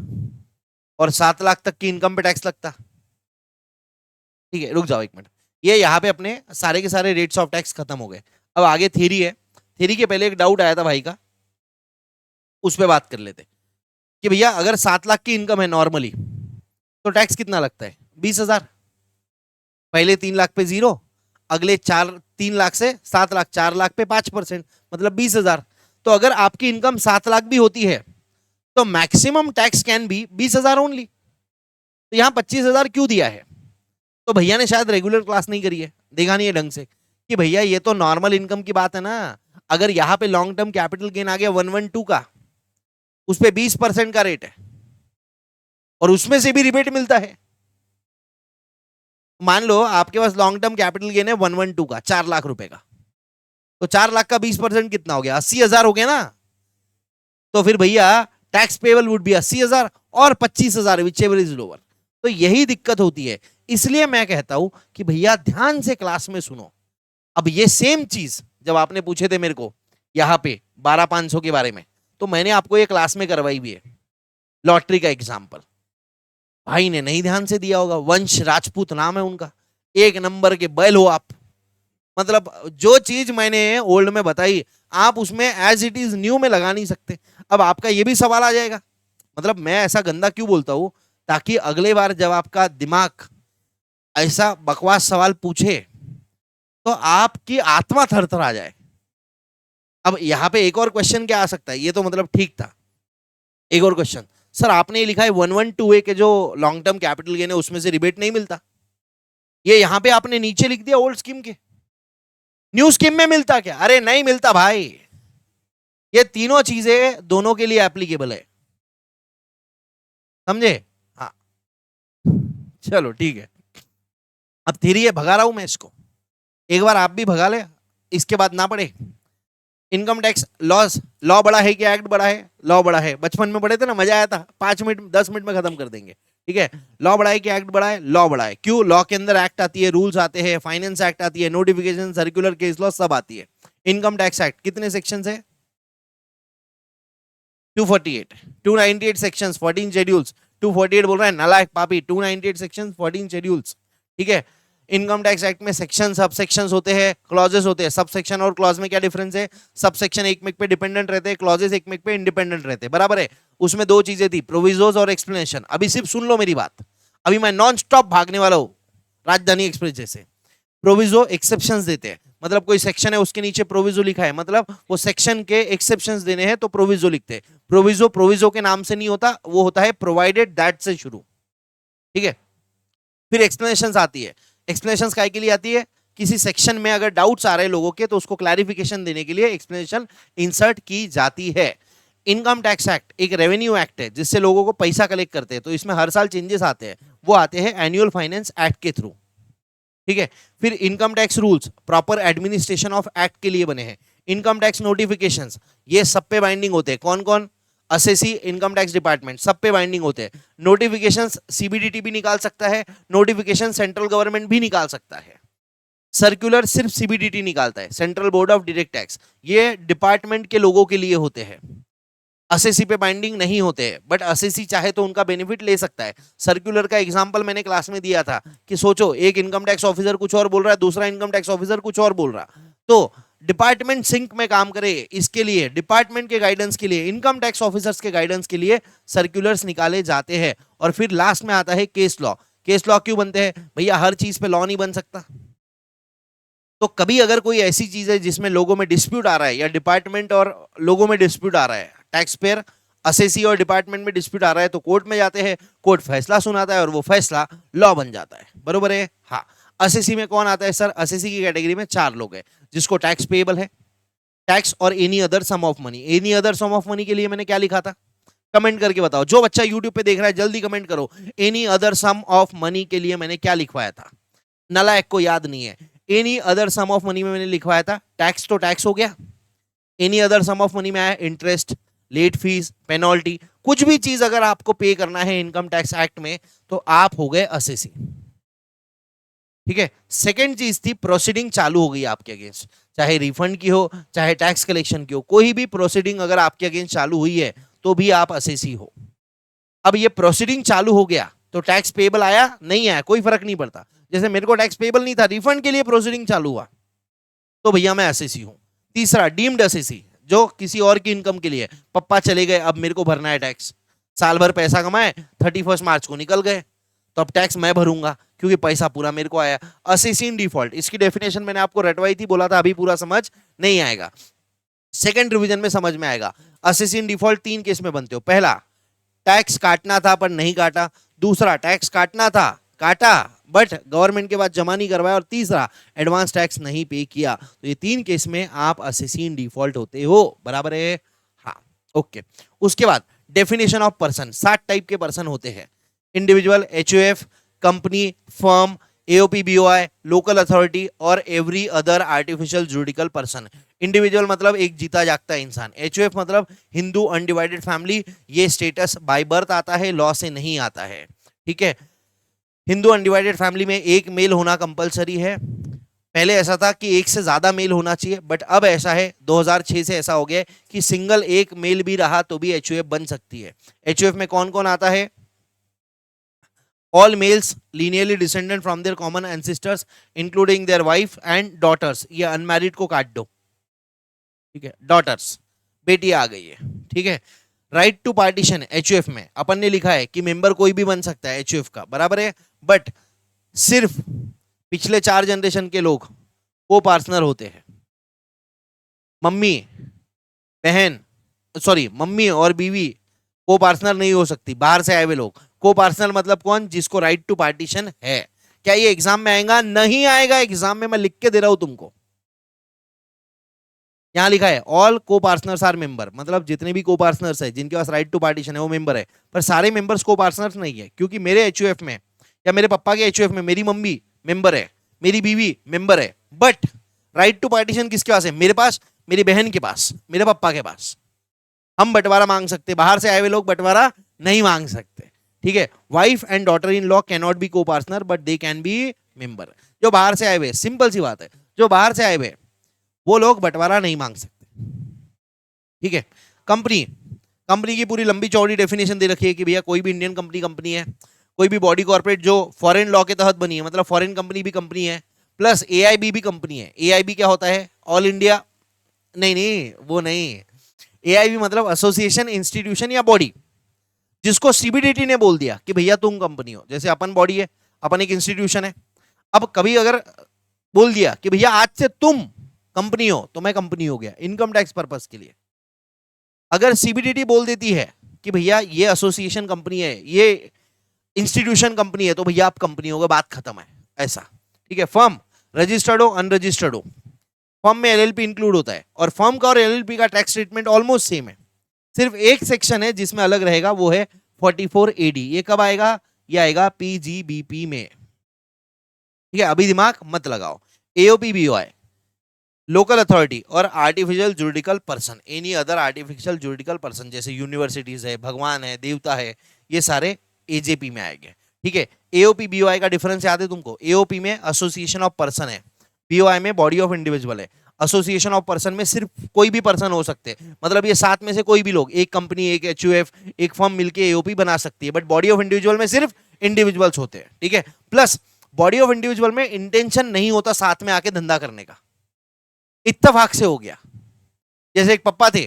और 7 लाख तक की इनकम पे टैक्स लगता। ठीक है, रुक जाओ 1 मिनट, ये यहाँ पे अपने सारे के सारे रेट्स ऑफ टैक्स खत्म हो गए। अब आगे थ्योरी है, थ्योरी के पहले एक डाउट आया था भाई का, उस पर बात कर लेते कि भैया अगर 7 लाख की इनकम है नॉर्मली तो टैक्स कितना लगता है? 20,000। पहले 3 लाख पे 0, अगले 3 लाख से 7 लाख, 4 लाख पे 5%, मतलब 20,000। तो अगर आपकी इनकम 7 लाख भी होती है तो maximum tax can be 20,000 only. तो यहां 25,000 क्यों दिया है? तो भैया ने शायद रेगुलर क्लास नहीं करी है, देखा नहीं है ढंग से कि भैया ये तो नॉर्मल इनकम की बात है ना। अगर यहां पे लॉन्ग टर्म कैपिटल गेन आ गया 112 का, उस पर 20% का रेट है और उसमें से भी रिबेट मिलता है। मान लो आपके पास लॉन्ग टर्म कैपिटल गेन है 112 का, 4 लाख रुपए का, तो 4 लाख का 20% कितना हो गया? 80,000 हो गया ना। तो फिर भैया टैक्स पेबल वुड बी 80,000 और 25,000 विच एवर इज लोअर। तो यही दिक्कत होती है, इसलिए मैं कहता हूं कि भैया ध्यान से क्लास में सुनो। अब ये सेम चीज जब आपने पूछे थे मेरे को यहां पे 12,500 के बारे में, तो मैंने आपको ये क्लास में करवाई भी है, लॉटरी का एग्जाम्पल। भाई ने नहीं ध्यान से दिया होगा, वंश राजपूत नाम है उनका, 1 नंबर के बैल हो आप। मतलब जो चीज मैंने ओल्ड में बताई आप उसमें एज इट इज न्यू में लगा नहीं सकते। अब आपका ये भी सवाल आ जाएगा, मतलब मैं ऐसा गंदा क्यों बोलता हूं, ताकि अगले बार जब आपका दिमाग ऐसा बकवास सवाल पूछे तो आपकी आत्मा थरथर आ जाए। अब यहां पे एक और क्वेश्चन क्या आ सकता है, ये तो मतलब ठीक था। एक और क्वेश्चन, सर आपने ये लिखा है 112A के जो लॉन्ग टर्म कैपिटल गेन है उसमें से रिबेट नहीं मिलता, ये यहां पे आपने नीचे लिख दिया ओल्ड स्कीम के। न्यू स्कीम में मिलता क्या? अरे नहीं मिलता भाई। ये तीनों चीजें दोनों के लिए एप्लीकेबल है, समझे? हाँ, चलो ठीक है। अब थ्योरी है, भगा रहा हूं मैं इसको, एक बार आप भी भगा ले, इसके बाद ना पढ़े। इनकम टैक्स लॉस, लॉ बड़ा है कि एक्ट बड़ा है? लॉ बड़ा है। बचपन में पढ़े थे ना, मजा आया था, 5 मिनट 10 मिनट में खत्म कर देंगे। ठीक है, लॉ बड़ा है कि एक्ट बड़ा है? लॉ बड़ा है। क्यों? लॉ के अंदर एक्ट आती है, रूल्स आते हैं, फाइनेंस एक्ट आती है, नोटिफिकेशन, सर्कुलर, केस लॉ सब आती है। इनकम टैक्स एक्ट कितने सेक्शन है? 248, 298 सेक्शंस, 14 शेड्यूल्स। 248 बोल रहा है नालायक पापी, 298 सेक्शंस, 14 शेड्यूल्स। ठीक है, इनकम टैक्स एक्ट में सेक्शन सब सेक्शंस होते हैं, क्लॉजेस होते हैं। सब सेक्शन और क्लॉज में क्या डिफरेंस है? सब सेक्शन एक में पे डिपेंडेंट रहते हैं, क्लॉजेस एक में पे इंडिपेंडेंट रहते हैं, बराबर है? उसमें दो चीजें थी, प्रोविजोस और एक्सप्लेनेशन। अभी सिर्फ सुन लो मेरी बात, अभी मैं नॉन स्टॉप भागने वाला हूं राजधानी एक्सप्रेस जैसे। प्रोविजो एक्सेप्शंस देते हैं, मतलब कोई सेक्शन है उसके नीचे प्रोविजो लिखा है, मतलब वो सेक्शन के एक्सेप्शंस देने हैं तो प्रोविजो लिखते हैं। प्रोविजो प्रोविजो के नाम से नहीं होता, वो होता है प्रोवाइडेड दैट से शुरू। ठीक है, फिर एक्सप्लेनेशंस आती है। एक्सप्लेनेशंस काय के लिए आती है? किसी सेक्शन में अगर डाउट्स आ रहे हैं लोगों के तो उसको क्लैरिफिकेशन देने के लिए एक्सप्लेनेशन इंसर्ट की जाती है। इनकम टैक्स एक्ट एक रेवेन्यू एक्ट है जिससे लोगों को पैसा कलेक्ट करते हैं, तो इसमें हर साल चेंजेस आते हैं, वो आते हैं एनुअल फाइनेंस एक्ट के थ्रू। ठीक है, फिर income tax rules proper administration of act के लिए बने हैं। इनकम टैक्स नोटिफिकेशंस ये सब पे बाइंडिंग होते हैं। कौन कौन? असेसी, इनकम टैक्स डिपार्टमेंट, सब पे बाइंडिंग होते हैं। नोटिफिकेशंस सीबीडीटी भी निकाल सकता है, नोटिफिकेशन सेंट्रल गवर्नमेंट भी निकाल सकता है। सर्कुलर सिर्फ सीबीडीटी निकालता है, central board of direct tax, ये डिपार्टमेंट के लोगों के लिए होते हैं। असेसी पे बाइंडिंग नहीं होते हैं, बट असेसी चाहे तो उनका बेनिफिट ले सकता है। सर्कुलर का एग्जांपल मैंने क्लास में दिया था कि सोचो एक इनकम टैक्स ऑफिसर कुछ और बोल रहा है, दूसरा इनकम टैक्स ऑफिसर कुछ और बोल रहा, तो डिपार्टमेंट सिंक में काम करे, इसके लिए डिपार्टमेंट के गाइडेंस के लिए, इनकम टैक्स ऑफिसर्स के गाइडेंस के लिए सर्कुलर्स निकाले जाते हैं। और फिर लास्ट में आता है केस लॉ। केस लॉ क्यों बनते हैं भैया? हर चीज पे लॉ नहीं बन सकता, तो कभी अगर कोई ऐसी चीज है जिसमें लोगों में डिस्प्यूट आ रहा है, या डिपार्टमेंट और लोगों में डिस्प्यूट आ रहा है, टैक्स पेयर असेसी और डिपार्टमेंट में डिस्प्यूट आ रहा है, तो कोर्ट में जाते हैं, कोर्ट फैसला सुनाता है और वो फैसला लॉ बन जाता है, बरोबर है? हाँ। असेसी में कौन आता है सर? असेसी की कैटेगरी में 4 लोग हैं, जिसको टैक्स पेएबल है, टैक्स और any other sum of money. Any other sum of money के लिए मैंने क्या लिखा था? कमेंट करके बताओ, जो बच्चा यूट्यूब पे देख रहा है जल्दी कमेंट करो, any other sum of money के लिए मैंने क्या लिखवाया था? नालायक को याद नहीं है। Any other sum of money में मैंने लिखवाया था टैक्स, तो टैक्स हो गया। Any other sum of money में आया इंटरेस्ट, लेट फीस, पेनल्टी, कुछ भी चीज अगर आपको पे करना है इनकम टैक्स एक्ट में तो आप हो गए असेसी। ठीक है, सेकंड चीज थी प्रोसीडिंग चालू हो गई आपके अगेंस्ट, चाहे रिफंड की हो चाहे टैक्स कलेक्शन की हो, कोई भी प्रोसीडिंग अगर आपके अगेंस्ट चालू हुई है तो भी आप असेसी हो। अब ये प्रोसीडिंग चालू हो गया तो टैक्स पेबल आया नहीं आया कोई फर्क नहीं पड़ता। जैसे मेरे को टैक्स पेबल नहीं था, रिफंड के लिए प्रोसीडिंग चालू हुआ तो भैया मैं असेसी हूं। तीसरा डीम्ड असेसी, जो किसी और की इनकम के लिए, पप्पा चले गए अब मेरे को भरना है टैक्स, साल भर पैसा कमाए 31 मार्च को निकल गए, तो अब टैक्स मैं भरूंगा क्योंकि पैसा पूरा मेरे को आया। असेसी इन डिफॉल्ट, इसकी डेफिनेशन मैंने आपको रटवाई थी, बोला था अभी पूरा समझ नहीं आएगा, सेकंड रिवीजन में समझ में आएगा। असेसी इन डिफॉल्ट 3 केस में बनते हो। पहला, टैक्स काटना था पर नहीं काटा। दूसरा, टैक्स काटना था काटा बट गवर्नमेंट के पास जमा नहीं करवाया। और तीसरा, एडवांस टैक्स नहीं पे किया। तो ये 3 केस में आप असेसी इन डिफॉल्ट होते हो, बराबर है? हाँ, ओके। उसके बाद डेफिनेशन ऑफ पर्सन, 7 टाइप के पर्सन होते हैं। Individual, HUF, company, firm, AOP, BOI, local authority और every other artificial judicial person. Individual मतलब एक जीता जागता इंसान। एचयूएफ मतलब हिंदू अनडिवाइडेड फैमिली, ये स्टेटस बाय बर्थ आता है, लॉ से नहीं आता है। ठीक है, हिंदू अनडिवाइडेड फैमिली में एक मेल होना कंपलसरी है। पहले ऐसा था कि एक से ज्यादा मेल होना चाहिए, बट अब ऐसा है 2006 से ऐसा हो गया कि सिंगल एक मेल भी रहा तो भी एचयूएफ बन सकती है। एचयूएफ में कौन कौन आता है? all males lineally descended from their common ancestors including their wife and daughters। ये अनमैरिड को काट दो, ठीक है, डॉटर्स, बेटी आ गई है। ठीक है, राइट टू पार्टीशन, एचयूएफ में अपन ने लिखा है कि मेंबर कोई भी बन सकता है एचयूएफ का, बराबर है, बट सिर्फ पिछले 4 जनरेशन के लोग को पार्टनर होते हैं। मम्मी बहन, सॉरी, मम्मी और बीवी को पार्टनर नहीं हो सकती, बाहर से आए हुए लोग। को पार्टनर मतलब कौन? जिसको राइट टू पार्टीशन है। क्या ये एग्जाम में आएगा? नहीं आएगा एग्जाम में, मैं लिख के दे रहा हूं तुमको। यहाँ लिखा है ऑल को पार्टनर्स आर मेंबर, मतलब जितने भी को पार्टनर्स है जिनके पास राइट टू पार्टीशन है वो मेंबर है, पर सारे मेंबर्स को पार्टनर्स नहीं है, क्योंकि मेरे एचयूएफ में या मेरे पापा के एचयूएफ में मेरी मम्मी मेंबर है, मेरी बीवी मेंबर है, बट राइट टू पार्टीशन किसके पास है? मेरे पास, मेरी बहन के पास, मेरे पापा के पास। हम बंटवारा मांग सकते, बाहर से आए हुए लोग बंटवारा नहीं मांग सकते, ठीक है। Wife and daughter in law can not be co partner but they can be member. जो बाहर से आए हुए, सिंपल सी बात है, जो बाहर से आए हुए वो लोग बंटवारा नहीं मांग सकते, ठीक है। कंपनी, कंपनी की पूरी लंबी चौड़ी डेफिनेशन दे रखी है कि भैया कोई भी इंडियन कंपनी है, कोई भी बॉडी कॉर्पोरेट जो फॉरेन लॉ के तहत बनी है, मतलब फॉरेन कंपनी भी कंपनी है, प्लस एआईबी भी कंपनी है। एआईबी क्या होता है? ऑल इंडिया, नहीं नहीं वो नहीं, एआईबी मतलब एसोसिएशन, इंस्टीट्यूशन या बॉडी, जिसको सीबीडीटी ने बोल दिया कि भैया तुम कंपनी हो। जैसे अपन बॉडी है, अपन एक इंस्टीट्यूशन है, अब कभी अगर बोल दिया कि भैया आज से तुम कंपनी हो, तो मैं कंपनी हो गया इनकम टैक्स पर्पस के लिए। अगर सीबीडीटी बोल देती है कि भैया ये एसोसिएशन कंपनी है, ये इंस्टीट्यूशन कंपनी है, तो भैया आप कंपनी हो गए, बात खत्म है, ऐसा, ठीक है। फर्म रजिस्टर्ड हो अनरजिस्टर्ड हो, फर्म में एलएलपी इंक्लूड होता है, और फर्म का और एलएलपी का टैक्स ट्रीटमेंट ऑलमोस्ट सेम है, सिर्फ एक सेक्शन है जिसमें अलग रहेगा, वो है 44 एडी। ये कब आएगा? ये आएगा पीजीबीपी में, ठीक है। अभी दिमाग मत लगाओ। एओपी बीओआई लोकल अथॉरिटी और artificial juridical person, any other artificial juridical person, जैसे यूनिवर्सिटीज है, भगवान है, देवता है, ये सारे एजेपी में आएंगे, ठीक है। एओपी बीओआई का डिफरेंस याद है तुमको? एओपी में एसोसिएशन ऑफ पर्सन है, बीओआई में बॉडी ऑफ इंडिविजुअल है। एसोसिएशन ऑफ पर्सन में सिर्फ कोई भी पर्सन हो सकते हैं, मतलब ये सात में से कोई भी लोग, एक कंपनी, एक एचयूएफ, एक फर्म मिलके एओपी बना सकती है, बट बॉडी ऑफ इंडिविजुअल में सिर्फ इंडिविजुअल्स होते हैं, ठीक है। प्लस बॉडी ऑफ इंडिविजुअल में इंटेंशन नहीं होता साथ में आके धंधा करने का, इत्तेफाक से हो गया। जैसे एक पप्पा थे,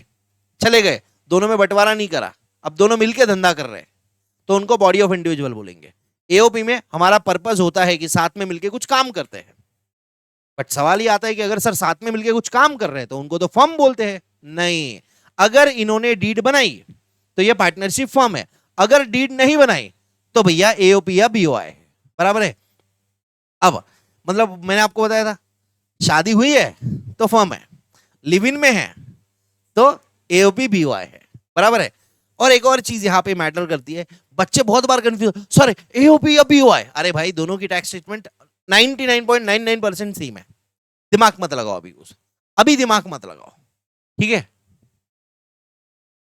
चले गए, दोनों में बंटवारा नहीं करा, अब दोनों मिलके धंधा कर रहे हैं, तो उनको बॉडी ऑफ इंडिविजुअल बोलेंगे। एओपी में हमारा पर्पस होता है कि साथ में मिलके कुछ काम करते हैं, बट सवाल ये आता है कि अगर सर साथ में मिलके कुछ काम कर रहे हैं तो उनको तो फर्म बोलते हैं। नहीं, अगर इन्होंने डीड बनाई तो ये पार्टनरशिप फर्म है, अगर डीड नहीं बनाई तो भैया एओपी या बीओआई है, बराबर है। अब मतलब मैंने आपको बताया था, शादी हुई है तो फर्म है, लिव इन में है तो एओपी बीओआई है, बराबर है। और एक और चीज यहां पे मैटर करती है, बच्चे बहुत बार कंफ्यूज, सर एओपी या बीओआई, अरे भाई दोनों की टैक्स ट्रीटमेंट 99.99% सेम है, दिमाग मत लगाओ अभी दिमाग मत लगाओ, ठीक है।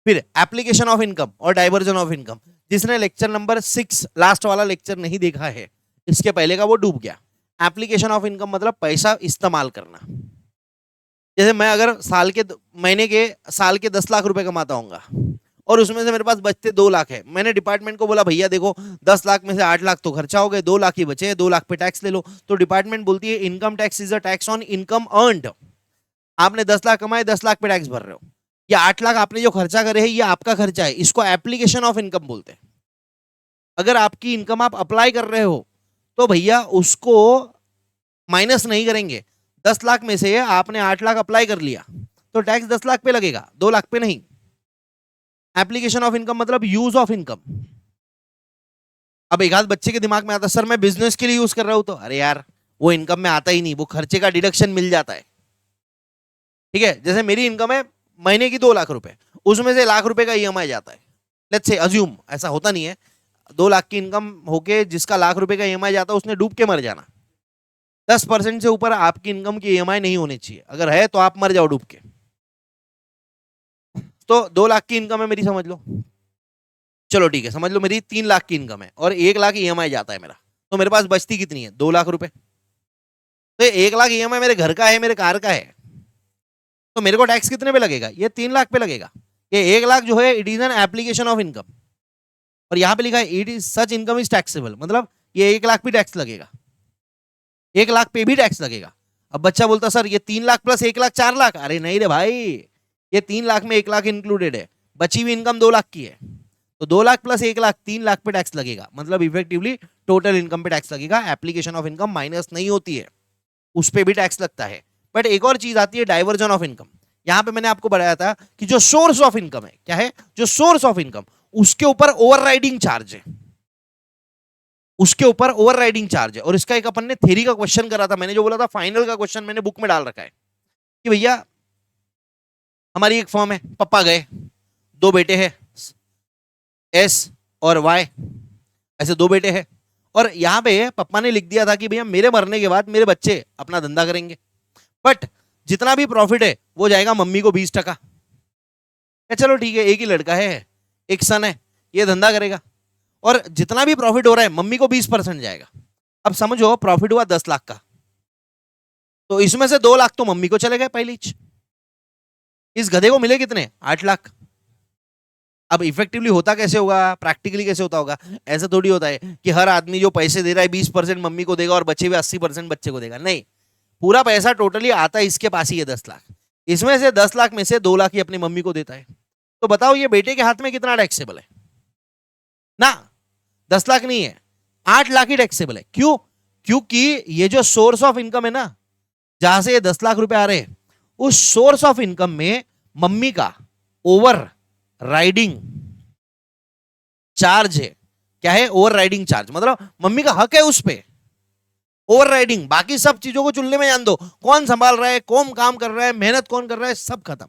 फिर एप्लीकेशन ऑफ इनकम और डाइवर्जन ऑफ इनकम, जिसने लेक्चर नंबर 6 लास्ट वाला लेक्चर नहीं देखा है, इसके पहले का वो डूब गया। एप्लीकेशन ऑफ इनकम मतलब पैसा इस्तेमाल करना। जैसे मैं अगर महीने के साल के 10 लाख रुपए कमाता हूँ और उसमें से मेरे पास बचते 2 लाख है, मैंने डिपार्टमेंट को बोला भैया देखो 10 लाख में से 8 लाख तो खर्चा हो गए, 2 लाख ही बचे, 2 लाख पे टैक्स ले लो, तो डिपार्टमेंट बोलती है income tax is a tax on income earned. आपने 10 लाख कमाए, 10 लाख पे टैक्स भर रहे हो, या 8 लाख आपने जो खर्चा करे है ये आपका खर्चा है, इसको एप्लीकेशन ऑफ इनकम बोलते हैं। अगर आपकी इनकम आप अप्लाई कर रहे हो तो भैया उसको माइनस नहीं करेंगे। 10 लाख में से आपने 8 लाख अप्लाई कर लिया तो टैक्स 10 लाख पे लगेगा, 2 लाख पे नहीं। एप्लीकेशन ऑफ इनकम मतलब यूज ऑफ इनकम। अब एक आध बच्चे के दिमाग में आता सर मैं बिजनेस के लिए यूज कर रहा हूं, तो अरे यार वो इनकम में आता ही नहीं, वो खर्चे का डिडक्शन मिल जाता है, ठीक है। जैसे मेरी इनकम है महीने की 2 लाख रुपए, उसमें से लाख रुपए का ईएमआई जाता है, लेट्स से अज्यूम, ऐसा होता नहीं है, 2 लाख की इनकम होके जिसका लाख रुपए का ईएमआई जाता है उसने डूब के मर जाना। 10% से ऊपर आपकी इनकम की ईएमआई नहीं होनी चाहिए, अगर है तो आप मर जाओ डूब के। तो 2 लाख की इनकम है मेरी, समझ लो, चलो ठीक है समझ लो मेरी 3 लाख की इनकम है और 1 लाख ईएमआई जाता है मेरा, तो मेरे पास बचती कितनी है? 2 लाख रुपए। तो 1 लाख ईएमआई मेरे घर का है, मेरे कार का है, तो मेरे को टैक्स कितने पे लगेगा? ये 3 लाख पे लगेगा। ये 1 लाख जो है it is an application of income, और यहां पे लिखा है it is such income is taxable, मतलब ये 1 लाख भी टैक्स लगेगा, 1 लाख पे भी टैक्स लगेगा। अब बच्चा बोलता सर ये 3 लाख प्लस 1 लाख 4 लाख, अरे नहीं रे भाई, ये 3 लाख में 1 लाख इंक्लूडेड है, बची हुई इनकम 2 लाख की है, तो 2 लाख प्लस 1 लाख 3 लाख पे टैक्स लगेगा, मतलब इफेक्टिवली टोटल इनकम पे टैक्स लगेगा। एप्लीकेशन ऑफ इनकम माइनस नहीं होती है, उस पर भी टैक्स लगता है। बट एक और चीज आती है डाइवर्जन ऑफ इनकम। यहां पे मैंने आपको बताया था कि जो सोर्स ऑफ इनकम है, क्या है? जो सोर्स ऑफ इनकम, उसके ऊपर ओवरराइडिंग चार्ज है, उसके ऊपर ओवरराइडिंग चार्ज है। और इसका एक अपन ने थ्योरी का क्वेश्चन करा था, मैंने जो बोला था फाइनल का क्वेश्चन मैंने बुक में डाल रखा है कि भैया हमारी एक फर्म है, पापा गए, दो बेटे हैं, एस और वाई, ऐसे दो बेटे हैं। और यहाँ पे पापा ने लिख दिया था कि भैया मेरे मरने के बाद मेरे बच्चे अपना धंधा करेंगे, बट जितना भी प्रॉफिट है वो जाएगा मम्मी को 20%। चलो ठीक है, एक ही लड़का है, एक सन है, ये धंधा करेगा, और जितना भी प्रॉफिट हो रहा है मम्मी को 20% जाएगा। अब समझो प्रॉफिट हुआ 10 लाख का, तो इसमें से 2 लाख तो मम्मी को चले गए पहली। इस गधे को मिले कितने? 8 लाख। अब इफेक्टिवली होता कैसे होगा, प्रैक्टिकली कैसे होता होगा? ऐसा थोड़ी होता है कि हर आदमी जो पैसे दे रहा है 20% मम्मी को देगा और बचे हुए 80% बच्चे को देगा, नहीं, पूरा पैसा टोटली आता है इसके पास ही है 10 लाख, इसमें से 10 लाख में से 2 लाख ही अपनी मम्मी को देता है। तो बताओ ये बेटे के हाथ में कितना टैक्सेबल है? ना 10 लाख नहीं है, 8 लाख ही टैक्सेबल है। क्यों? क्योंकि ये जो सोर्स ऑफ इनकम है ना, जहां से ये 10 लाख रुपए आ रहे हैं, उस सोर्स ऑफ इनकम में मम्मी का ओवर राइडिंग चार्ज है। क्या है? ओवर राइडिंग चार्ज, मतलब मम्मी का हक है उस पे, ओवर राइडिंग। बाकी सब चीजों को चुनने में जान दो, कौन संभाल रहा है, कौन काम कर रहा है, मेहनत कौन कर रहा है, सब खत्म।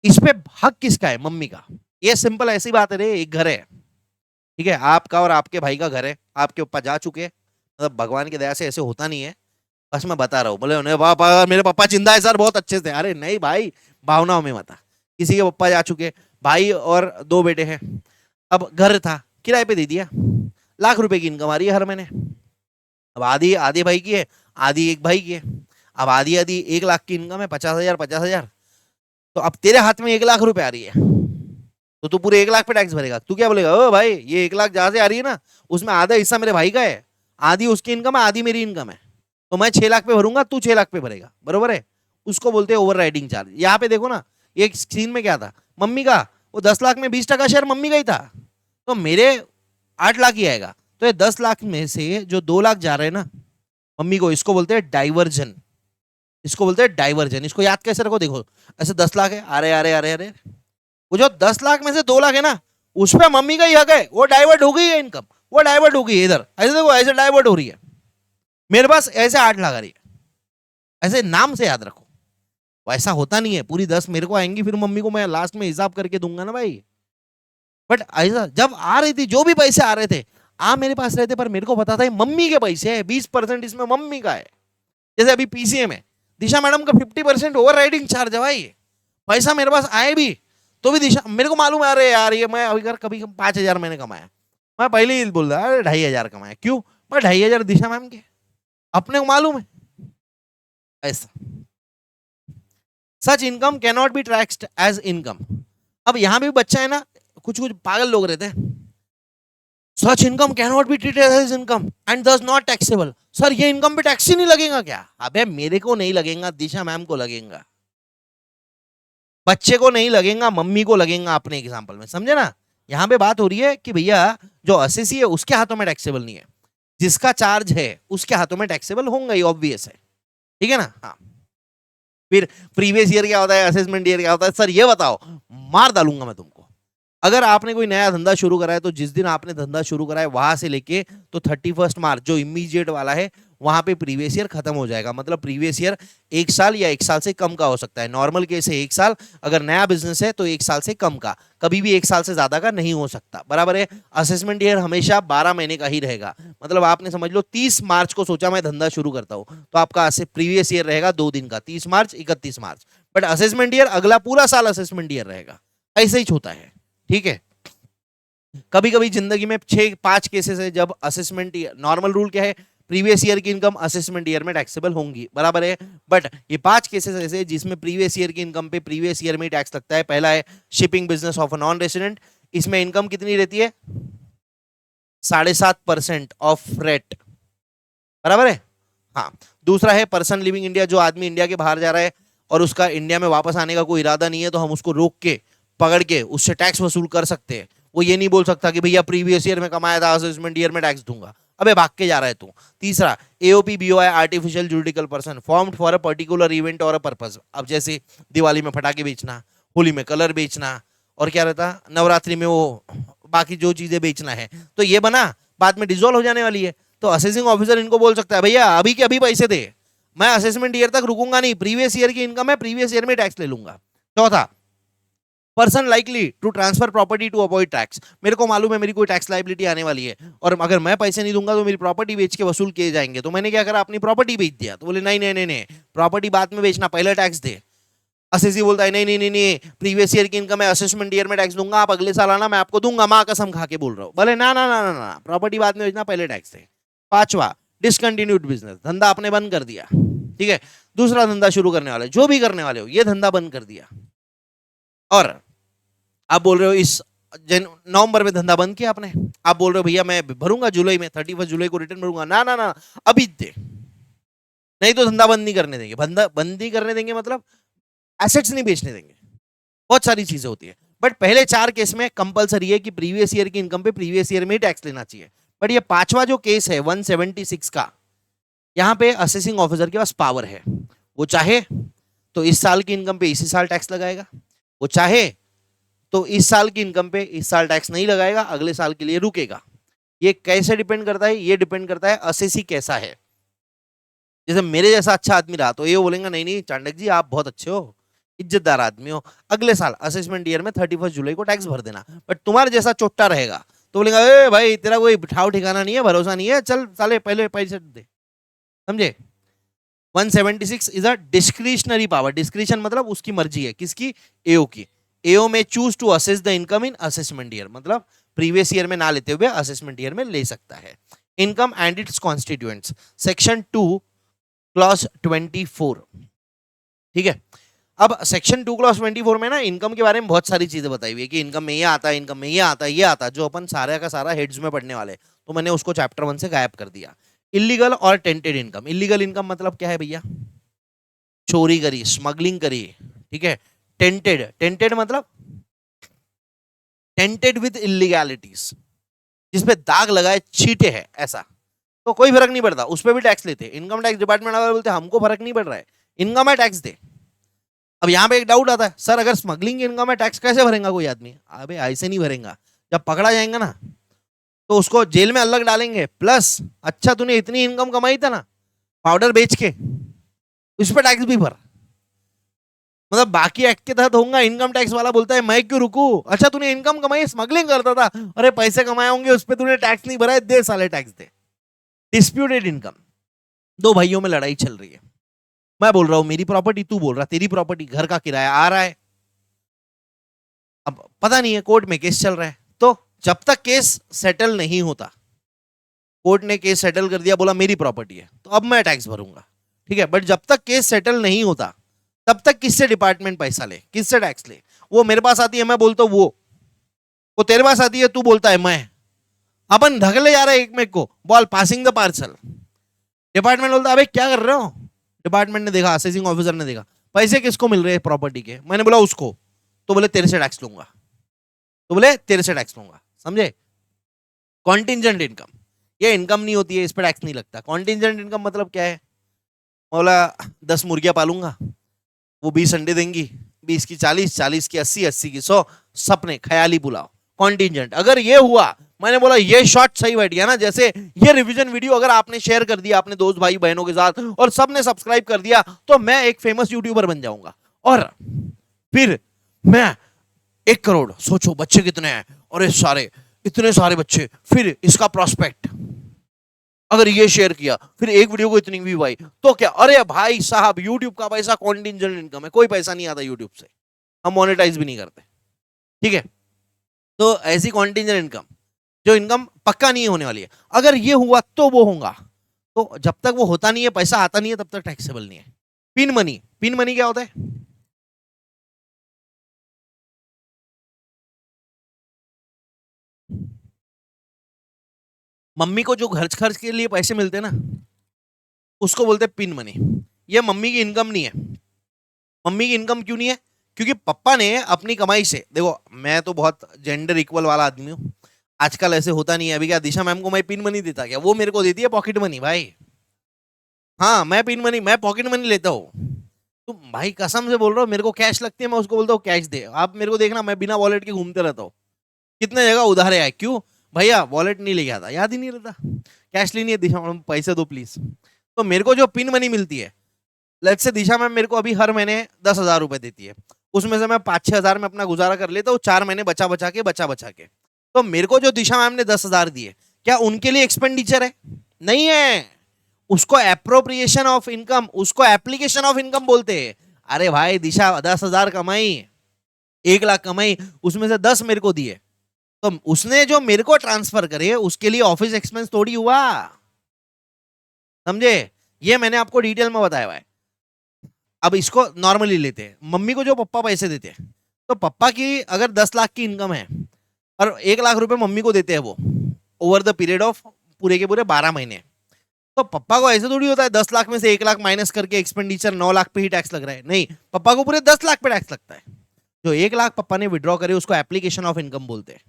इस पे हक किसका है? मम्मी का। ये सिंपल ऐसी बात है रे, एक घर है, ठीक है, आपका और आपके भाई का घर है, आपके ऊपर जा चुके, मतलब भगवान की दया से ऐसे होता नहीं है, बस मैं बता रहा हूँ। बोले उन्हें पापा, मेरे पापा जिंदा है सर, बहुत अच्छे से। अरे नहीं भाई, भावनाओं में मत आ। किसी के पापा जा चुके, भाई और 2 बेटे हैं, अब घर था किराए पे दे दिया, लाख रुपए की इनकम आ रही है हर महीने। अब आधी आधे भाई की है, आधी एक भाई की है। अब आधी आधी 1 लाख की इनकम है, 50,000 50,000, तो अब तेरे हाथ में 1 लाख रुपए आ रही है, तो तू पूरे 1 लाख पे टैक्स भरेगा। तू क्या बोलेगा? ओ भाई, ये 1 लाख जहां से आ रही है ना, उसमें आधा हिस्सा मेरे भाई का है, आधी उसकी इनकम है, आधी मेरी इनकम है, तो मैं 6 लाख पे भरूंगा, तू 6 लाख पे भरेगा, बरोबर है? उसको बोलते हैं ओवर राइडिंग चार्ज। यहाँ पे देखो ना, एक सीन में क्या था, मम्मी का वो 10 लाख में 20% शेयर मम्मी का ही था, तो मेरे 8 लाख ही आएगा। तो ये 10 लाख में से जो 2 लाख जा रहे हैं ना मम्मी को, इसको बोलते हैं डाइवर्जन, इसको बोलते हैं डाइवर्जन। इसको याद कैसे रखो, देखो ऐसे 10 लाख है, अरे अरे अरे अरे, वो जो 10 लाख में से 2 लाख है ना, उस पर मम्मी का ही हक है, वो डाइवर्ट हो गई है इनकम, वो डाइवर्ट हो गई है इधर, ऐसे देखो, ऐसे डाइवर्ट हो रही है। मेरे पास ऐसे 8 लाख आ रही है, ऐसे नाम से याद रखो। वैसा होता नहीं है, पूरी 10 मेरे को आएंगी, फिर मम्मी को मैं लास्ट में हिसाब करके दूंगा ना भाई। बट ऐसा जब आ रही थी, जो भी पैसे आ रहे थे, मेरे पास रहते, पर मेरे को पता था मम्मी के पैसे है, 20% इसमें मम्मी का है। जैसे अभी पीसीएम है, दिशा मैडम का 50% ओवर राइडिंग चार्ज है भाई। पैसा मेरे पास आए भी तो भी दिशा, मेरे को मालूम है, अरे यार ये मैं अभी कभी 5,000 मैंने कमाया, मैं पहले ही बोल रहा, अरे 2,500 कमाया। क्यों? मैं 2,500 दिशा मैम के, अपने को मालूम है। ऐसा such income can not be taxed as income. अब यहां भी बच्चा है ना, कुछ कुछ पागल लोग रहते हैं, such income can not be treated as income and thus not taxable. Sir ये इनकम पे टैक्स ही नहीं लगेगा क्या? अबे मेरे को नहीं लगेगा, दिशा मैम को लगेगा, बच्चे को नहीं लगेगा, मम्मी को लगेगा। अपने एग्जाम्पल में समझे ना, यहां पे बात हो रही है कि भैया जो असेसी है उसके हाथों में टैक्सेबल नहीं है, जिसका चार्ज है उसके हाथों में टैक्सेबल होंगे, ऑब्वियस है, ठीक है ना? हाँ, फिर प्रीवियस ईयर क्या होता है, असेसमेंट ईयर क्या होता है, सर ये बताओ, मार डालूंगा मैं तुमको। अगर आपने कोई नया धंधा शुरू करा है, तो जिस दिन आपने धंधा शुरू करा है वहां से लेके तो 31 मार्च जो इमीडिएट वाला है, वहां पे प्रीवियस ईयर खत्म हो जाएगा। मतलब प्रीवियस ईयर 1 साल या 1 साल से कम का हो सकता है, नॉर्मल केस है 1 साल, अगर नया बिजनेस है तो 1 साल से कम का, कभी भी 1 साल से ज्यादा का नहीं हो सकता, बराबर है? असेसमेंट ईयर हमेशा 12 महीने का ही रहेगा। मतलब आपने समझ लो 30 मार्च को सोचा मैं धंधा शुरू करता हूं, तो आपका प्रीवियस ईयर रहेगा 2 दिन का, 30 मार्च 31 मार्च, बट असेसमेंट ईयर अगला पूरा साल असेसमेंट ईयर रहेगा। ऐसे ही होता है, ठीक है? कभी कभी जिंदगी में 6-5 केसेस है जब असेसमेंट ईयर, नॉर्मल रूल क्या है, प्रीवियस ईयर की इनकम असेसमेंट ईयर में टैक्सेबल होंगी, बराबर है? बट ये 5 केसेस ऐसे हैं जिसमें प्रीवियस ईयर की इनकम पे प्रीवियस ईयर में टैक्स लगता है। पहला है shipping business of a non resident, इसमें इनकम कितनी रहती है? 7.5% ऑफ रेट, बराबर है? हाँ। दूसरा है पर्सन लिविंग इंडिया, जो आदमी इंडिया के बाहर जा रहा है और उसका इंडिया में वापस आने का कोई इरादा नहीं है, तो हम उसको रोक के पकड़ के उससे टैक्स वसूल कर सकते हैं। वो ये नहीं बोल सकता कि भैया प्रीवियस ईयर में कमाया था, असेसमेंट ईयर में टैक्स दूंगा, अबे भाग के जा रहा है तू। तीसरा AOP BOI, artificial juridical person formed for a particular event और अ पर्पस। अब जैसे दिवाली में पटाखे बेचना, होली में कलर बेचना, और क्या रहता, नवरात्रि में वो बाकी जो चीजें बेचना है, तो ये बना, बाद में डिसॉल्व हो जाने वाली है, तो असेसिंग ऑफिसर इनको बोल सकता है भैया अभी के अभी पैसे दे, मैं असेसमेंट ईयर तक रुकूंगा नहीं, प्रीवियस ईयर की इनकम है, प्रीवियस ईयर में टैक्स ले लूंगा। चौथा, person likely to transfer property to avoid tax. मेरे को मालूम है मेरी कोई टैक्स लाइबिलिटी आने वाली है और अगर मैं पैसे नहीं दूंगा तो मेरी प्रॉपर्टी बेच के वसूल किए जाएंगे, तो मैंने क्या करा, अपनी प्रॉपर्टी बेच दिया। तो बोले नहीं नहीं नहीं नहीं, प्रॉपर्टी बाद में बेचना, पहले टैक्स दे। असेसी बोलता है नहीं नहीं नहीं नहीं, प्रीवियस ईयर की इनकम है, असेसमेंट ईयर में टैक्स दूंगा, आप अगले साल आना, मैं आपको दूंगा, माँ कसम खा के बोल रहा हूँ। बोले ना ना ना ना ना, प्रॉपर्टी बाद में बेचना, पहले टैक्स दे। पांचवा, डिसकंटिन्यूड बिजनेस, धंधा आपने बंद कर दिया, ठीक है, दूसरा धंधा शुरू करने वाले, जो भी करने वाले हो, ये धंधा बंद कर दिया और आप बोल रहे हो इस नवंबर में धंधा बंद किया आपने, आप बोल रहे हो भैया मैं भरूंगा जुलाई में, 31 जुलाई को रिटर्न भरूंगा। ना ना ना, अभी दे, नहीं तो धंधा बंद नहीं करने देंगे। धंधा बंद नहीं करने देंगे मतलब एसेट्स नहीं बेचने देंगे, बहुत सारी चीजें होती है। बट पहले 4 केस में कंपलसरी है कि प्रीवियस ईयर की इनकम पे प्रीवियस ईयर में ही टैक्स लेना चाहिए। बट ये पांचवा जो केस है 176 का, यहाँ पे असेसिंग ऑफिसर के पास पावर है, वो चाहे तो इस साल की इनकम पे इसी साल टैक्स लगाएगा, वो चाहे तो इस साल की इनकम पे इस साल टैक्स नहीं लगाएगा, अगले साल के लिए रुकेगा। ये कैसे डिपेंड करता है, ये डिपेंड करता है असेसी कैसा है। जैसे मेरे जैसा अच्छा आदमी रहा तो ये बोलेंगे नहीं नहीं चांडक जी आप बहुत अच्छे हो, इज्जतदार आदमी हो, अगले साल असेसमेंट ईयर में 31 जुलाई को टैक्स भर देना। बट तुम्हारे जैसा चोट्टा रहेगा तो बोलेगा ए भाई तेरा कोई ठाव ठिकाना नहीं है, भरोसा नहीं है, चल साले पहले पैसे दे। समझे? 176 is a discretionary power. Discretion मतलब उसकी मर्जी है, किसकी? एओ की। एओ में choose to assess the income in assessment year, मतलब प्रीवियस ईयर में ना लेते हुए असेसमेंट ईयर में ले सकता है। Income and it's constituents, section 2 clause 24, ठीक है। अब सेक्शन 2 क्लॉज 24 में ना इनकम के बारे में बहुत सारी चीजें बताई हुई है कि इनकम में ये आता है, इनकम में ये आता है, ये आता है, जो अपन सारा का सारा हेड्स में पढ़ने वाले, तो मैंने उसको चैप्टर 1 से गायब कर दिया। इलीगल और टेंटेड इनकम। इलीगल इनकम मतलब क्या है भैया? चोरी करी, स्मगलिंग करी, ठीक है। टेंटेड, टेंटेड मतलब टेंटेड विद इलीगैलिटीज, जिसपे दाग लगाए, छीटे है ऐसा, तो कोई फर्क नहीं पड़ता, उस पर भी टैक्स लेते। इनकम टैक्स डिपार्टमेंट वाले बोलते हमको फर्क नहीं पड़ रहा है, इनकम है टैक्स दे। अब यहाँ पे एक डाउट आता है, सर अगर स्मगलिंग की इनकम है टैक्स कैसे भरेगा कोई आदमी? अबे ऐसे नहीं भरेगा, जब पकड़ा जाएगा ना तो उसको जेल में अलग डालेंगे, प्लस अच्छा तूने इतनी इनकम कमाई था ना पाउडर बेच के, उस पर टैक्स भी भर। मतलब बाकी एक्ट के तहत होगा, इनकम टैक्स वाला बोलता है मैं क्यों रुकू, अच्छा तूने इनकम कमाई, स्मगलिंग करता था, अरे पैसे कमाए होंगे उस पर तूने टैक्स नहीं भरा है, दे साले टैक्स दे। डिस्प्यूटेड इनकम, दो भाइयों में लड़ाई चल रही है, मैं बोल रहा हूं मेरी प्रॉपर्टी, तू बोल रहा तेरी प्रॉपर्टी, घर का किराया आ रहा है, अब पता नहीं है, कोर्ट में केस चल रहा है, तो जब तक केस सेटल नहीं होता, कोर्ट ने केस सेटल कर दिया, बोला मेरी प्रॉपर्टी है तो अब मैं टैक्स भरूंगा, ठीक है। बट जब तक केस सेटल नहीं होता तब तक किससे डिपार्टमेंट पैसा ले, किससे टैक्स ले? वो मेरे पास आती है मैं बोलता हूँ वो तेरे पास आती है तू बोलता है मैं, अपन धगले जा रहे हैं एक में को, ball passing the parcel. Department बोलता है अबे क्या कर रहे हो? डिपार्टमेंट ने देखा, असेसिंग ऑफिसर ने देखा पैसे किसको मिल रहे हैं प्रॉपर्टी के, मैंने बोला उसको, तो बोले तेरे से टैक्स लूंगा, तो बोले तेरे से टैक्स लूंगा। समझे? कॉन्टिजेंट इनकम, ये इनकम नहीं होती है, इस पर टैक्स नहीं लगता। कॉन्टिजेंट इनकम मतलब क्या है? बोला 10 मुर्गियां पालूंगा, वो 20 अंडे देंगी, 20 की 40, 40 की 80, 80 की 100, सपने ख्याली बुलाओ, कॉन्टिजेंट। अगर ये हुआ, मैंने बोला ये शॉट सही बैठ गया ना, जैसे ये रिवीजन वीडियो अगर आपने शेयर कर दिया अपने दोस्त भाई बहनों के साथ और सबने सब्सक्राइब कर दिया, तो मैं एक फेमस यूट्यूबर बन जाऊंगा और फिर मैं 1 करोड़, सोचो बच्चे कितने हैं, और सारे इतने सारे बच्चे, फिर इसका प्रोस्पेक्ट अगर ये शेयर किया, फिर एक वीडियो को इतनी व्यू आई, तो क्या, अरे भाई साहब यूट्यूब का पैसा कॉन्टिजेंट इनकम है, कोई पैसा नहीं आता यूट्यूब से, हम मोनेटाइज भी नहीं करते, ठीक है। तो ऐसी कॉन्टिजेंट इनकम, जो इनकम पक्का नहीं होने वाली है, अगर ये हुआ तो वो होगा, तो जब तक वो होता नहीं है, पैसा आता नहीं है, तब तक टैक्सेबल नहीं है। पिन मनी, पिन मनी क्या होता है? मम्मी को जो खर्च खर्च के लिए पैसे मिलते हैं ना, उसको बोलते हैं पिन मनी। ये मम्मी की इनकम नहीं है। मम्मी की इनकम क्यों नहीं है? क्योंकि पापा ने अपनी कमाई से, देखो मैं तो बहुत जेंडर इक्वल वाला आदमी हूँ, आजकल ऐसे होता नहीं है। अभी क्या दिशा मैम को मैं पिन मनी देता क्या? वो मेरे को देती है पॉकेट मनी भाई। हाँ मैं पिन मनी, मैं पॉकेट मनी लेता हूँ। तुम भाई कसम से बोल रहा हो, मेरे को कैश लगती है, मैं उसको बोलता हूँ कैश दे। आप मेरे को देखना, मैं बिना वॉलेट के घूमते रहता हूँ, कितने जगह उधारे आए, क्यों भैया? वॉलेट नहीं लेके आता, याद ही नहीं रहता, कैश लेनी है, दिशा मैम पैसे दो प्लीज। तो मेरे को जो पिन मनी मिलती है, लेट्स से दिशा मैम मेरे को अभी हर महीने 10,000 रुपए देती है, उसमें से मैं 5-6 हजार में अपना गुजारा कर लेता हूँ, 4 महीने बचा बचा के। तो मेरे को जो दिशा मैम ने 10 हजार दिए, क्या उनके लिए एक्सपेंडिचर है? नहीं है। उसको एप्रोप्रिएशन ऑफ इनकम, उसको एप्लीकेशन ऑफ इनकम बोलते हैं। अरे भाई दिशा 10 हजार कमाई, 1 लाख कमाई, उसमें से 10 मेरे को दिए, तो उसने जो मेरे को ट्रांसफर करे उसके लिए ऑफिस एक्सपेंस थोड़ी हुआ। समझे? ये मैंने आपको डिटेल में बताया हुआ है। अब इसको नॉर्मली लेते हैं, मम्मी को जो पप्पा पैसे देते हैं, तो पप्पा की अगर 10 लाख की इनकम है और 1 लाख रुपए मम्मी को देते हैं वो ओवर द पीरियड ऑफ पूरे के पूरे 12 महीने, तो पप्पा को ऐसे थोड़ी होता है 10 लाख में से 1 लाख माइनस करके एक्सपेंडिचर 9 लाख पे ही टैक्स लग रहा है। नहीं, पप्पा को पूरे 10 लाख पे टैक्स लगता है। जो 1 लाख पप्पा ने विड्रॉ करे उसको एप्लीकेशन ऑफ इनकम बोलते हैं,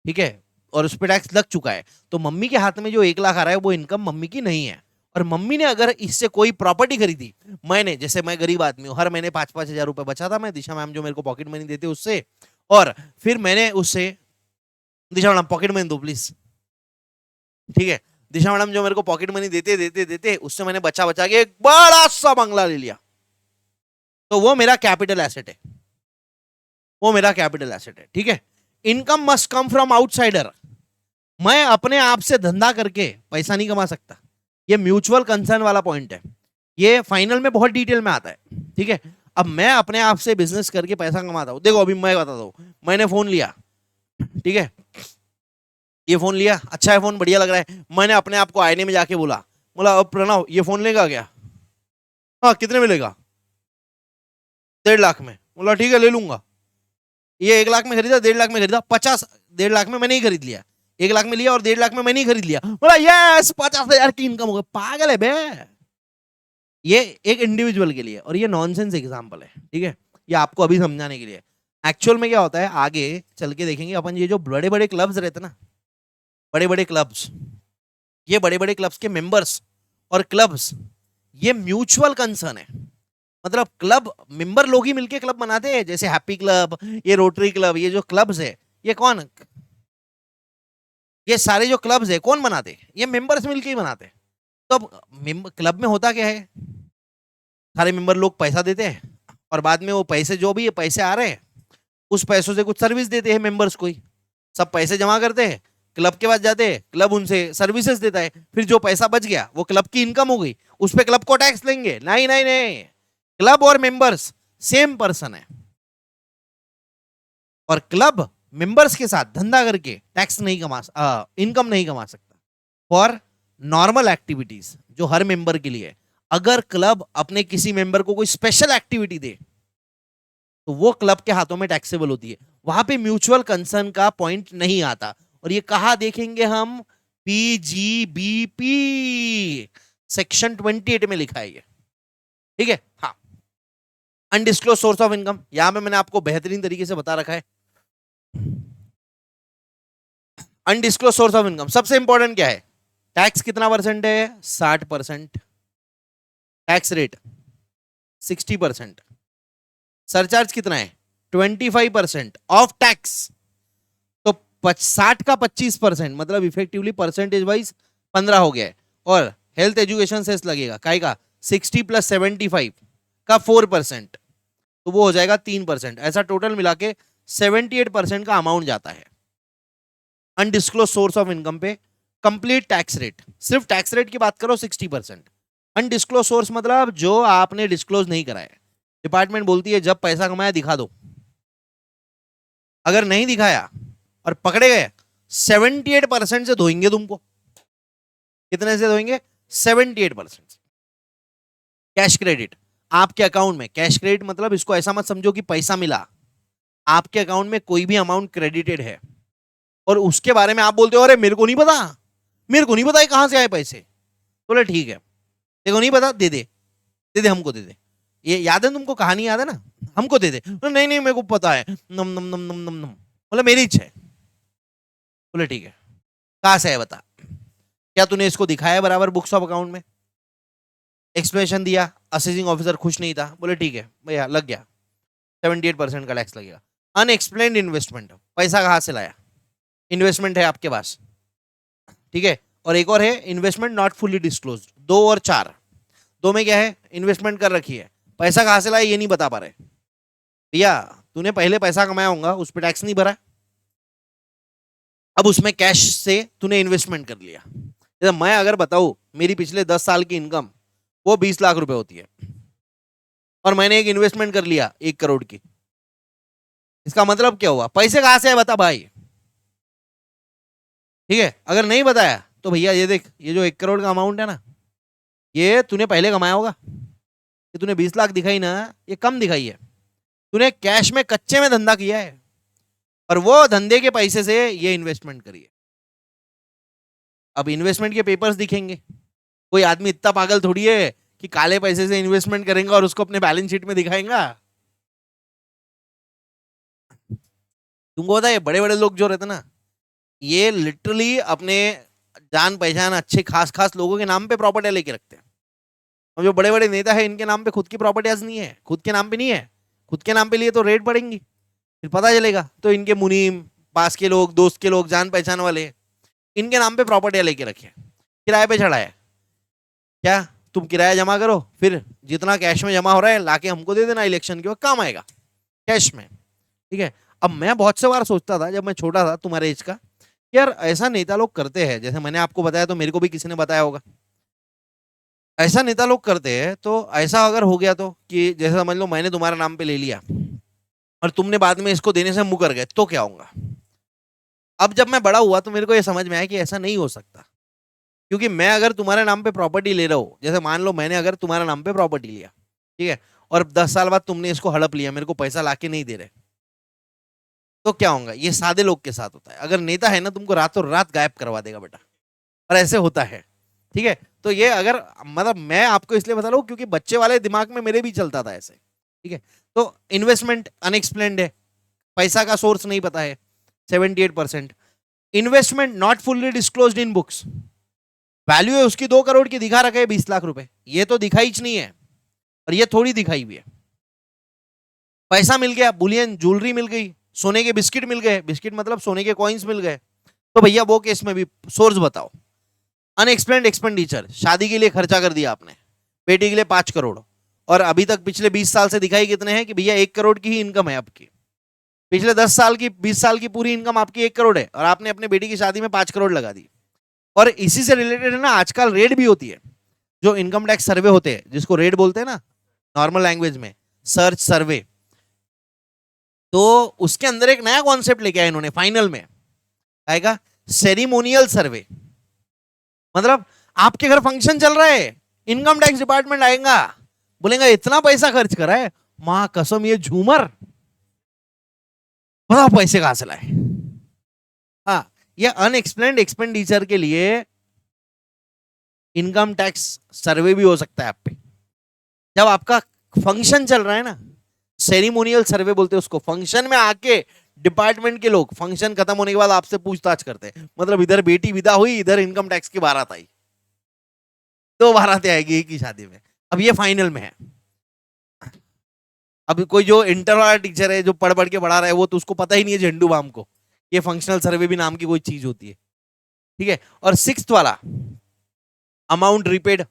ठीक है, और उस पर टैक्स लग चुका है। तो मम्मी के हाथ में जो 1 लाख आ रहा है वो इनकम मम्मी की नहीं है। और मम्मी ने अगर इससे कोई प्रॉपर्टी खरीदी, मैंने, जैसे मैं गरीब आदमी हूँ, हर महीने 5-5 हजार रुपए बचा था मैं, दिशा मैम जो मेरे को पॉकेट मनी देते उससे, और फिर मैंने उससे, दिशा मैडम पॉकेट मनी दो प्लीज, ठीक है, दिशा मैडम जो मेरे को पॉकेट मनी देते देते देते उससे मैंने बचा बचा के एक बड़ा सा बंगला ले लिया, तो वो मेरा कैपिटल एसेट है, वो मेरा कैपिटल एसेट है, ठीक है। Income must come from outsider. मैं अपने आप से धंधा करके पैसा नहीं कमा सकता। ये म्यूचुअल कंसर्न वाला पॉइंट है, ये फाइनल में बहुत डिटेल में आता है, ठीक है। अब मैं अपने आप से बिजनेस करके पैसा कमाता हूं। देखो अभी मैं बताता हूं, मैंने फोन लिया, ठीक है, ये फोन लिया, अच्छा है फोन, बढ़िया लग रहा है, मैंने अपने आप को आईने में जाके बोला, बोला अब प्रणव ये फोन लेगा क्या? हाँ कितने में लेगा? 1.5 लाख में। बोला ठीक है ले लूंगा। ये 1 लाख में खरीदा, 1.5 लाख में खरीदा, 50, 1.5 लाख में मैंने ही खरीद लिया, 1 लाख में लिया और 1.5 लाख में मैंने ही खरीद लिया। बोला यस 50 हजार की इनकम हो गई। पागल है बे। ये एक इंडिविजुअल के लिए, और ये नॉनसेंस एग्जांपल है, ठीक है, ये आपको अभी समझाने के लिए। एक्चुअल में क्या होता है आगे चल के देखेंगे अपन। ये जो बड़े बड़े क्लब्स रहते ना, बड़े बड़े क्लब्स, ये बड़े बड़े क्लब्स के मेंबर्स और क्लब्स, ये म्यूचुअल कंसर्न है। मतलब क्लब मेंबर लोग ही मिलके क्लब बनाते हैं, जैसे हैप्पी क्लब, ये रोटरी क्लब, ये जो क्लब्स है, ये कौन, ये सारे जो क्लब्स है कौन बनाते हैं? ये मेंबर्स मिलके ही बनाते हैं। तो अब क्लब में होता क्या है, सारे मेंबर लोग पैसा देते हैं और बाद में वो पैसे, जो भी ये पैसे आ रहे हैं, उस पैसों से कुछ सर्विस देते हैं मेंबर्स को ही। सब पैसे जमा करते हैं, क्लब के पास जाते हैं, क्लब उनसे सर्विसेज देता है, फिर जो पैसा बच गया वो क्लब की इनकम हो गई, उस पर क्लब को टैक्स लेंगे? नहीं नहीं नहीं, क्लब और मेंबर्स सेम पर्सन है, और क्लब मेंबर्स के साथ धंधा करके टैक्स नहीं कमा, इनकम नहीं कमा सकता। फॉर नॉर्मल एक्टिविटीज जो हर मेंबर के लिए, अगर क्लब अपने किसी मेंबर को कोई स्पेशल एक्टिविटी दे तो वो क्लब के हाथों में टैक्सेबल होती है, वहां पे म्यूचुअल कंसर्न का पॉइंट नहीं आता। और ये कहा देखेंगे हम, पीजीबीपी सेक्शन 28 में लिखा है ये, ठीक है। हाँ, अनडिस्क्लोज सोर्स ऑफ इनकम, यहां पे मैंने आपको बेहतरीन तरीके से बता रखा है। अनडिस्क्लोज सोर्स ऑफ इनकम सबसे इंपॉर्टेंट क्या है? टैक्स कितना परसेंट है? 60%। Tax rate 60%। सरचार्ज कितना है? 25% ऑफ टैक्स। तो 60 का 25%, मतलब इफेक्टिवली परसेंटेज वाइज 15 हो गया है। और हेल्थ एजुकेशन सेस लगेगा, काय का 60 + 75 का 4%, तो वो हो जाएगा 3%। ऐसा टोटल मिला के 78% का अमाउंट जाता है अनडिस्क्लोज सोर्स ऑफ इनकम पे। कंप्लीट टैक्स रेट, सिर्फ टैक्स रेट की बात करो 60%। अनडिस्क्लोज सोर्स मतलब जो आपने डिस्क्लोज नहीं कराया, डिपार्टमेंट बोलती है जब पैसा कमाया दिखा दो, अगर नहीं दिखाया और पकड़े गए 78% से धोएंगे तुमको। कितने से धोएंगे? 78%। कैश क्रेडिट आपके अकाउंट में, कैश क्रेडिट मतलब इसको ऐसा मत समझो कि पैसा मिला, आपके अकाउंट में कोई भी अमाउंट क्रेडिटेड है और उसके बारे में आप बोलते हो अरे मेरे को नहीं पता, मेरे को नहीं पता है कहां से आए पैसे। बोले ठीक है, देखो नहीं पता, दे दे, दे दे, हमको दे दे। ये याद है तुमको, कहानी याद है ना, हमको दे दे। नहीं नहीं मेरे को पता है, नम नम नम नम नम नम। बोले मेरी इच्छा है। बोले ठीक है, कहां से है बता, क्या तूने इसको दिखाया बराबर बुक्स ऑफ अकाउंट में? एक्सप्लेनेशन दिया, असेसिंग ऑफिसर खुश नहीं था। बोले ठीक है भैया लग गया, 78% का टैक्स लगेगा। अनएक्सप्लेन्ड इन्वेस्टमेंट, पैसा कहां से लाया? इन्वेस्टमेंट है आपके पास, ठीक है। और एक और है इन्वेस्टमेंट नॉट फुली डिस्क्लोज्ड, 2 और 4। 2 में क्या है? इन्वेस्टमेंट कर रखी है, पैसा कहां से लाया ये नहीं बता पा रहे, भैया तूने पहले पैसा कमाया होगा, उस पर टैक्स नहीं भरा, अब उसमें कैश से तूने इन्वेस्टमेंट कर लिया। जैसे मैं अगर बताऊं मेरी पिछले 10 साल की इनकम वो 20 लाख रुपए होती है, और मैंने एक इन्वेस्टमेंट कर लिया 1 करोड़ की, इसका मतलब क्या हुआ? पैसे कहां से आए बता भाई? ठीक है, अगर नहीं बताया तो भैया ये देख, ये जो 1 करोड़ का अमाउंट है ना, ये तूने पहले कमाया होगा। ये तूने 20 लाख दिखाई ना, ये कम दिखाई है। तूने कैश में कच्चे में धंधा किया है, और वो धंधे के पैसे से ये इन्वेस्टमेंट करी है। अब इन्वेस्टमेंट के पेपर्स दिखेंगे, कोई आदमी इतना पागल थोड़ी है कि काले पैसे से इन्वेस्टमेंट करेंगे और उसको अपने बैलेंस शीट में दिखाएंगा। तुमको पता है बड़े बड़े लोग जो रहते ना, ये लिटरली अपने जान पहचान अच्छे खास खास लोगों के नाम पे प्रॉपर्टी लेके रखते हैं। और जो बड़े बड़े नेता है इनके नाम पे खुद की प्रॉपर्टीज नहीं है, खुद के नाम पे नहीं है। खुद के नाम पे लिए तो रेट बढ़ेंगी, फिर पता चलेगा। तो इनके मुनीम, पास के लोग, दोस्त के लोग, जान पहचान वाले, इनके नाम पे प्रॉपर्टियां लेके रखे, किराए पे चढ़ा है। क्या तुम किराया जमा करो, फिर जितना कैश में जमा हो रहा है लाके हमको दे देना, इलेक्शन के वक्त काम आएगा कैश में। ठीक है, अब मैं बहुत से बार सोचता था जब मैं छोटा था तुम्हारे एज का, यार ऐसा नेता लोग करते हैं, जैसे मैंने आपको बताया तो मेरे को भी किसी ने बताया होगा, ऐसा नेता लोग करते हैं। तो ऐसा अगर हो गया तो कि जैसे समझ लो मैंने तुम्हारा नाम पे ले लिया और तुमने बाद में इसको देने से मुकर गए, तो क्या होगा? अब जब मैं बड़ा हुआ तो मेरे को ये समझ में आया कि ऐसा नहीं हो सकता, क्योंकि मैं अगर तुम्हारे नाम पे प्रॉपर्टी ले रहा हूं, जैसे मान लो मैंने अगर तुम्हारे नाम पे प्रॉपर्टी लिया, ठीक है, और 10 साल बाद तुमने इसको हड़प लिया, मेरे को पैसा लाके नहीं दे रहे, तो क्या होगा? ये सादे लोग के साथ होता है। अगर नेता है ना, तुमको रातों रात गायब करवा देगा बेटा, और ऐसे होता है। ठीक है, तो ये अगर मतलब मैं आपको इसलिए बता रहा हूँ क्योंकि बच्चे वाले दिमाग में मेरे भी चलता था ऐसे। ठीक है, तो इन्वेस्टमेंट अनएक्सप्लेन्ड है, पैसा का सोर्स नहीं पता है 78%। Investment not fully disclosed in books, value है उसकी 2 करोड़ की, दिखा रखे 20 लाख रुपए, ये तो दिखाई नहीं है, और ये थोड़ी दिखाई हुई है। पैसा मिल गया, बुलियन ज्वेलरी मिल गई, सोने के बिस्किट मिल गए, बिस्किट मतलब सोने के कॉइन्स मिल गए, तो भैया वो केस में भी सोर्स बताओ। अनएक्सप्लेन्ड एक्सपेंडिचर, शादी के लिए खर्चा कर दिया आपने, बेटी के लिए 5 करोड़, और अभी तक पिछले 20 साल से दिखाई कितने हैं कि भैया 1 करोड़ की ही इनकम है आपकी। पिछले 10 साल की, 20 साल की पूरी इनकम आपकी 1 करोड़ है, और आपने अपने बेटी की शादी में 5 करोड़ लगा दी। और इसी से रिलेटेड है ना आजकल रेड भी होती है, जो इनकम टैक्स सर्वे होते हैं, जिसको रेड बोलते हैं ना नॉर्मल लैंग्वेज में, सर्च सर्वे। तो उसके अंदर एक नया कॉन्सेप्ट लेके आए इन्होंने फाइनल में, आएगा सेरिमोनियल सर्वे। मतलब आपके घर फंक्शन चल रहा है, इनकम टैक्स डिपार्टमेंट आएगा, बोलेगा इतना पैसा खर्च करा है, मां कसम ये झूमर, बताओ पैसे कहां से लाए। हाँ, ये अनएक्सप्लेन्ड एक्सपेंडिचर के लिए इनकम टैक्स सर्वे भी हो सकता है आप पे, जब आपका फंक्शन चल रहा है ना, सेरिमोनियल सर्वे बोलते हैं उसको। फंक्शन में आके डिपार्टमेंट के लोग फंक्शन खत्म होने के बाद आपसे पूछताछ करते हैं, मतलब इधर बेटी विदा हुई, इधर इनकम टैक्स की बारात आई, 2 बारातें आएगी एक ही शादी में। अब ये फाइनल में है। अब कोई जो इंटर वाला टीचर है जो पढ़ पढ़ के बढ़ा रहा है, वो तो उसको पता ही नहीं है झंडू बाम को, ये फंक्शनल सर्वे भी नाम की कोई चीज होती है। ठीक है, और 6th वाला अमाउंट रिपेड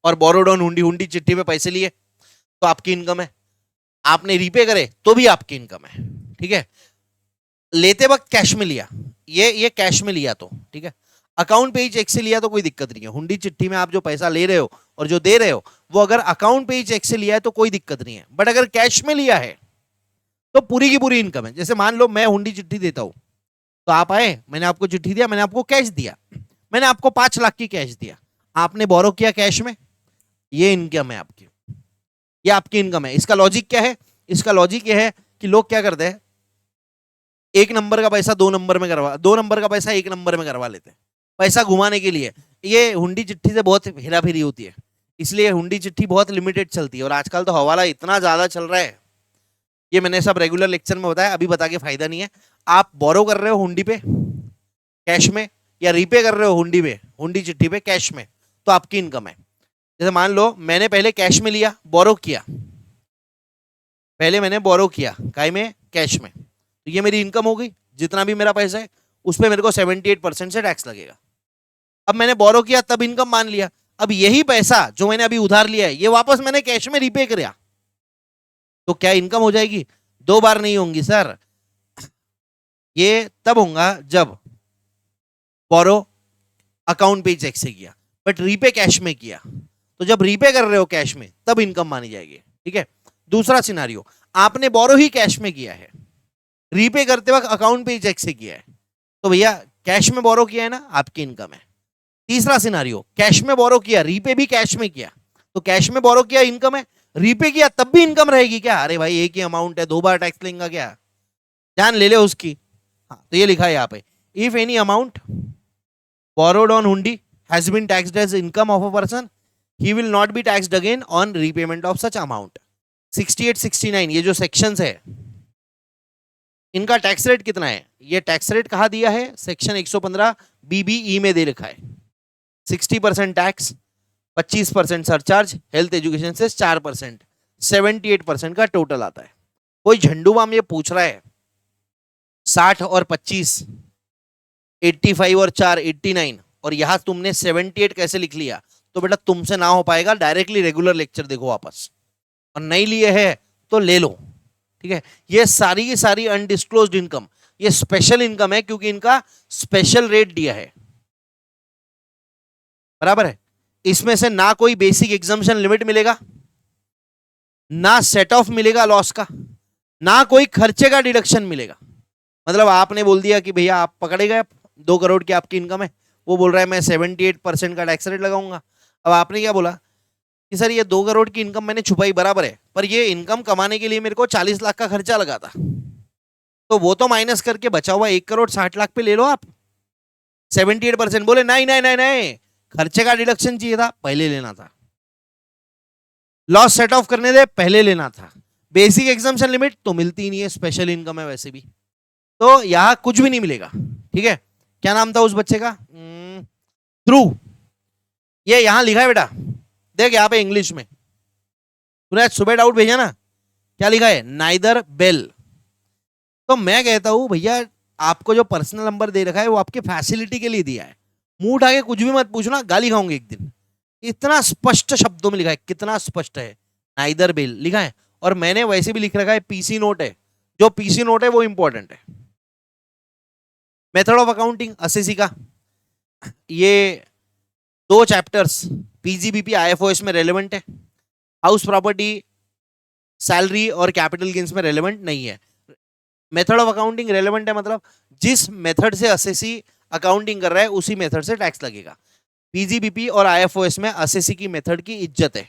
और बोरोड ऑन हुंडी, हुंडी चिट्ठी पे पैसे लिए तो आपकी इनकम है, आपने रीपे करे तो भी आपकी इनकम है। ठीक है, लेते वक्त कैश में लिया, ये कैश में लिया तो ठीक है, अकाउंट पे ही चेक से लिया तो कोई दिक्कत नहीं है। हुंडी चिट्ठी में आप जो पैसा ले रहे हो और जो दे रहे हो, वो अगर अकाउंट पे ही चेक से लिया है तो कोई दिक्कत नहीं है। बट अगर कैश में लिया है तो पूरी की पूरी इनकम है। जैसे मान लो मैं हुंडी चिट्ठी देता हूं, तो आप आए, मैंने आपको चिट्ठी दिया, मैंने आपको कैश दिया, मैंने आपको 5 लाख की कैश दिया, आपने बोरो किया कैश में, ये इनकम है आपकी, ये आपकी इनकम है। इसका लॉजिक क्या है? इसका लॉजिक ये है कि लोग क्या करते हैं, 1 नंबर का पैसा 2 नंबर में करवा, 2 नंबर का पैसा 1 नंबर में करवा लेते हैं, पैसा घुमाने के लिए। ये हुंडी चिट्ठी से बहुत हेरा फेरी होती है, इसलिए हुंडी चिट्ठी बहुत लिमिटेड चलती है। और आजकल तो हवाला इतना ज्यादा चल रहा है, ये मैंने सब रेगुलर लेक्चर में बताया, अभी बता के फायदा नहीं है। आप बोरो कर रहे हो हुंडी पे कैश में, या रीपे कर रहे हो हुंडी पे, हुंडी चिट्ठी पे कैश में, तो आपकी इनकम है। जैसे मान लो मैंने पहले कैश में लिया, बोरो किया, पहले मैंने बोरो किया काय में, कैश में, तो ये मेरी इनकम हो गई। जितना भी मेरा पैसा है उस पर मेरे को 78% से टैक्स लगेगा। अब मैंने बोरो किया तब इनकम मान लिया, अब यही पैसा जो मैंने अभी उधार लिया है ये वापस मैंने कैश में रीपे किया, तो क्या इनकम हो जाएगी? 2 बार नहीं होंगी सर, ये तब होगा जब बोरो अकाउंट पे चेक से किया, बट रीपे कैश में किया, तो जब रीपे कर रहे हो कैश में तब इनकम मानी जाएगी। ठीक है। दूसरा सिनारियो, आपने बोरो ही कैश में किया है, रीपे करते वक्त अकाउंट पे चेक से किया है, तो भैया कैश में बोरो किया है ना, आपकी इनकम है। तीसरा सिनारियो, कैश में बोरो किया, रीपे भी कैश में किया, तो कैश में बोरो किया इनकम है, रीपे किया तब भी इनकम रहेगी क्या? अरे भाई एक ही अमाउंट है, 2 बार टैक्स लेंगे क्या? जान ले ले उसकी। हाँ, तो ये लिखा है यहाँ पे, if any amount borrowed on hundi has been taxed as income of a person, he will not be taxed again on repayment of such amount। 68 69 ये जो सेक्शंस है इनका टैक्स रेट कितना है? ये टैक्स रेट कहाँ दिया है? सेक्शन 115 BBE में दे रखा है। 60% टैक्स, 25% सरचार्ज, हेल्थ एजुकेशन से 4%, 78% का टोटल आता है। कोई झंडू बाम ये पूछ रहा है 60 और 25, 85 और 4 89, और यहां तुमने 78 कैसे लिख लिया, तो बेटा तुमसे ना हो पाएगा। डायरेक्टली रेगुलर लेक्चर देखो वापस, और नहीं लिए है तो ले लो। ठीक है। ये सारी की सारी अनडिस्क्लोज्ड इनकम, ये स्पेशल इनकम है क्योंकि इनका स्पेशल रेट दिया है, बराबर है। इसमें से ना कोई बेसिक एग्जम्पशन लिमिट मिलेगा, ना सेट ऑफ मिलेगा लॉस का, ना कोई खर्चे का डिडक्शन मिलेगा। मतलब आपने बोल दिया कि भैया आप पकड़े गए, 2 करोड़ की आपकी इनकम है, वो बोल रहा है मैं 78% का टैक्स रेट लगाऊंगा। अब आपने क्या बोला कि सर ये 2 करोड़ की इनकम मैंने छुपाई, बराबर है, पर ये इनकम कमाने के लिए मेरे को 40 लाख का खर्चा लगा था, तो वो तो माइनस करके बचा हुआ 1 करोड़ 60 लाख पे ले लो आप। 78% बोले नहीं नहीं नहीं नहीं, खर्चे का डिडक्शन चाहिए था, पहले लेना था। लॉस सेट ऑफ करने दे, पहले लेना था। बेसिक एग्जम्पशन लिमिट तो मिलती नहीं है, स्पेशल इनकम है वैसे भी, तो यहां कुछ भी नहीं मिलेगा। ठीक है। क्या नाम था उस बच्चे का? ध्रुव। ये यहां लिखा है बेटा, देख यहां पे इंग्लिश में, तूने सुबह डाउट भेजा ना, क्या लिखा है? Neither bail. तो मैं कहता हूं भैया आपको जो पर्सनल नंबर दे रखा है वो आपके फैसिलिटी के लिए दिया है, मुंह उठा के कुछ भी मत पूछना, गाली खाऊंगे एक दिन। इतना स्पष्ट शब्दों में लिखा है, कितना स्पष्ट है, नाइदर बेल लिखा है। और मैंने वैसे भी लिख रखा है पीसी नोट है, जो पीसी नोट है वो इंपॉर्टेंट है। मेथड ऑफ अकाउंटिंग असेसी का, ये 2 चैप्टर्स पीजीबीपी आईएफओएस में रेलेवेंट है, हाउस प्रॉपर्टी सैलरी और कैपिटल गेन्स में रेलेवेंट नहीं है। मेथड ऑफ अकाउंटिंग रेलेवेंट है, मतलब जिस मेथड से असेसी अकाउंटिंग कर रहा है उसी मेथड से टैक्स लगेगा। पीजीबीपी और आईएफओएस में असेसी की मेथड की इज्जत है,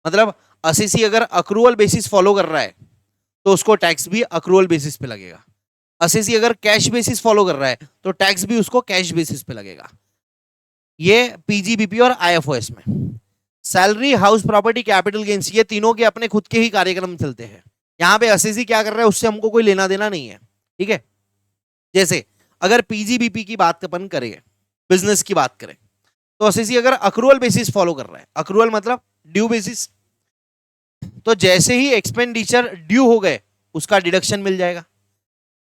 मतलब असेसी अगर अक्रूवल बेसिस फॉलो कर रहा है तो उसको टैक्स भी अक्रूवल बेसिस पे लगेगा। असेसी अगर कैश बेसिस फॉलो कर रहा है तो टैक्स भी उसको कैश बेसिस पे लगेगा। ये पीजीबीपी और आईएफओएस में। Salary, house property, capital gains, ये तीनों के अपने खुद के ही कार्यक्रम चलते हैं। यहां पे असेसी क्या कर रहा है उससे हमको कोई लेना देना नहीं है। ठीक है। जैसे अगर पीजीबीपी की बात अपन करें, बिजनेस की बात करें, तो असेसी अगर अक्रूवल बेसिस फॉलो कर रहा है, अक्रूवल मतलब ड्यू बेसिस, तो जैसे ही एक्सपेंडिचर ड्यू हो गए उसका डिडक्शन मिल जाएगा।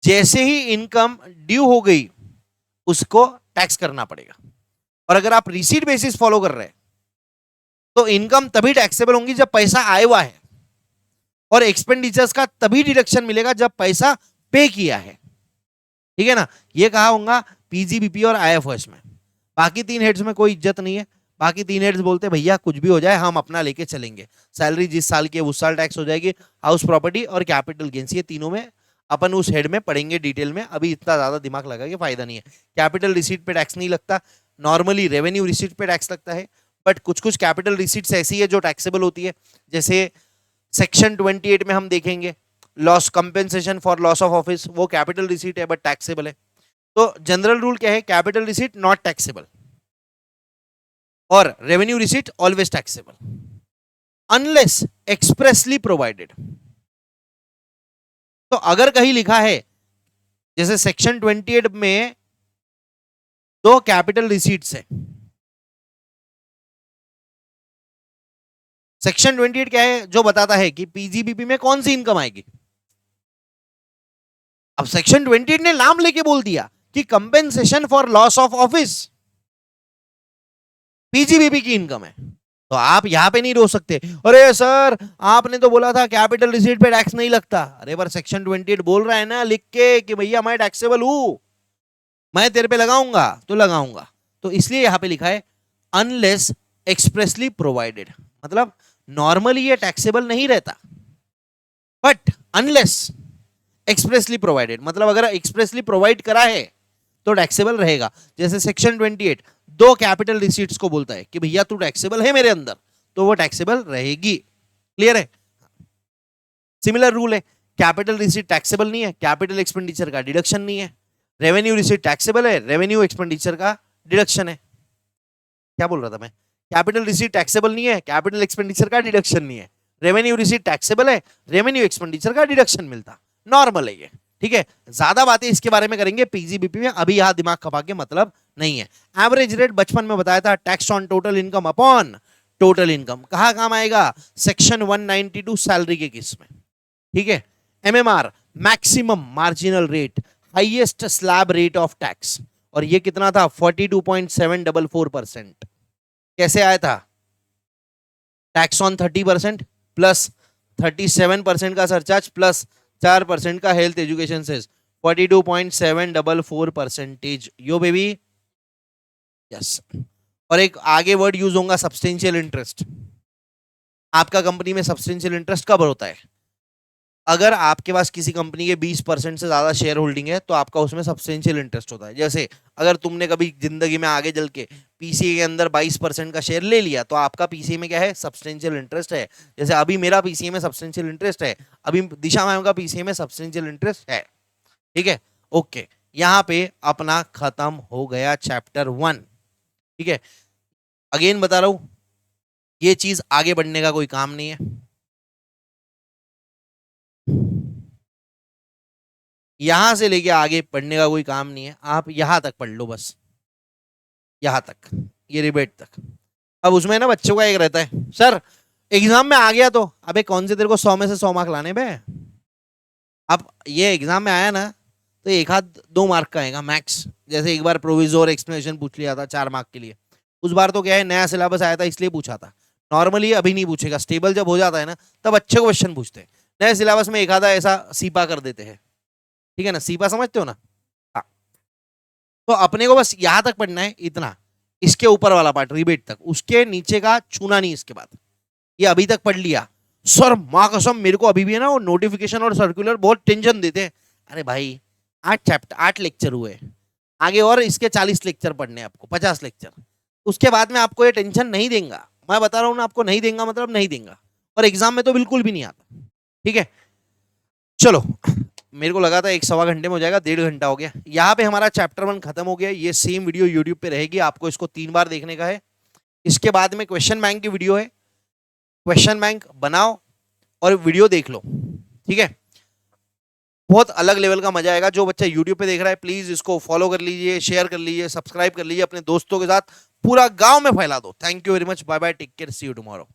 जैसे ही इनकम ड्यू हो गई उसको टैक्स करना पड़ेगा। और अगर आप रिसीट बेसिस फॉलो कर रहे हैं तो इनकम तभी टैक्सेबल होंगी जब पैसा आया हुआ है, और एक्सपेंडिचर्स का तभी डिडक्शन मिलेगा जब पैसा पे किया है। ठीक है ना। ये कहा होगा पीजीबीपी और आईएफओएस में। बाकी 3 हेड्स में कोई इज्जत नहीं है। बाकी 3 हेड्स बोलते भैया कुछ भी हो जाए हम अपना लेके चलेंगे, सैलरी जिस साल की है उस साल टैक्स हो जाएगी, हाउस प्रॉपर्टी और कैपिटल गेन्स, ये तीनों में अपन उस हेड में पढ़ेंगे डिटेल में, अभी इतना ज्यादा दिमाग लगा के फायदा नहीं है। कैपिटल रिसीट पे टैक्स नहीं लगता, नॉर्मली रेवेन्यू रिसीट पे टैक्स लगता है, बट कुछ कुछ कैपिटल रिसीट्स ऐसी है जो टैक्सेबल होती है। जैसे सेक्शन 28 में हम देखेंगे loss compensation for loss of office, वो कैपिटल रिसीट है बट टैक्सेबल है। तो जनरल रूल क्या है? कैपिटल रिसीट नॉट टैक्सेबल और revenue receipt always taxable unless expressly provided. तो अगर कहीं लिखा है जैसे सेक्शन 28 में 2 कैपिटल रिसीट्स है, सेक्शन 28 क्या है? जो बताता है कि पीजीबीपी में कौन सी इनकम आएगी। अब सेक्शन 28 ने नाम लेके बोल दिया कि compensation for loss of office PGBP की इनकम है, तो तो आप यहाँ पे नहीं रोक सकते, अरे सर आपने तो बोला था कैपिटल रिसीट पे टैक्स नहीं लगता। अरे पर सेक्शन 28 बोल रहा है ना लिख के कि भैया मैं टैक्सेबल हूं, मैं तेरे पे लगाऊंगा तो लगाऊंगा। तो इसलिए यहां पे लिखा है अनलेस एक्सप्रेसली प्रोवाइडेड, मतलब नॉर्मली ये टैक्सेबल नहीं रहता, बट अनलेस एक्सप्रेसली प्रोवाइडेड, मतलब अगर एक्सप्रेसली प्रोवाइड करा है तो टैक्सेबल रहेगा। जैसे सेक्शन 28 दो कैपिटल रिसीट्स को बोलता है कि भैया तू टैक्सेबल है मेरे अंदर, तो वो टैक्सेबल रहेगी। क्लियर है? सिमिलर रूल है, कैपिटल रिसीट टैक्सेबल नहीं है, कैपिटल एक्सपेंडिचर का डिडक्शन नहीं है। रेवेन्यू रिसीट टैक्सेबल है, रेवेन्यू एक्सपेंडिचर का डिडक्शन है। क्या बोल रहा था मैं? कैपिटल रिसीट टैक्सेबल नहीं है, कैपिटल एक्सपेंडिचर का डिडक्शन नहीं है। रेवेन्यू रिसीट टैक्सेबल है, रेवेन्यू एक्सपेंडिचर का डिडक्शन मिलता। नॉर्मल है ये, ठीक है। ज्यादा बातें इसके बारे में करेंगे पीजीबीपी में, अभी यहां दिमाग खपा के मतलब नहीं है। एवरेज रेट बचपन में बताया था, tax on total income upon total income, कहां काम आएगा? सेक्शन 192 सैलरी के केस में, ठीक है। MMR maximum marginal rate, highest slab rate of tax, और ये कितना था? 42.744%। कैसे आया था? टैक्स ऑन 30% प्लस 37% का सरचार्ज प्लस 4% का health education cess, 42.744%। Yo baby, yes. और एक आगे वर्ड यूज होगा सब्सटेंशियल इंटरेस्ट। आपका कंपनी में सब्सटेंशियल इंटरेस्ट कब होता है? अगर आपके पास किसी कंपनी के 20% से ज्यादा शेयर होल्डिंग है तो आपका उसमें सब्सटेंशियल इंटरेस्ट होता है। जैसे अगर तुमने कभी जिंदगी में आगे चल के पीसीए के अंदर 22% का शेयर ले लिया तो आपका पीसीए में क्या है? सब्सटेंशियल इंटरेस्ट है। जैसे अभी मेरा पीसीए में सब्सटेंशियल इंटरेस्ट है, अभी दिशा मैम का पीसीए में सब्सटेंशियल इंटरेस्ट है, ठीक है। ओके, यहां पे अपना खत्म हो गया चैप्टर 1, ठीक है। अगेन बता रहा हूं, ये चीज आगे बढ़ने का कोई काम नहीं है। यहां से लेके आगे पढ़ने का कोई काम नहीं है, आप यहां तक पढ़ लो बस, यहां तक, ये रिबेट तक। अब उसमें ना बच्चों का एक रहता है, सर एग्जाम में आ गया तो, अबे कौन से तेरे को 100 में से 100 मार्क लाने बे? अब ये एग्जाम में आया ना तो एक हाथ 2 मार्क का आएगा मैक्स। जैसे एक बार प्रोविजोर एक्सप्लेनेशन पूछ लिया था 4 मार्क के लिए, उस बार तो क्या है नया सिलेबस आया था इसलिए पूछा था। नॉर्मली अभी नहीं पूछेगा, स्टेबल जब हो जाता है ना तब अच्छे क्वेश्चन पूछते हैं। नए सिलेबस में एक आधा ऐसा सीपा कर देते हैं, ठीक है ना, सीपा समझते हो ना? हाँ। तो अपने को बस यहां तक पढ़ना है, इतना, इसके ऊपर वाला पार्ट रिबेट तक, उसके नीचे का छूना नहीं। इसके बाद ये अभी तक पढ़ लिया, सर माँ कसम मेरे को अभी भी है ना वो नोटिफिकेशन और सर्कुलर बहुत टेंशन देते हैं। अरे भाई 8 लेक्चर हुए, आगे और इसके 40 लेक्चर पढ़ने आपको, 50 लेक्चर। उसके बाद में आपको ये टेंशन नहीं देंगे, मैं बता रहा हूं ना आपको, नहीं देंगे मतलब नहीं देंगे, और एग्जाम में तो बिल्कुल भी नहीं आता, ठीक है। चलो, मेरे को लगा था 1-1.25 घंटे में हो जाएगा, 1.5 घंटा हो गया। यहाँ पे हमारा चैप्टर 1 खत्म हो गया। ये सेम वीडियो यूट्यूब पे रहेगी, आपको इसको 3 बार देखने का है। इसके बाद में क्वेश्चन बैंक की वीडियो है, क्वेश्चन बैंक बनाओ और वीडियो देख लो, ठीक है। बहुत अलग लेवल का मजा आएगा। जो बच्चा यूट्यूब पे देख रहा है प्लीज इसको फॉलो कर लीजिए, शेयर कर लीजिए, सब्सक्राइब कर लीजिए, अपने दोस्तों के साथ पूरा गांव में फैला दो। Thank you very much, bye bye, take care, see you tomorrow.